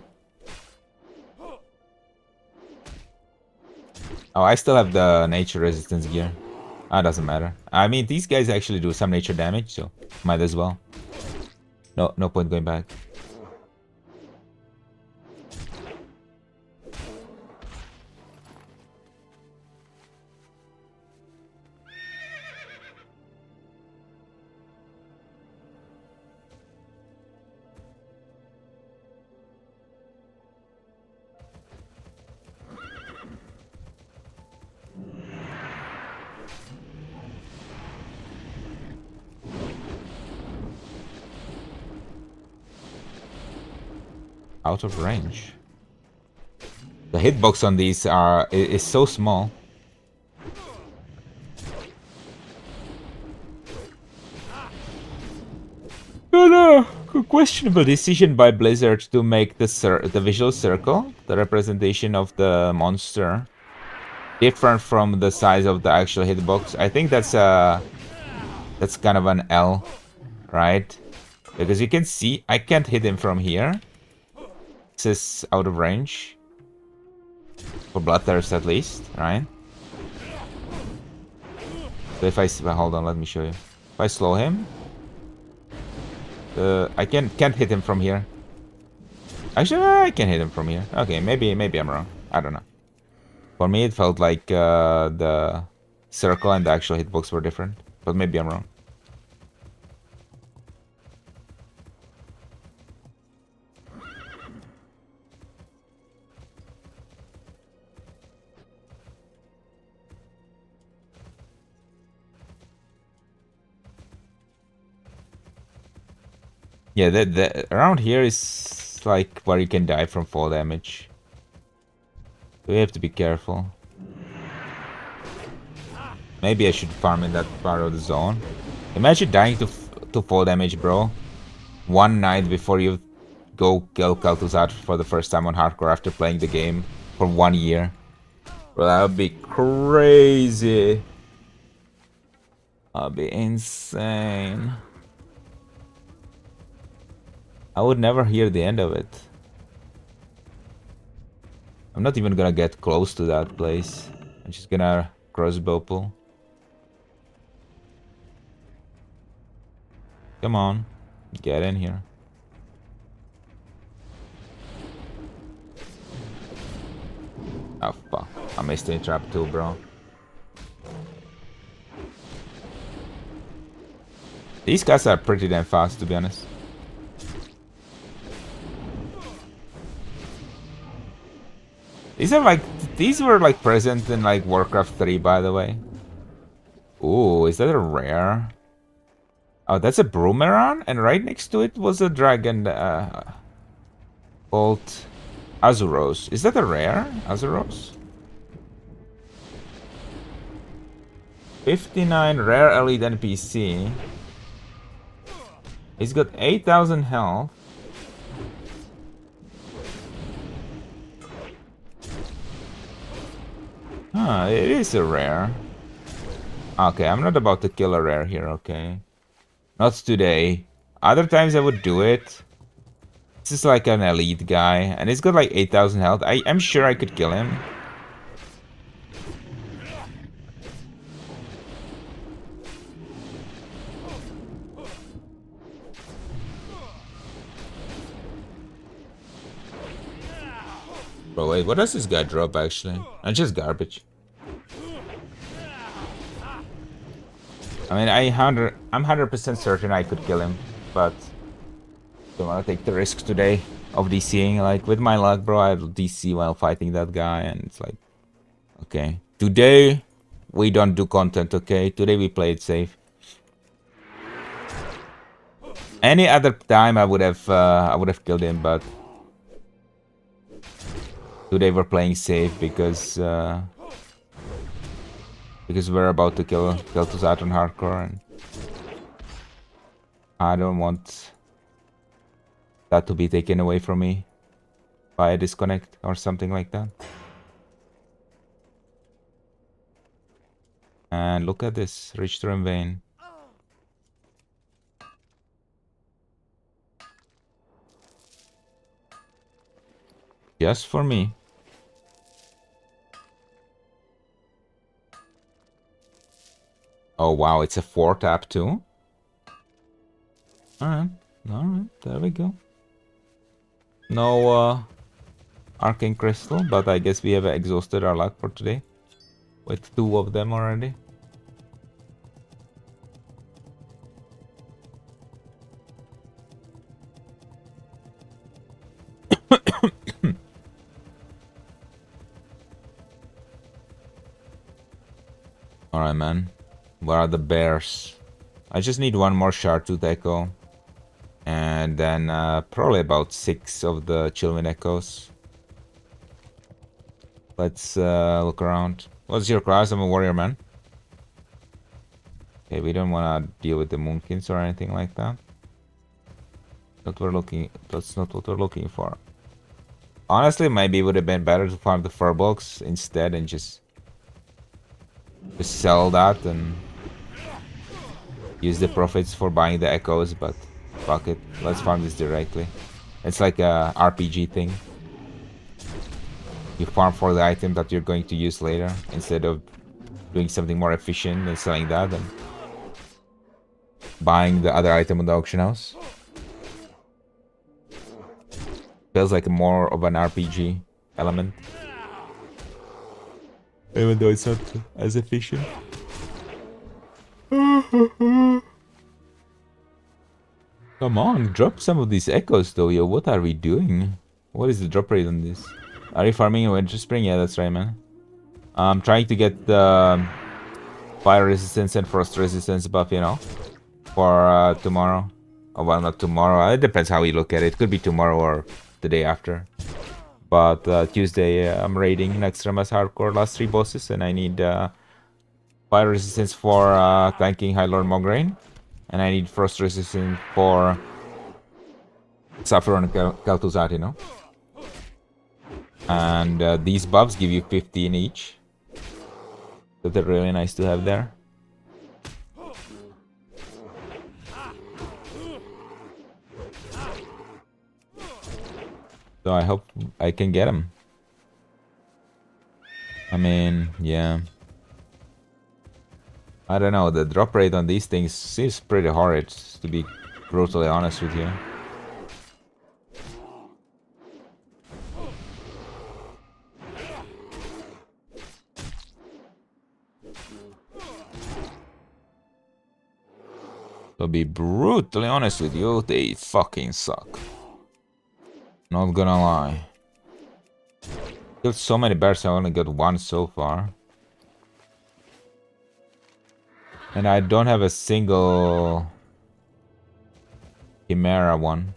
Oh, I still have the nature resistance gear. Ah, doesn't matter. I mean, these guys actually do some nature damage, so might as well. No point going back. Out of range. The hitbox on these is so small. A questionable decision by Blizzard to make the visual circle, the representation of the monster, different from the size of the actual hitbox. I think that's kind of an L, right? Because you can see I can't hit him from here. Is out of range for Bloodthirst at least, right? So if I hold on, let me show you. If I slow him, I can't hit him from here. Actually, I can hit him from here. Okay, maybe I'm wrong. I don't know. For me, it felt like the circle and the actual hitbox were different, but maybe I'm wrong. Yeah, around here is like where you can die from fall damage. We have to be careful. Maybe I should farm in that part of the zone. Imagine dying to fall damage, bro. One night before you go kill Kel'Thuzad for the first time on hardcore after playing the game for 1 year. Bro, that would be crazy. That'd be insane. I would never hear the end of it. I'm not even gonna get close to that place. I'm just gonna crossbow pull. Come on, get in here. Oh fuck, I missed the trap too, bro. These guys are pretty damn fast, to be honest. These were like present in like Warcraft 3, by the way. Ooh, is that a rare? Oh, that's a Broomeran, and right next to it was a dragon called Azuros. Is that a rare? Azuros? 59 rare elite NPC. He's got 8,000 health. Huh, it is a rare. Okay, I'm not about to kill a rare here, okay? Not today. Other times I would do it. This is like an elite guy, and he's got like 8,000 health. I'm sure I could kill him. Oh wait, what does this guy drop actually? Just garbage. I mean, I'm 100% certain I could kill him, but don't want to take the risk today of DCing. Like, with my luck, bro, I'll DC while fighting that guy, and it's like, okay. Today, we don't do content, okay? Today we play it safe. Any other time I would have killed him, but today we're playing safe because we're about to kill Kel'Thuzad on hardcore, and I don't want that to be taken away from me by a disconnect or something like that. And look at this, Richter and Vayne. Just for me. Oh wow, it's a 4-tap too? Alright, there we go. No Arcane Crystal, but I guess we have exhausted our luck for today. With 2 of them already. Alright, man. Where are the bears? I just need 1 more Shartooth Echo. And then probably about 6 of the Chillwind Echoes. Let's look around. What's your class? I'm a warrior, man. Okay, we don't want to deal with the Moonkins or anything like that. That's not what we're looking for. Honestly, maybe it would have been better to farm the Furbolgs instead and just sell that and use the profits for buying the Echoes, but fuck it. Let's farm this directly. It's like a RPG thing. You farm for the item that you're going to use later instead of doing something more efficient and selling that and buying the other item on the auction house. Feels like more of an RPG element, even though it's not as efficient. Come on, drop some of these echoes though, yo. What are we doing? What is the drop rate on this? Are you farming a Winter Spring? Yeah, that's right, man. I'm trying to get the fire resistance and frost resistance buff, you know, for tomorrow. Oh, well, not tomorrow. It depends how you look at it. Could be tomorrow or the day after. But Tuesday, I'm raiding Naxxramas Hardcore last 3 bosses, and I need fire resistance for tanking High Lord Mograine, and I need frost resistance for Sapphiron and Kel'Thuzad, you know. And these buffs give you 15 each, so they're really nice to have there. So I hope I can get them. I mean, yeah. I don't know, the drop rate on these things seems pretty horrid, to be brutally honest with you. To be brutally honest with you, they fucking suck. Not gonna lie. Killed so many bears, I only got 1 so far. And I don't have a single Chimera one.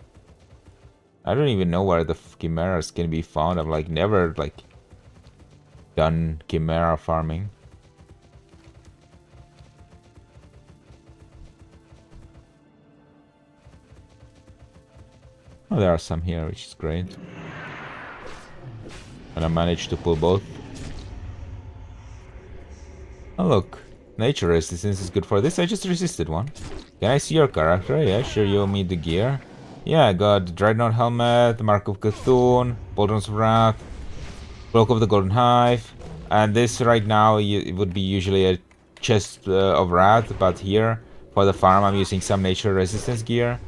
I don't even know where the Chimeras can be found. I've like never like done Chimera farming. Oh, there are some here, which is great. And I managed to pull both. Oh look, nature resistance is good for this. I just resisted one. Can I see your character? Yeah, sure, you owe me the gear. Yeah, I got Dreadnought Helmet, Mark of Cthulhu, Pauldrons of Wrath, Cloak of the Golden Hive. And this right now, it would be usually a chest of Wrath, but here, for the farm, I'm using some nature resistance gear.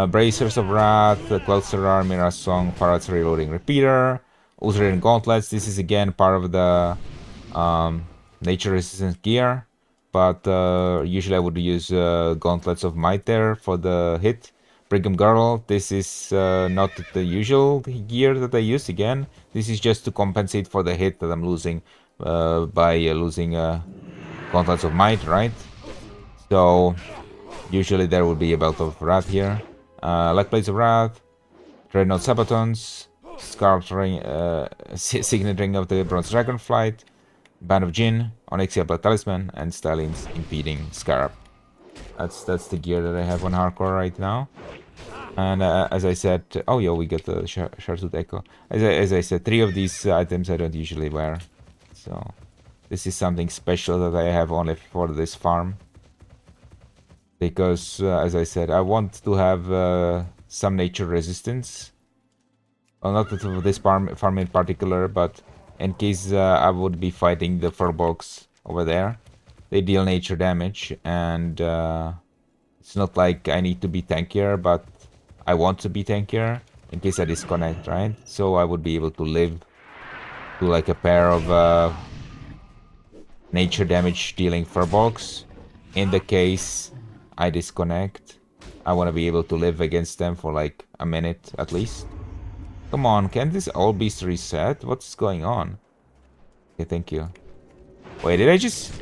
Bracers of Wrath, Quel'Serrar, Mira's Song, Farad's Reloading Repeater, Uzurian Gauntlets. This is again part of the nature resistance gear, but usually I would use Gauntlets of Might there for the hit. Brigham Girdle, this is not the usual gear that I use again. This is just to compensate for the hit that I'm losing by losing Gauntlets of Might, right? So usually there would be a Belt of Wrath here. Like Blades of Wrath, Dreadnought Sabatons, Scarlet Ring, Signet Ring of the Bronze Dragonflight, Band of Jinn, Onyxia Black Talisman, and Stalin's Impeding Scarab. That's the gear that I have on hardcore right now. And as I said, oh yeah, we got the Shartooth Echo. As I said, 3 of these items I don't usually wear. So this is something special that I have only for this farm. Because, as I said, I want to have some nature resistance. Well, not for this farm in particular, but in case I would be fighting the Furbolgs over there. They deal nature damage, and it's not like I need to be tankier, but I want to be tankier in case I disconnect, right? So I would be able to live to like a pair of nature damage dealing Furbolgs. In the case I disconnect, I want to be able to live against them for like a minute at least. Come on, can this all beast reset? What's going on? Okay, thank you. Wait, did I just...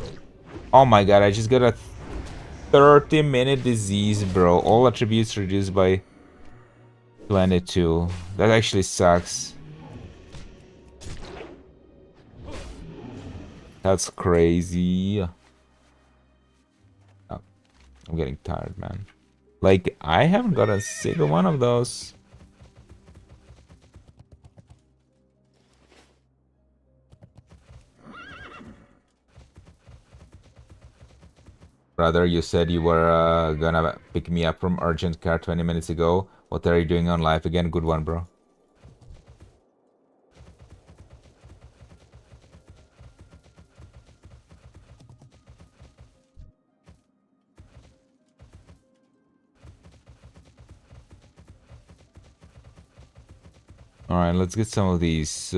Oh my god, I just got a 30-minute disease, bro. All attributes reduced by 22. That actually sucks. That's crazy. Oh, I'm getting tired, man. Like, I haven't got a single one of those. Brother, you said you were gonna pick me up from urgent care 20 minutes ago. What are you doing on live again? Good one, bro. Alright, let's get some of these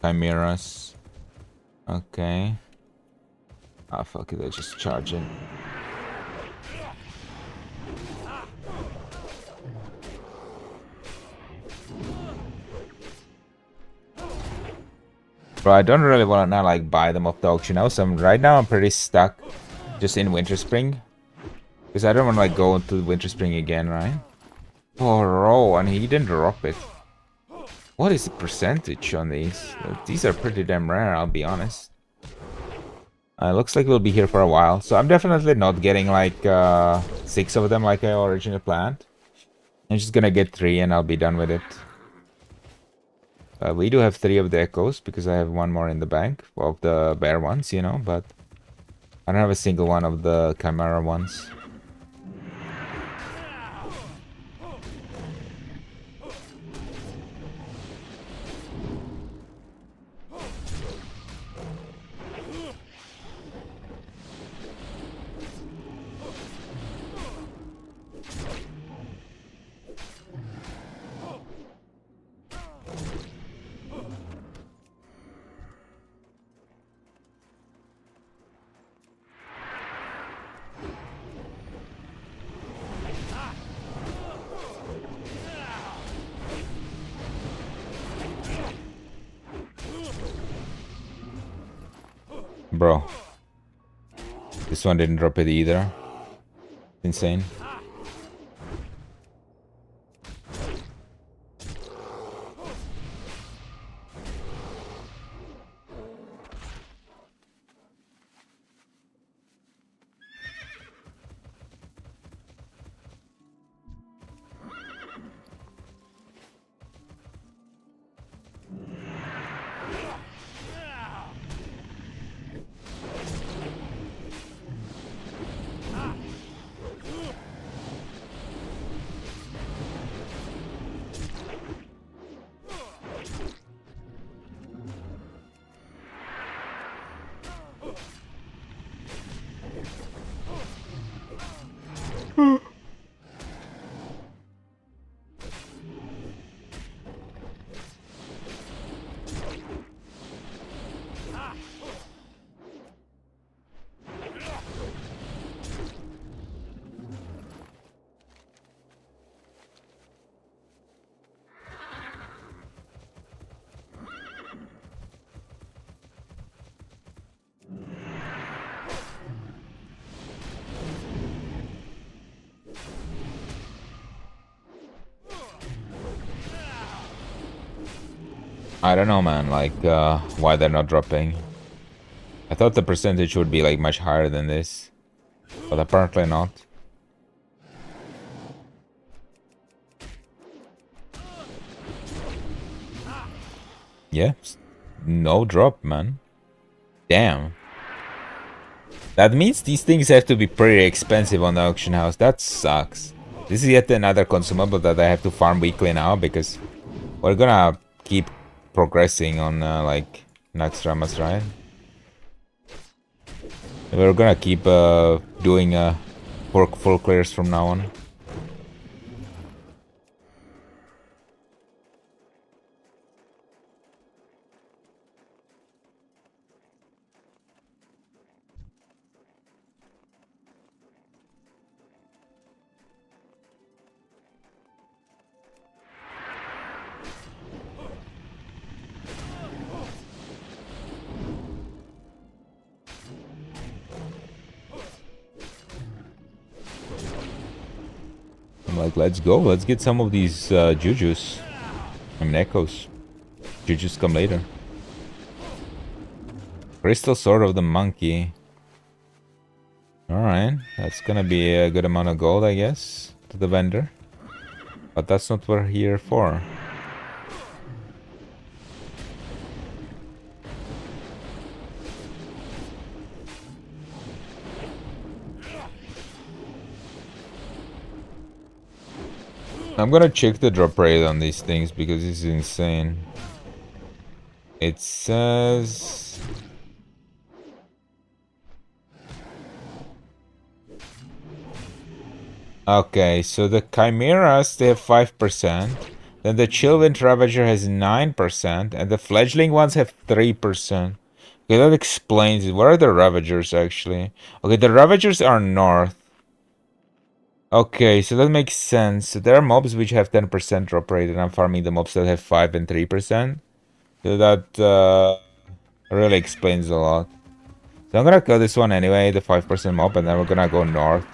chimeras. Okay. Ah, fuck it, I just charge it. Bro, I don't really want to now like buy them off the auction house. Right now I'm pretty stuck just in Winterspring. Because I don't want to like go into Winterspring again, right? Oh, row, and he didn't drop it. What is the percentage on these? These are pretty damn rare, I'll be honest. Looks like we'll be here for a while. So I'm definitely not getting like 6 of them like I originally planned. I'm just gonna get 3 and I'll be done with it. We do have 3 of the echoes because I have 1 more in the bank of the bear ones, you know, but I don't have a single one of the chimera ones. Bro, this one didn't drop it either. Insane. I don't know, man, like, why they're not dropping. I thought the percentage would be, like, much higher than this. But apparently not. Yeah, no drop, man. Damn. That means these things have to be pretty expensive on the auction house. That sucks. This is yet another consumable that I have to farm weekly now because we're gonna keep progressing on like Naxxramas, right? We're gonna keep doing full clears from now on. I'm like, let's go. Let's get some of these Jujus. I mean, Echoes. Jujus come later. Crystal Sword of the Monkey. Alright, that's gonna be a good amount of gold, I guess, to the vendor. But that's not what we're here for. I'm gonna check the drop rate on these things because it's insane. It says... Okay, so the Chimeras, they have 5%. Then the Chillwind Ravager has 9%. And the Fledgling ones have 3%. Okay, that explains it. Where are the Ravagers, actually? Okay, the Ravagers are north. Okay, so that makes sense. So there are mobs which have 10% drop rate, and I'm farming the mobs that have 5 and 3%. So that really explains a lot. So I'm gonna kill this one anyway, the 5% mob, and then we're gonna go north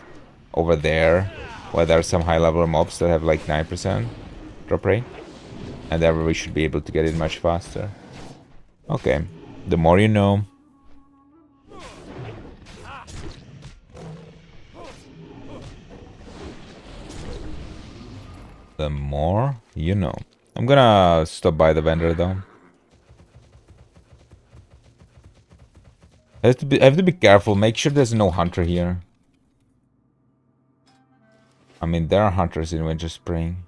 over there, where there are some high-level mobs that have like 9% drop rate. And then we should be able to get it much faster. Okay, the more you know. The more you know. I'm gonna stop by the vendor though. I have to be careful. Make sure there's no hunter here. I mean, there are hunters in Winter Spring.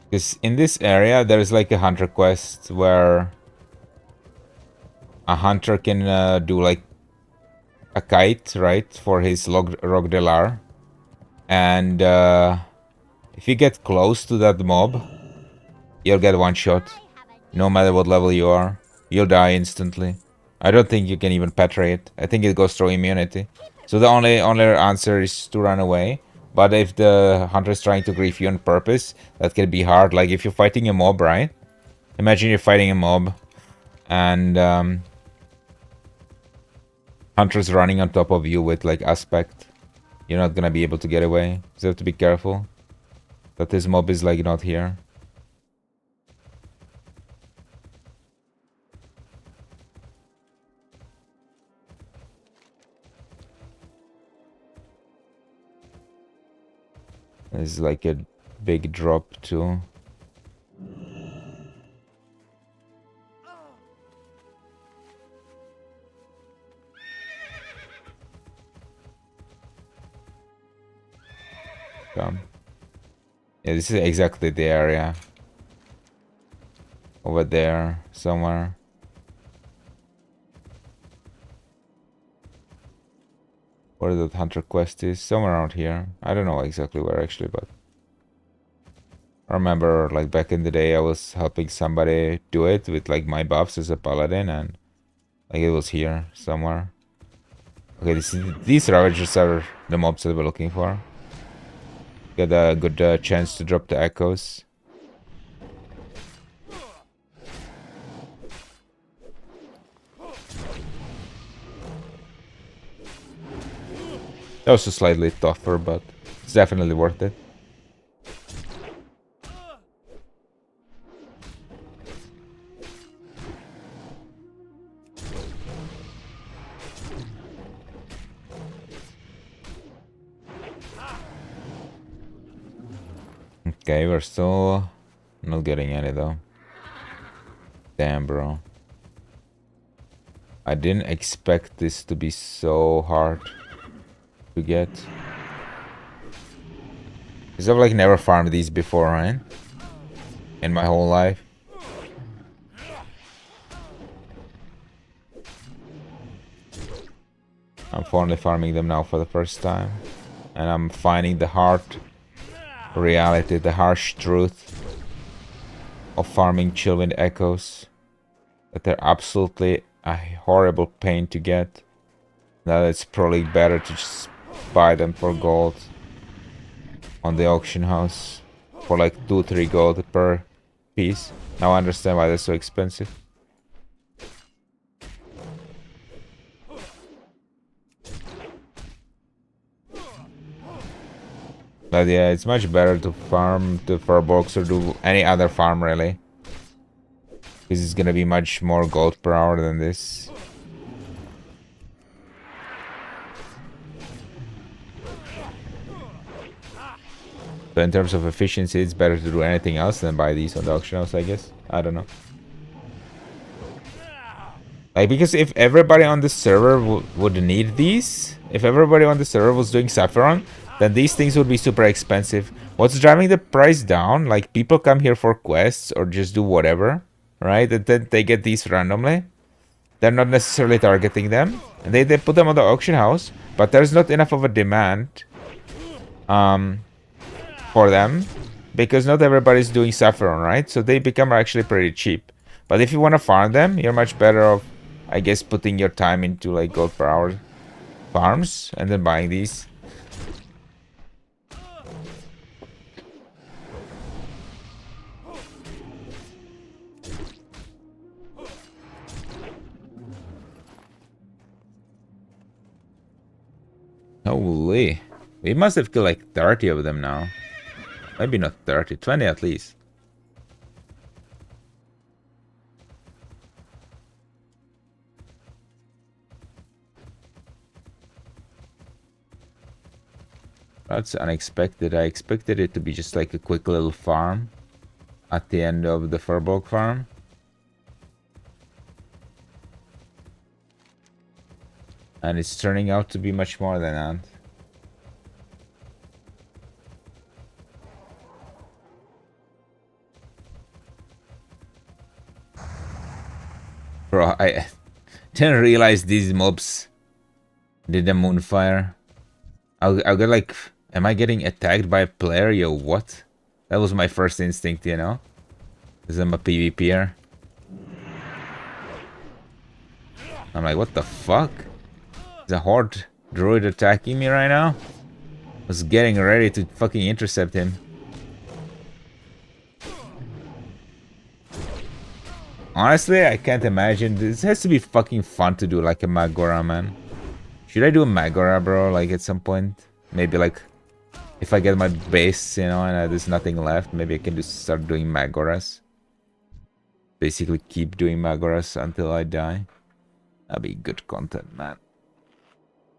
Because in this area, there's like a hunter quest where a hunter can do like a kite, right, for his Rogdelar. And if you get close to that mob, you'll get one shot. No matter what level you are, you'll die instantly. I don't think you can even petrate it. I think it goes through immunity. So the only answer is to run away. But if the hunter is trying to grief you on purpose, that can be hard. Like if you're fighting a mob, right? Imagine you're fighting a mob and hunter's running on top of you with like aspect. You're not gonna be able to get away. So you have to be careful that this mob is like not here. There's like a big drop too. Come. Yeah, this is exactly the area. Over there, somewhere. Where that hunter quest is, somewhere around here. I don't know exactly where actually, but I remember like back in the day I was helping somebody do it with like my buffs as a paladin, and like it was here somewhere. Okay, these Ravagers are the mobs that we're looking for. Get a good chance to drop the echoes. Also slightly tougher, but it's definitely worth it. Okay, we're still not getting any though. Damn, bro. I didn't expect this to be so hard to get. Because I've like never farmed these before, right? In my whole life. I'm finally farming them now for the first time. And I'm finding the hard reality, the harsh truth of farming Chillwind Echoes. That they're absolutely a horrible pain to get. That it's probably better to just buy them for gold on the auction house for like 2-3 gold per piece. Now I understand why they're so expensive. But yeah, it's much better to farm the Furbolgs or do any other farm really. Because it's gonna be much more gold per hour than this. So in terms of efficiency, it's better to do anything else than buy these on the auction house, I guess. I don't know. Like, because if everybody on the server would need these, if everybody on the server was doing Sapphiron, then these things would be super expensive. What's driving the price down? Like, people come here for quests or just do whatever, right? And then they get these randomly. They're not necessarily targeting them. And they put them on the auction house, but there's not enough of a demand for them. Because not everybody's doing Sapphiron, right? So they become actually pretty cheap. But if you want to farm them, you're much better off, I guess, putting your time into like gold per hour farms and then buying these. Holy. We must have killed like 30 of them now. Maybe not 30, 20 at least. That's unexpected. I expected it to be just like a quick little farm at the end of the Furbolg farm. And it's turning out to be much more than that. Bro, I didn't realize these mobs did a moonfire. I'll get like, am I getting attacked by a player? Yo, what? That was my first instinct, you know? Because I'm a PvPer. I'm like, what the fuck? Is a horde druid attacking me right now? I was getting ready to fucking intercept him. Honestly, I can't imagine. This has to be fucking fun to do like a Magora, man. Should I do a Magora, bro? Like at some point? Maybe like if I get my base, you know, and there's nothing left, maybe I can just start doing Magoras. Basically keep doing Magoras until I die. That'd be good content, man.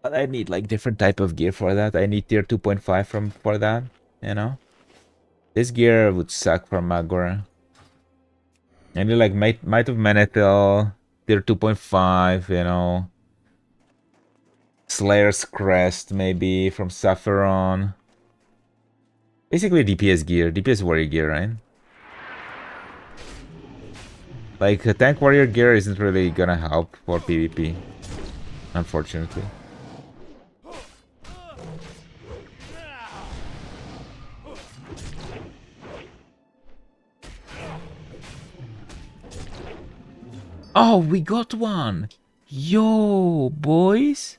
But I need like different type of gear for that. I need tier 2.5 for that, you know. This gear would suck for Magora. I need like Might of Menethil, tier 2.5, you know. Slayer's Crest, maybe, from Sapphiron. Basically DPS gear, DPS warrior gear, right? Like, tank warrior gear isn't really gonna help for PvP, unfortunately. Oh, we got one! Yo, boys!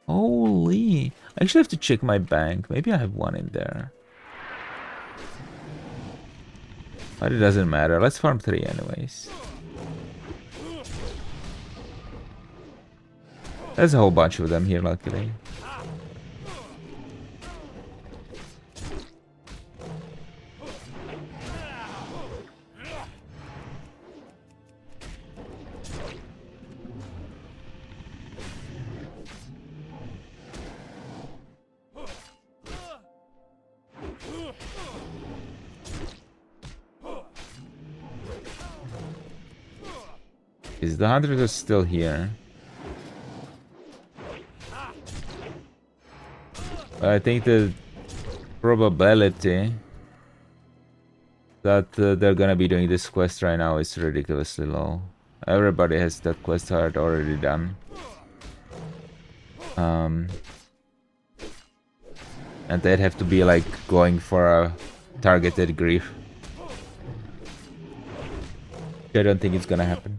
Holy. I actually have to check my bank. Maybe I have one in there. But it doesn't matter. Let's farm 3 anyways. There's a whole bunch of them here, luckily. Is the hunters are still here? I think the probability that they're gonna be doing this quest right now is ridiculously low. Everybody has that quest hard already done. And they'd have to be like going for a targeted grief. I don't think it's gonna happen.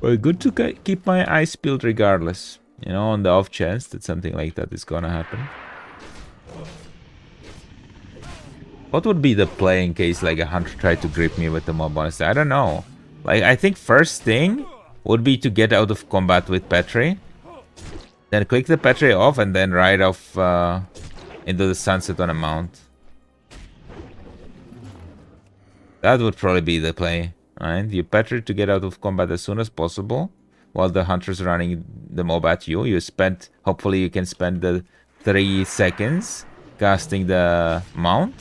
Well, good to keep my eyes peeled regardless. You know, on the off chance that something like that is gonna happen. What would be the play in case like a hunter tried to grip me with the mob, honestly? I don't know. Like, I think first thing would be to get out of combat with Petri. Then click the Petri off and then ride off into the sunset on a mount. That would probably be the play, right? You Petri to get out of combat as soon as possible while the hunter's running the mob at you. Hopefully you can spend the 3 seconds casting the mount.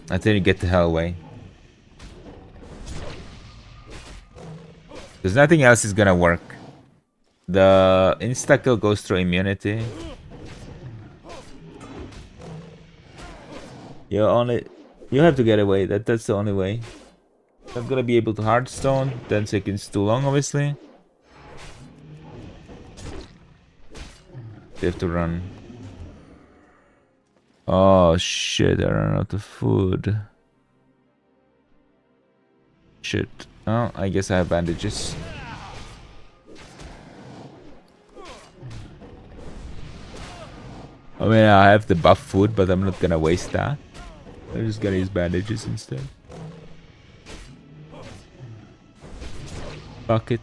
And then you get the hell away. Because nothing else is gonna work. The insta-kill goes through immunity. You have to get away. That's the only way. Not gonna be able to hardstone. 10 seconds too long, obviously. You have to run. Oh shit, I ran out of food. Shit. Oh, I guess I have bandages. I mean, I have the buff food, but I'm not gonna waste that. I'm just gonna use bandages instead. Fuck it.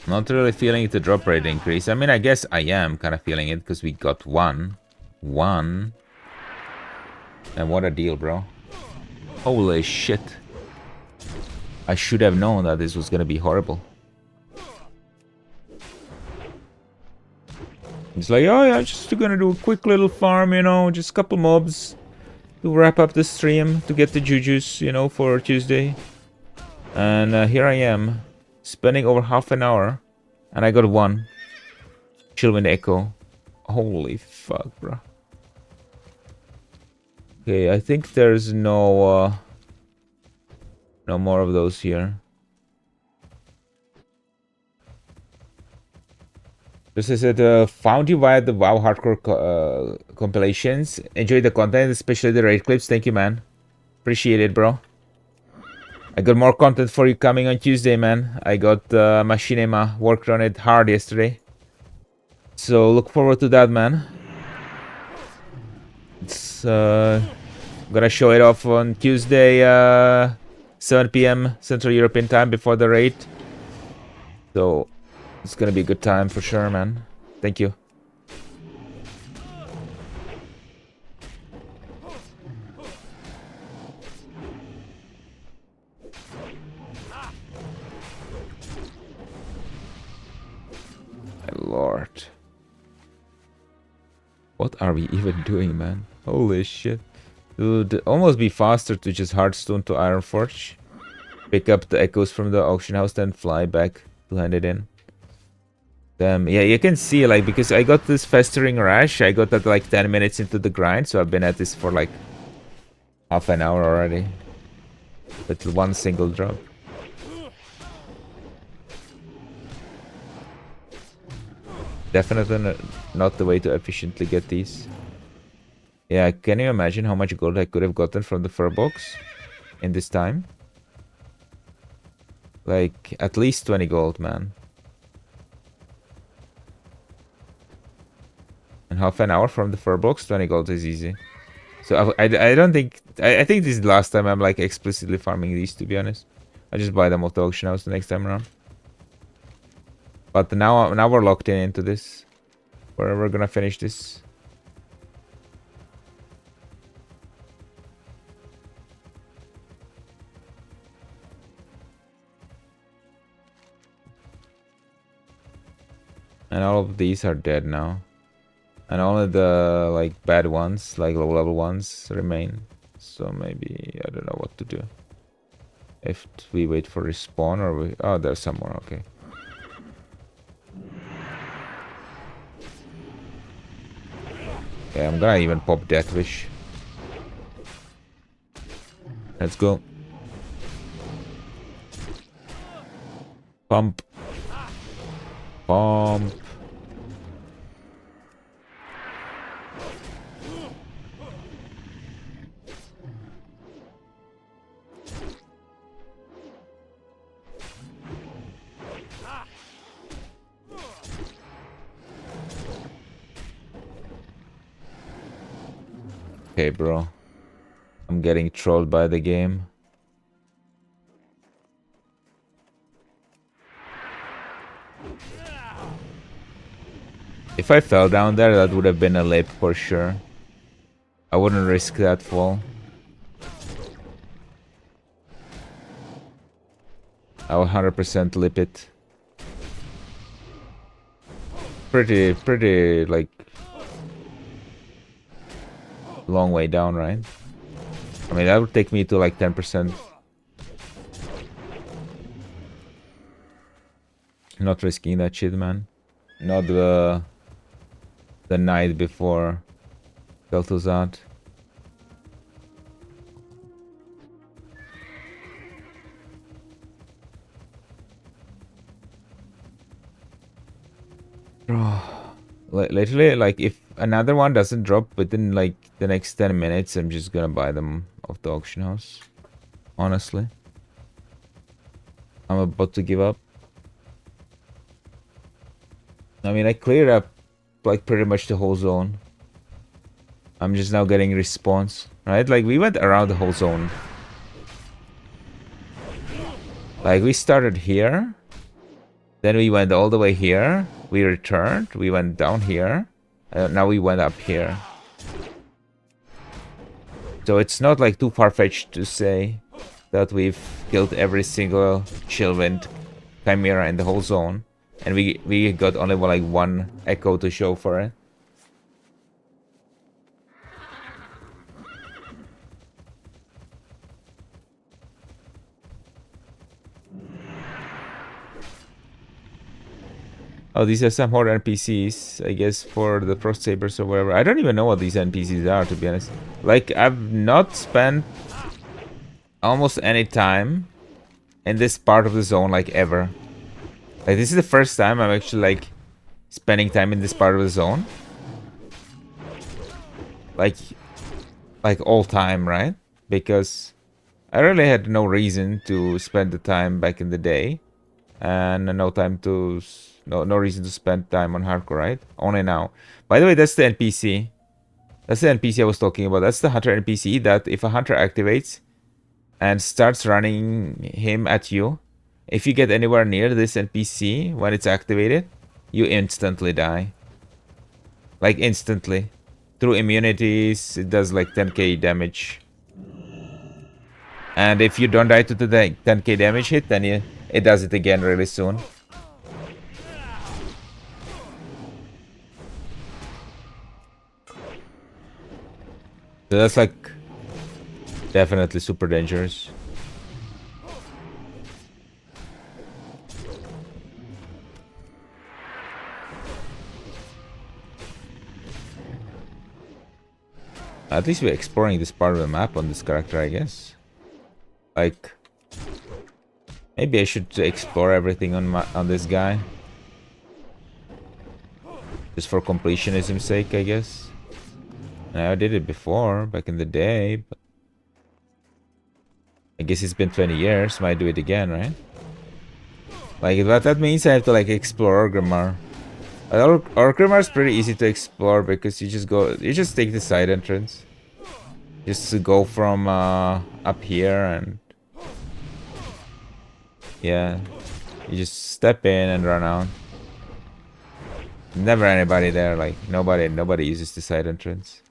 Not really feeling the drop rate increase. I mean, I guess I am kind of feeling it because we got one. And what a deal, bro. Holy shit. I should have known that this was gonna be horrible. It's like, oh yeah, just gonna do a quick little farm, you know, just a couple mobs to wrap up the stream, to get the jujus, you know, for Tuesday. And here I am, spending over half an hour, and I got one. Chillwind Echo. Holy fuck, bro. Okay, I think there's no more of those here. This is it. Found you via the WoW Hardcore compilations. Enjoy the content, especially the raid clips. Thank you, man. Appreciate it, bro. I got more content for you coming on Tuesday, man. I got Machinima, worked on it hard yesterday. So look forward to that, man. It's gonna show it off on Tuesday, 7 PM Central European time before the raid. So it's gonna be a good time for sure, man. Thank you. Lord. What are we even doing, man? Holy shit. It would almost be faster to just hardstone to Ironforge. Pick up the echoes from the auction house, then fly back to hand it in. Damn, yeah, you can see, like, because I got this Festering Rash, I got that like 10 minutes into the grind, so I've been at this for like half an hour already. With one single drop. Definitely not the way to efficiently get these. Yeah, can you imagine how much gold I could have gotten from the fur box in this time? Like, at least 20 gold, man. In half an hour from the fur box, 20 gold is easy. So I don't think... I think this is the last time I'm like explicitly farming these, to be honest. I just buy them off the auction house the next time around. But now we're locked into this. We're gonna finish this. And all of these are dead now. And only the like bad ones, like low level ones, remain. So maybe I don't know what to do. If we wait for respawn or we... Oh, there's some more, okay. Yeah, I'm gonna even pop Death Wish. Let's go. Pump. Pump. Okay, bro. I'm getting trolled by the game. If I fell down there, that would have been a lip for sure. I wouldn't risk that fall. I would 100% lip it. Pretty, like... long way down, right? I mean, that would take me to like 10%. Not risking that shit, man. Not the night before Kel'Thuzad. Bro, literally, like, if another one doesn't drop within like the next 10 minutes, I'm just gonna buy them off the auction house. Honestly, I'm about to give up. I mean, I cleared up like pretty much the whole zone. I'm just now getting response, right? Like, we went around the whole zone. Like, we started here, then we went all the way here, we returned, we went down here, now we went up here. So it's not like too far-fetched to say that we've killed every single Chillwind Chimera in the whole zone. And we got only like one echo to show for it. Oh, these are some more NPCs, I guess, for the Frost Sabers or whatever. I don't even know what these NPCs are, to be honest. Like, I've not spent almost any time in this part of the zone, like, ever. Like, this is the first time I'm actually, like, spending time in this part of the zone. Like all time, right? Because I really had no reason to spend the time back in the day. And no time to... No reason to spend time on hardcore, right? Only now. By the way, that's the NPC. That's the NPC I was talking about. That's the hunter NPC that if a hunter activates and starts running him at you, if you get anywhere near this NPC when it's activated, you instantly die. Like, instantly. Through immunities, it does like 10k damage. And if you don't die to the 10k damage hit, then it does it again really soon. So that's like definitely super dangerous. At least we're exploring this part of the map on this character, I guess. Like, maybe I should explore everything on this guy. Just for completionism's sake, I guess. I did it before, back in the day, but I guess it's been 20 years, might do it again, right? Like, but that means I have to, like, explore Orgrimmar. Orgrimmar is pretty easy to explore because you just take the side entrance. Just to go from up here and yeah, you just step in and run out. Never anybody there, like nobody uses the side entrance.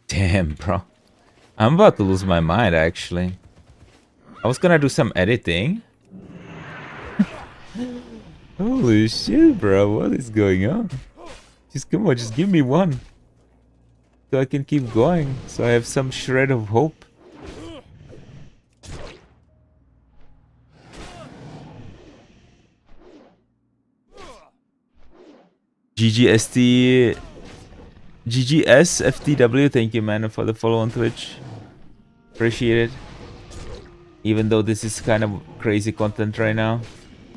Damn, bro. I'm about to lose my mind, actually. I was gonna do some editing. Holy shit, bro. What is going on? Just come on, just give me one. So I can keep going. So I have some shred of hope. GGST... GGSFTW, thank you, man, for the follow on Twitch. Appreciate it. Even though this is kind of crazy content right now.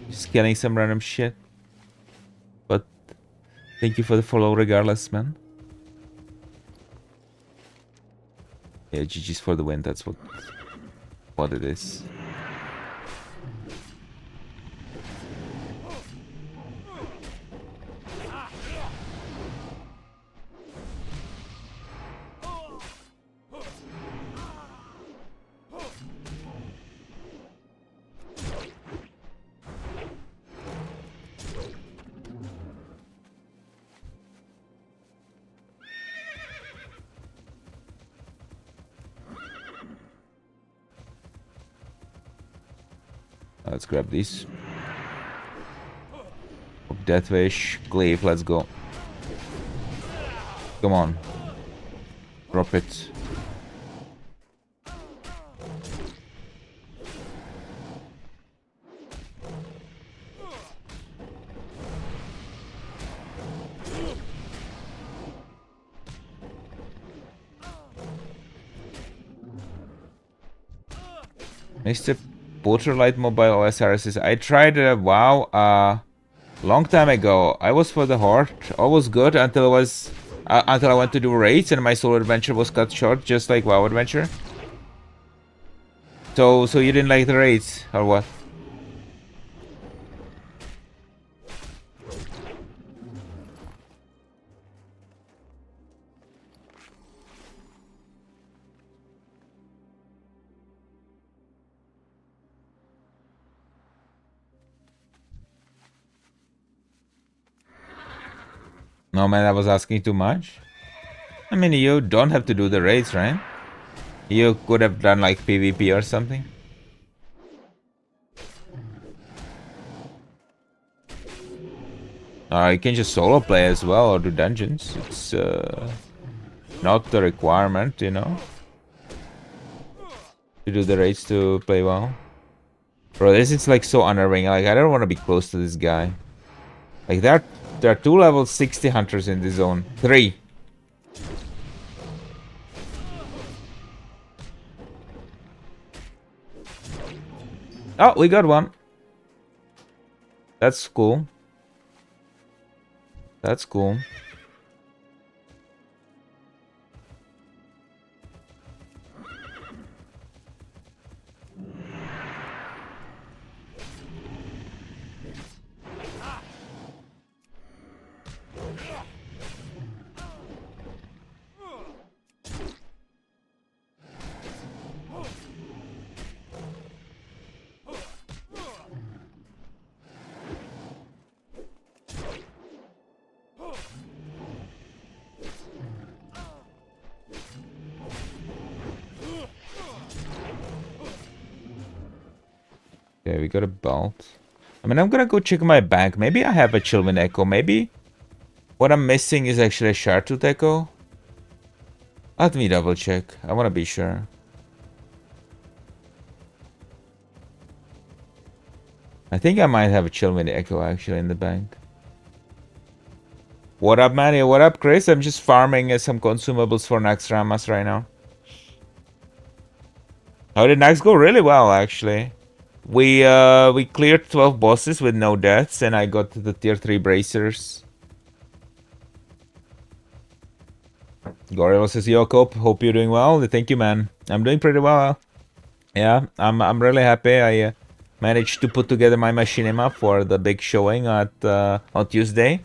Just killing some random shit. But thank you for the follow regardless, man. Yeah, GG's for the win, that's what it is. Let's grab these. Deathwish, Glaive, let's go. Come on. Drop it. Mr. Light Mobile OS RSS. I tried WoW long time ago. I was for the Horde. All was good until I went to do raids and my solo adventure was cut short, just like WoW adventure. So you didn't like the raids or what? No, man, I was asking too much. I mean, you don't have to do the raids, right? You could have done like PvP or something. You can just solo play as well or do dungeons. It's not the requirement, you know, to do the raids to play well. Bro, this is like so unnerving. Like, I don't want to be close to this guy. Like, there are 2 level 60 hunters in this zone. 3. Oh, we got one. That's cool. That's cool. Okay, we got a belt. I mean, I'm gonna go check my bank. Maybe I have a Chillwind Echo. Maybe what I'm missing is actually a Shartooth Echo. Let me double check. I wanna be sure. I think I might have a chill with the Echo actually in the bank. What up, Manny? What up, Chris? I'm just farming some consumables for Naxxramas right now. How did Nax go? Really well, actually. We cleared 12 bosses with no deaths, and I got the tier 3 bracers. Gorilla says, "Yo, Cope, hope you're doing well." Thank you, man. I'm doing pretty well. Yeah, I'm really happy. I managed to put together my machinima for the big showing at on Tuesday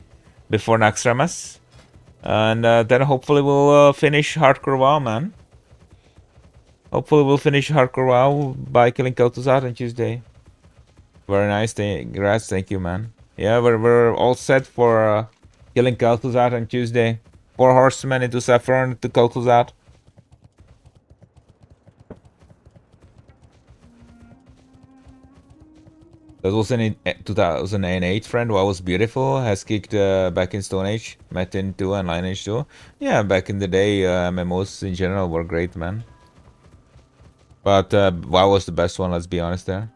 before Naxxramas, and then hopefully we'll finish Hardcore WoW, man. Hopefully we'll finish Hardcore WoW by killing Kel'Thuzad on Tuesday. Very nice. Congrats. Thank you, man. Yeah, we're all set for killing Kel'Thuzad on Tuesday. 4 horsemen into Saffron to Kel'Thuzad. That was in 2008, friend. WoW was beautiful. Has kicked back in Stone Age. Metin 2 and Lineage 2. Yeah, back in the day, MMOs in general were great, man. But WoW was the best one, let's be honest there.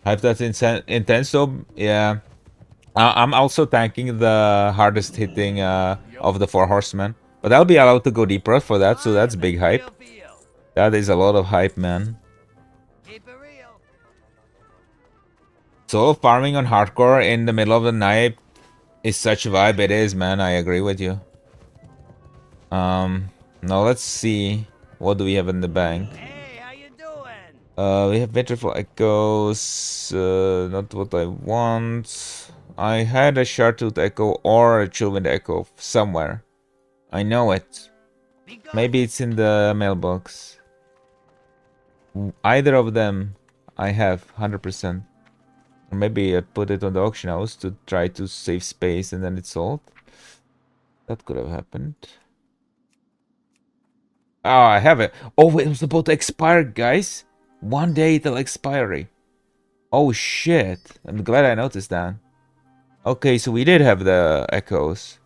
Hype that's intense though, yeah. I'm also tanking the hardest hitting of the 4 horsemen. But I'll be allowed to go deeper for that, so that's big hype. That is a lot of hype, man. Keep it real. Solo farming on hardcore in the middle of the night is such a vibe. It is, man. I agree with you. Now let's see. What do we have in the bank? Hey, how you doing? We have Vitriful Echoes. Not what I want. I had a Chartooth Echo or a Chillwind Echo somewhere. I know it. Be good. Maybe it's in the mailbox. Either of them I have 100%. Or maybe I put it on the auction house to try to save space and then it's sold. That could have happened. Oh, I have it. Oh, it was about to expire, guys. 1 day till expiry. Oh, shit. I'm glad I noticed that. Okay, so we did have the echoes.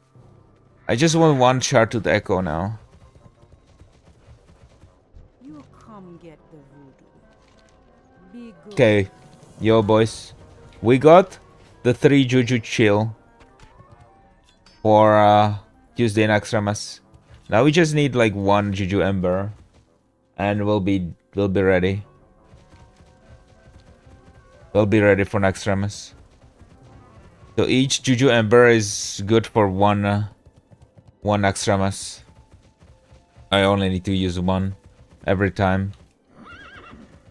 I just want 1 Chartooth Echo now. You come get the voodoo. Be good. Okay, yo, boys. We got the 3 Juju Chill for Tuesday Naxxramas. Now we just need like 1 Juju Ember, and we'll be ready. We'll be ready for Naxxramas. So each Juju Ember is good for one Naxxramas. I only need to use 1 every time,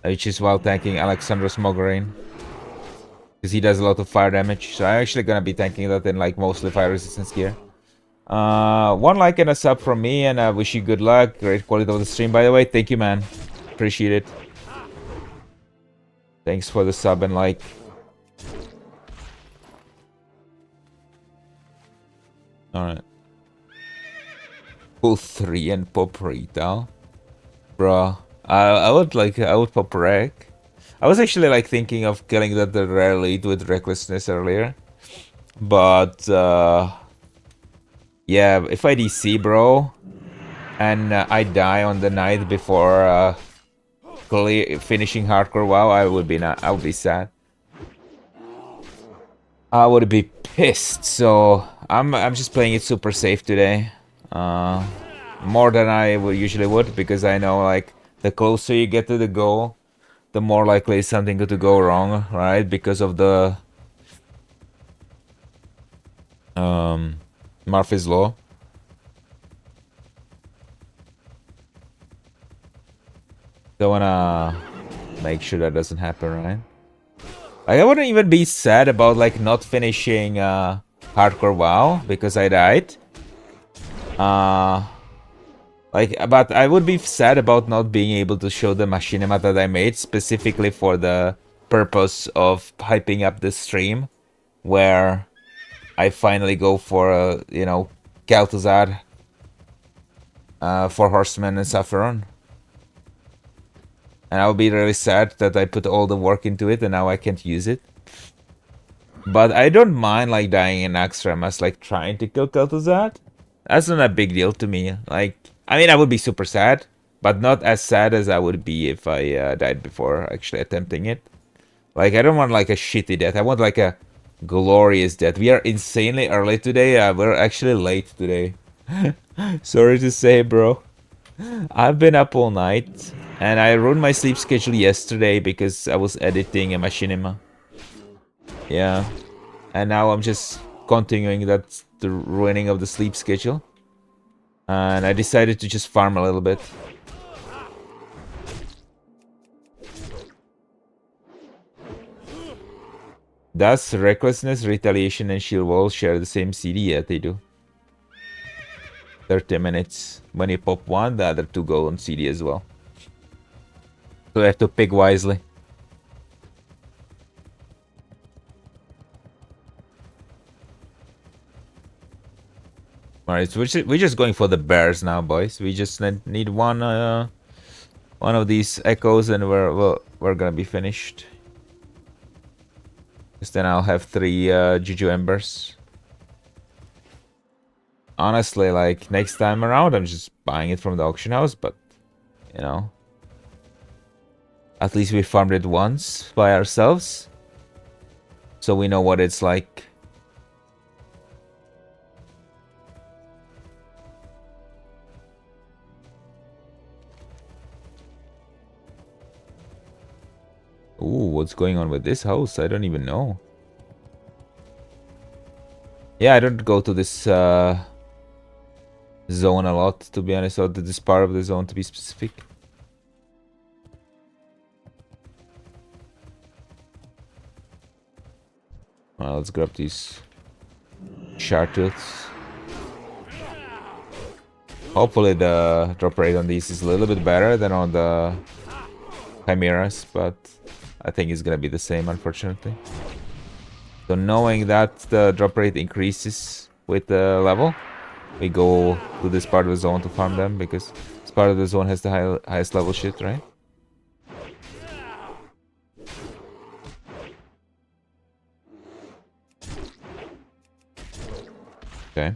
which is while tanking Alexandros Mogorin, because he does a lot of fire damage. So I'm actually gonna be tanking that in like mostly fire resistance gear. 1 like and a sub from me, and I wish you good luck. Great quality of the stream, by the way. Thank you, man. Appreciate it. Thanks for the sub and like. Alright. Pull 3 and pop Retail. Bruh. I would pop Wreck. I was actually like thinking of killing that the rare lead with Recklessness earlier. But yeah, if I DC, bro, and I die on the night before finishing Hardcore WoW, I would be sad. I would be pissed. So I'm just playing it super safe today, more than I usually would, because I know like the closer you get to the goal, the more likely is something to go wrong, right? Because of the Murphy's Law. Don't wanna make sure that doesn't happen, right? Like, I wouldn't even be sad about like not finishing Hardcore WoW because I died. But I would be sad about not being able to show the machinima that I made specifically for the purpose of hyping up the stream, where I finally go for Kel'Thuzad, 4 horsemen and Saffron. And I would be really sad that I put all the work into it and now I can't use it. But I don't mind like dying in Naxxramas, like trying to kill Kel'Thuzad. That's not a big deal to me. Like, I mean, I would be super sad, but not as sad as I would be if I died before actually attempting it. Like, I don't want like a shitty death. I want like a glorious death. We are insanely early today. We're actually late today. Sorry to say, bro. I've been up all night, and I ruined my sleep schedule yesterday because I was editing a machinima. Yeah. And now I'm just continuing that the ruining of the sleep schedule. And I decided to just farm a little bit. Does Recklessness, Retaliation, and Shield Wall share the same CD? Yeah, they do. 30 minutes. When you pop one, the other two go on CD as well. So you have to pick wisely. Alright, so we're just going for the bears now, boys. We just need one of these echoes, and we're gonna be finished. Because then I'll have 3 Juju Embers. Honestly, like, next time around, I'm just buying it from the auction house, but, you know. At least we farmed it once by ourselves. So we know what it's like. Ooh, what's going on with this house? I don't even know. Yeah, I don't go to this zone a lot, to be honest, or to this part of the zone, to be specific. Well, let's grab these Shartooths. Hopefully the drop rate on these is a little bit better than on the Chimeras, but I think it's gonna be the same, unfortunately. So knowing that the drop rate increases with the level, we go to this part of the zone to farm them, because this part of the zone has the highest level shit, right? Okay.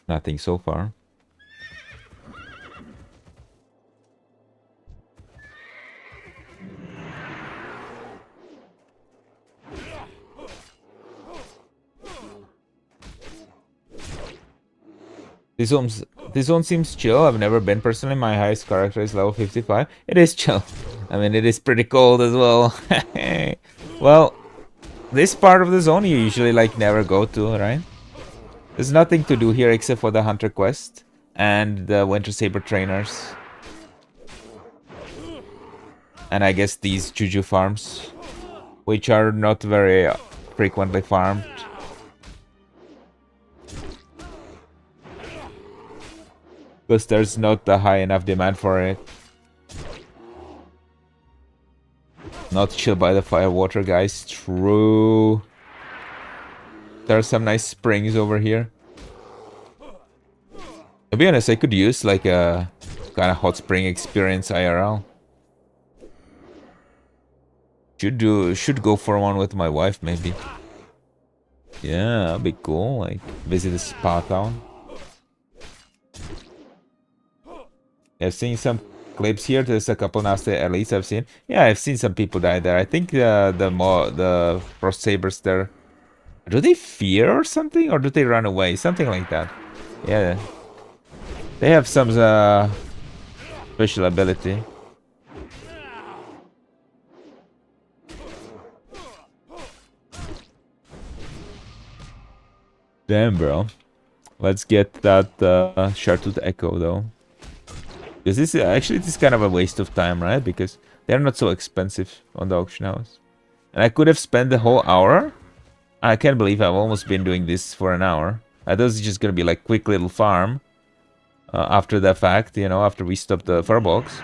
Nothing so far. This zone seems chill. I've never been personally. My highest character is level 55. It is chill. I mean, it is pretty cold as well. Well, this part of the zone you usually like never go to, right? There's nothing to do here except for the Hunter Quest and the Winter Saber trainers. And I guess these Juju farms, which are not very frequently farmed. Because there's not a high enough demand for it. Not chill by the fire water, guys. True. There are some nice springs over here. To be honest, I could use like a kind of hot spring experience IRL. Should go for one with my wife, maybe. Yeah, that'd be cool. Like visit a spa town. I've seen some clips here. There's a couple nasty elites I've seen. Yeah, I've seen some people die there. I think the Frost Sabers there. Do they fear or something, or do they run away? Something like that. Yeah, they have some special ability. Damn, bro. Let's get that Shartooth Echo though. Because this is kind of a waste of time, right? Because they're not so expensive on the auction house. And I could have spent the whole hour. I can't believe I've almost been doing this for an hour. I thought it's just gonna be like quick little farm. After the fact, you know, after we stop the fur box.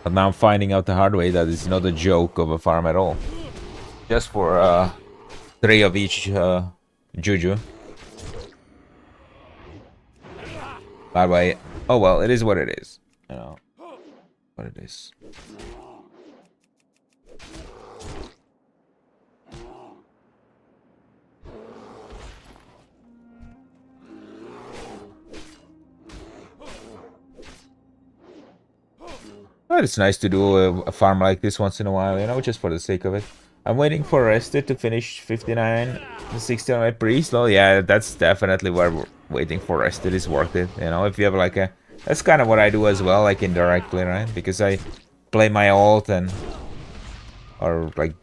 But now I'm finding out the hard way that it's not a joke of a farm at all. Just for 3 of each Juju. By the way, oh well, it is what it is. You know what it is. But it's nice to do a farm like this once in a while, you know, just for the sake of it. I'm waiting for Rested to finish 59 and 60 on my priest. Well, yeah, that's definitely where we're waiting for Rested is worth it. You know, if you have like a... That's kind of what I do as well, like indirectly, right? Because I play my ult and... Or like...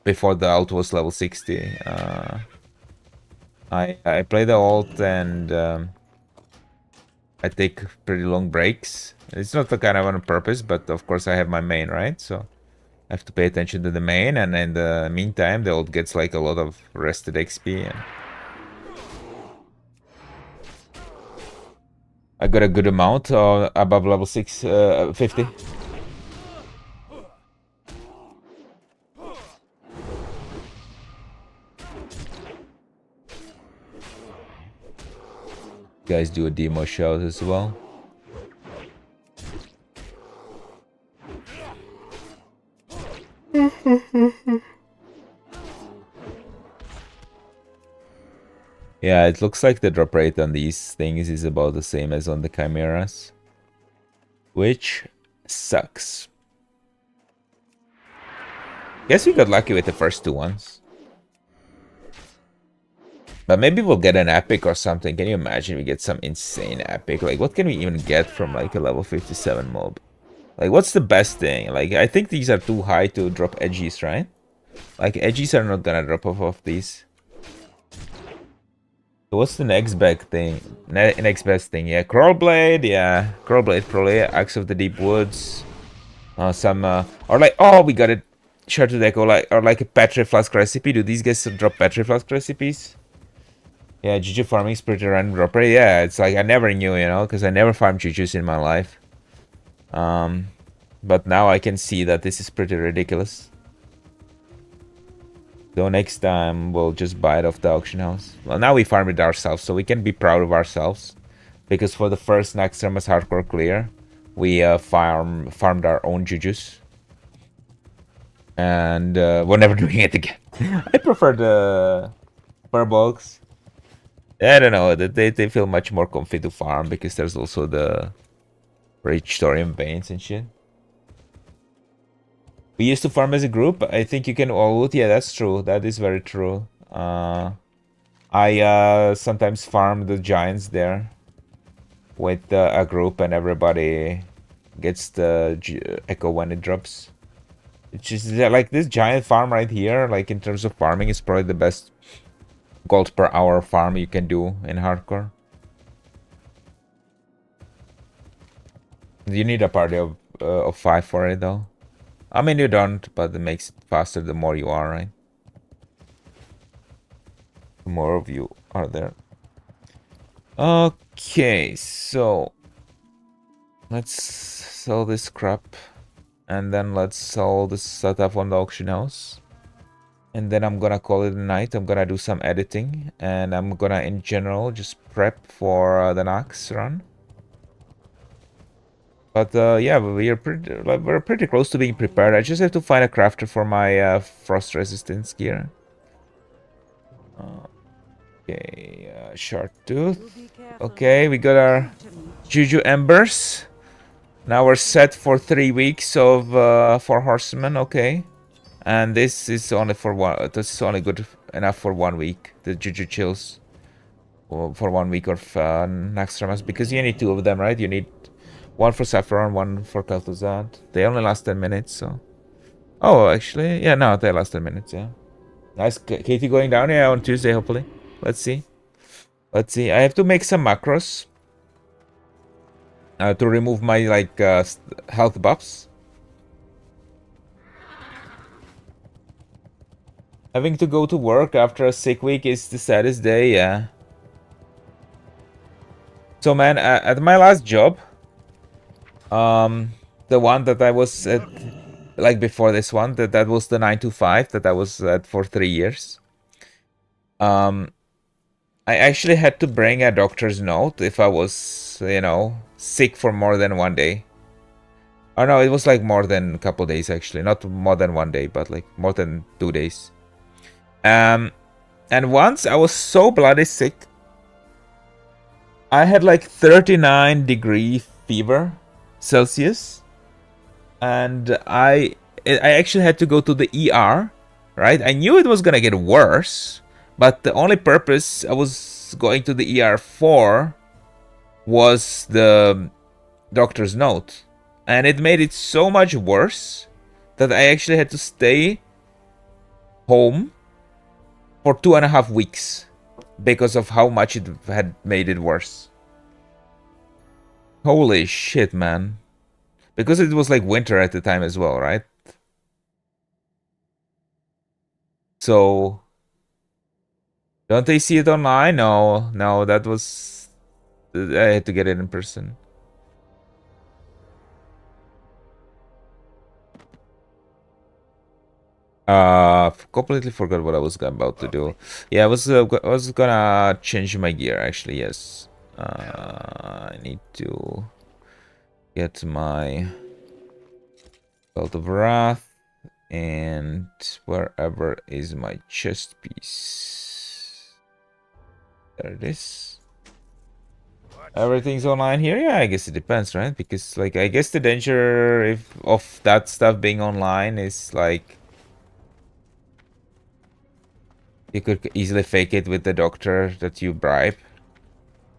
Before the ult was level 60. I play the ult and... I take pretty long breaks. It's not the kind of on purpose, but of course I have my main, right? So... I have to pay attention to the main, and in the meantime, the ult gets like a lot of rested XP. And I got a good amount above level 50. Guys do a demo shout as well. Yeah, it looks like the drop rate on these things is about the same as on the chimeras, which sucks. Guess we got lucky with the first two ones. But maybe we'll get an epic or something. Can you imagine we get some insane epic? Like, what can we even get from like a level 57 mob? Like, what's the best thing? Like, I think these are too high to drop edgies, right? Like, edgies are not gonna drop off of these. So what's the next best thing? Next best thing, yeah. Crawlblade, yeah. Crawlblade probably. Axe of the Deep Woods. Some, or like, oh, we got it. Shattered Echo, like, or like a Petri Flask recipe. Do these guys drop Petri Flask recipes? Yeah, Juju farming is pretty random drop rate. Yeah, it's like, I never knew, you know, because I never farmed Jujus in my life. But now I can see that this is pretty ridiculous. So next time we'll just buy it off the auction house. Well, now we farm it ourselves, so we can be proud of ourselves. Because for the first Naxxramas hardcore clear, we farmed our own Jujus. And we're never doing it again. I prefer the Purbolgs. I don't know, they feel much more comfy to farm because there's also the Rich Thorium Veins and shit. We used to farm as a group. I think you can all loot. Yeah, that's true. That is very true. I sometimes farm the giants there with a group, and everybody gets the echo when it drops. It's just like this giant farm right here. Like in terms of farming, is probably the best gold per hour farm you can do in hardcore. You need a party of 5 for it though. I mean, you don't, but it makes it faster the more you are, right? The more of you are there. Okay, so let's sell this crap, and then let's sell this setup on the auction house. And then I'm gonna call it a night. I'm gonna do some editing, and I'm gonna, in general, just prep for the Nax run. But yeah, we're pretty close to being prepared. I just have to find a crafter for my frost resistance gear. Okay, Shard Tooth. Okay, we got our Juju Embers. Now we're set for 3 weeks of 4 horsemen. Okay, and this is only for one. This is only good enough for 1 week. The Juju chills for 1 week of Naxxramas, because you need 2 of them, right? You need 1 for Saffron, 1 for Kel'Thuzad. They only last 10 minutes, so... Oh, actually, yeah, no, they last 10 minutes, yeah. Nice, Katie going down, yeah, on Tuesday, hopefully. Let's see. Let's see. I have to make some macros to remove my, like, health buffs. Having to go to work after a sick week is the saddest day, yeah. So, man, at my last job... the one that I was at, like before this one, that was the 9 to 5 that I was at for 3 years. I actually had to bring a doctor's note if I was, you know, sick for more than 1 day. Oh no, it was like more than a couple days actually, not more than 1 day, but like more than 2 days. And once I was so bloody sick, I had like 39-degree fever Celsius, and I actually had to go to the ER, right? I knew it was gonna get worse, but the only purpose I was going to the ER for was the doctor's note, and it made it so much worse that I actually had to stay home for 2.5 weeks because of how much it had made it worse. Holy shit, man. Because it was like winter at the time as well, right? So, don't they see it online? No, that was... I had to get it in person. Completely forgot what I was about to do. Yeah, I was gonna change my gear, actually, yes. I need to get my Belt of Wrath, and wherever is my chest piece? There it is. Everything's online here? Yeah, I guess it depends, right? Because, like, I guess the danger of that stuff being online is, like, you could easily fake it with the doctor that you bribe.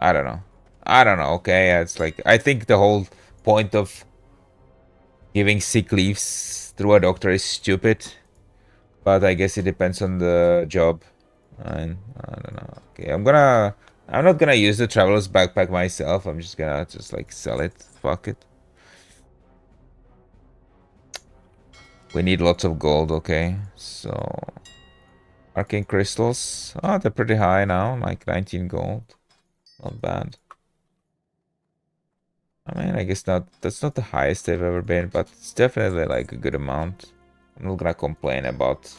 I don't know. Okay, it's like, I think the whole point of giving sick leaves through a doctor is stupid. But I guess it depends on the job. And I don't know. Okay, I'm not gonna use the traveler's backpack myself. I'm just gonna like sell it. Fuck it. We need lots of gold, okay? So arcane crystals. Oh, they're pretty high now, like 19 gold. Not bad. I mean, I guess that's not the highest they've ever been, but it's definitely like a good amount. I'm not gonna complain about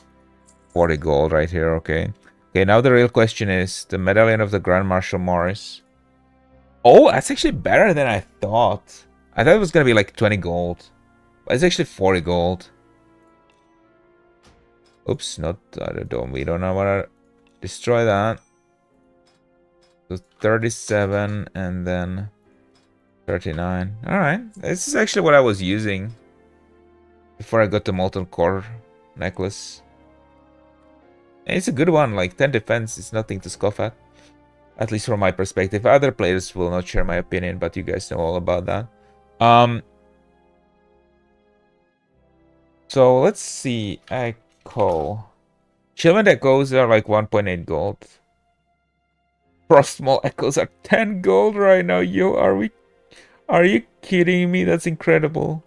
40 gold right here, okay? Okay, now the real question is the Medallion of the Grand Marshal Morris. Oh, that's actually better than I thought. I thought it was gonna be like 20 gold. But it's actually 40 gold. Oops, not the dome. We don't know what to destroy that. So 37 and then 39. Alright. This is actually what I was using before I got the Molten Core necklace. And it's a good one, like 10 defense is nothing to scoff at. At least from my perspective. Other players will not share my opinion, but you guys know all about that. So let's see. Echo. Chillwind Echoes are like 1.8 gold. Frostmaw Echoes are 10 gold right now. Yo, are you kidding me? That's incredible.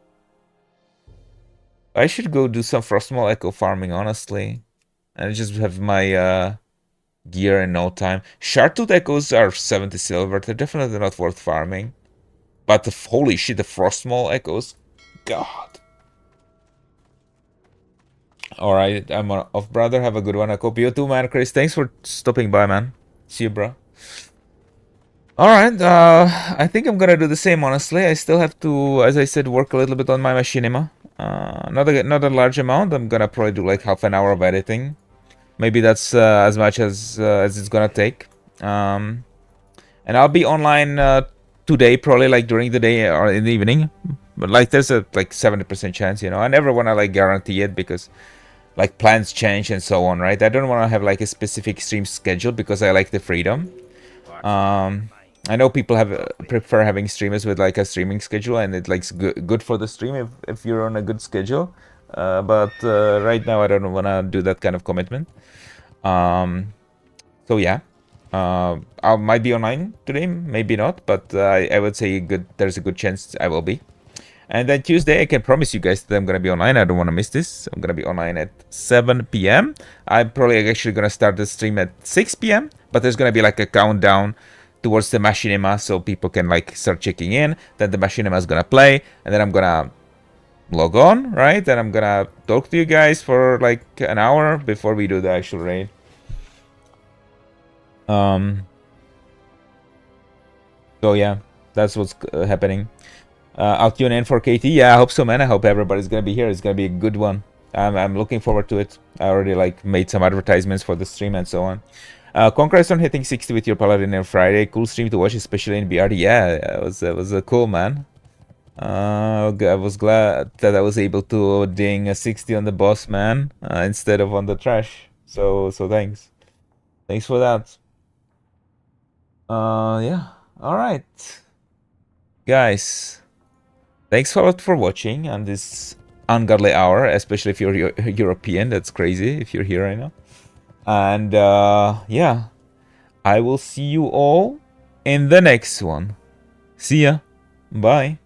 I should go do some Frostmaw Echo farming, honestly. And just have my gear in no time. Shardtooth Echoes are 70 silver. They're definitely not worth farming. But holy shit, the Frostmaw Echoes. God. Alright, I'm off, brother. Have a good one. I hope you too, man. Chris, thanks for stopping by, man. See you, bro. Alright, I think I'm gonna do the same, honestly. I still have to, as I said, work a little bit on my machinima. Not a large amount. I'm gonna probably do like half an hour of editing. Maybe that's as much as it's gonna take. And I'll be online today, probably like during the day or in the evening. But like there's a like 70% chance, you know. I never wanna like guarantee it because like plans change and so on, right? I don't wanna have like a specific stream schedule because I like the freedom. I know people prefer having streamers with like a streaming schedule, and it's like good for the stream if you're on a good schedule. But right now I don't want to do that kind of commitment. So yeah, I might be online today, maybe not, but I would say there's a good chance I will be. And then Tuesday, I can promise you guys that I'm gonna be online. I don't want to miss this. I'm gonna be online at 7 p.m. I'm probably actually gonna start the stream at 6 p.m. But there's gonna be like a countdown towards the machinima, so people can like start checking in. Then the machinima is gonna play, and then I'm gonna log on, right? Then I'm gonna talk to you guys for like an hour before we do the actual raid. So yeah, that's what's happening. I'll tune in for KT. Yeah, I hope so, man. I hope everybody's gonna be here. It's gonna be a good one. I'm looking forward to it. I already like made some advertisements for the stream and so on. Congrats on hitting 60 with your Paladin on Friday. Cool stream to watch, especially in BRD. Yeah, it was cool, man. I was glad that I was able to ding a 60 on the boss man instead of on the trash. So thanks. Thanks for that. Yeah. All right. Guys, thanks a lot for watching on this ungodly hour, especially if you're European. That's crazy if you're here right now. And yeah, I will see you all in the next one. See ya. Bye.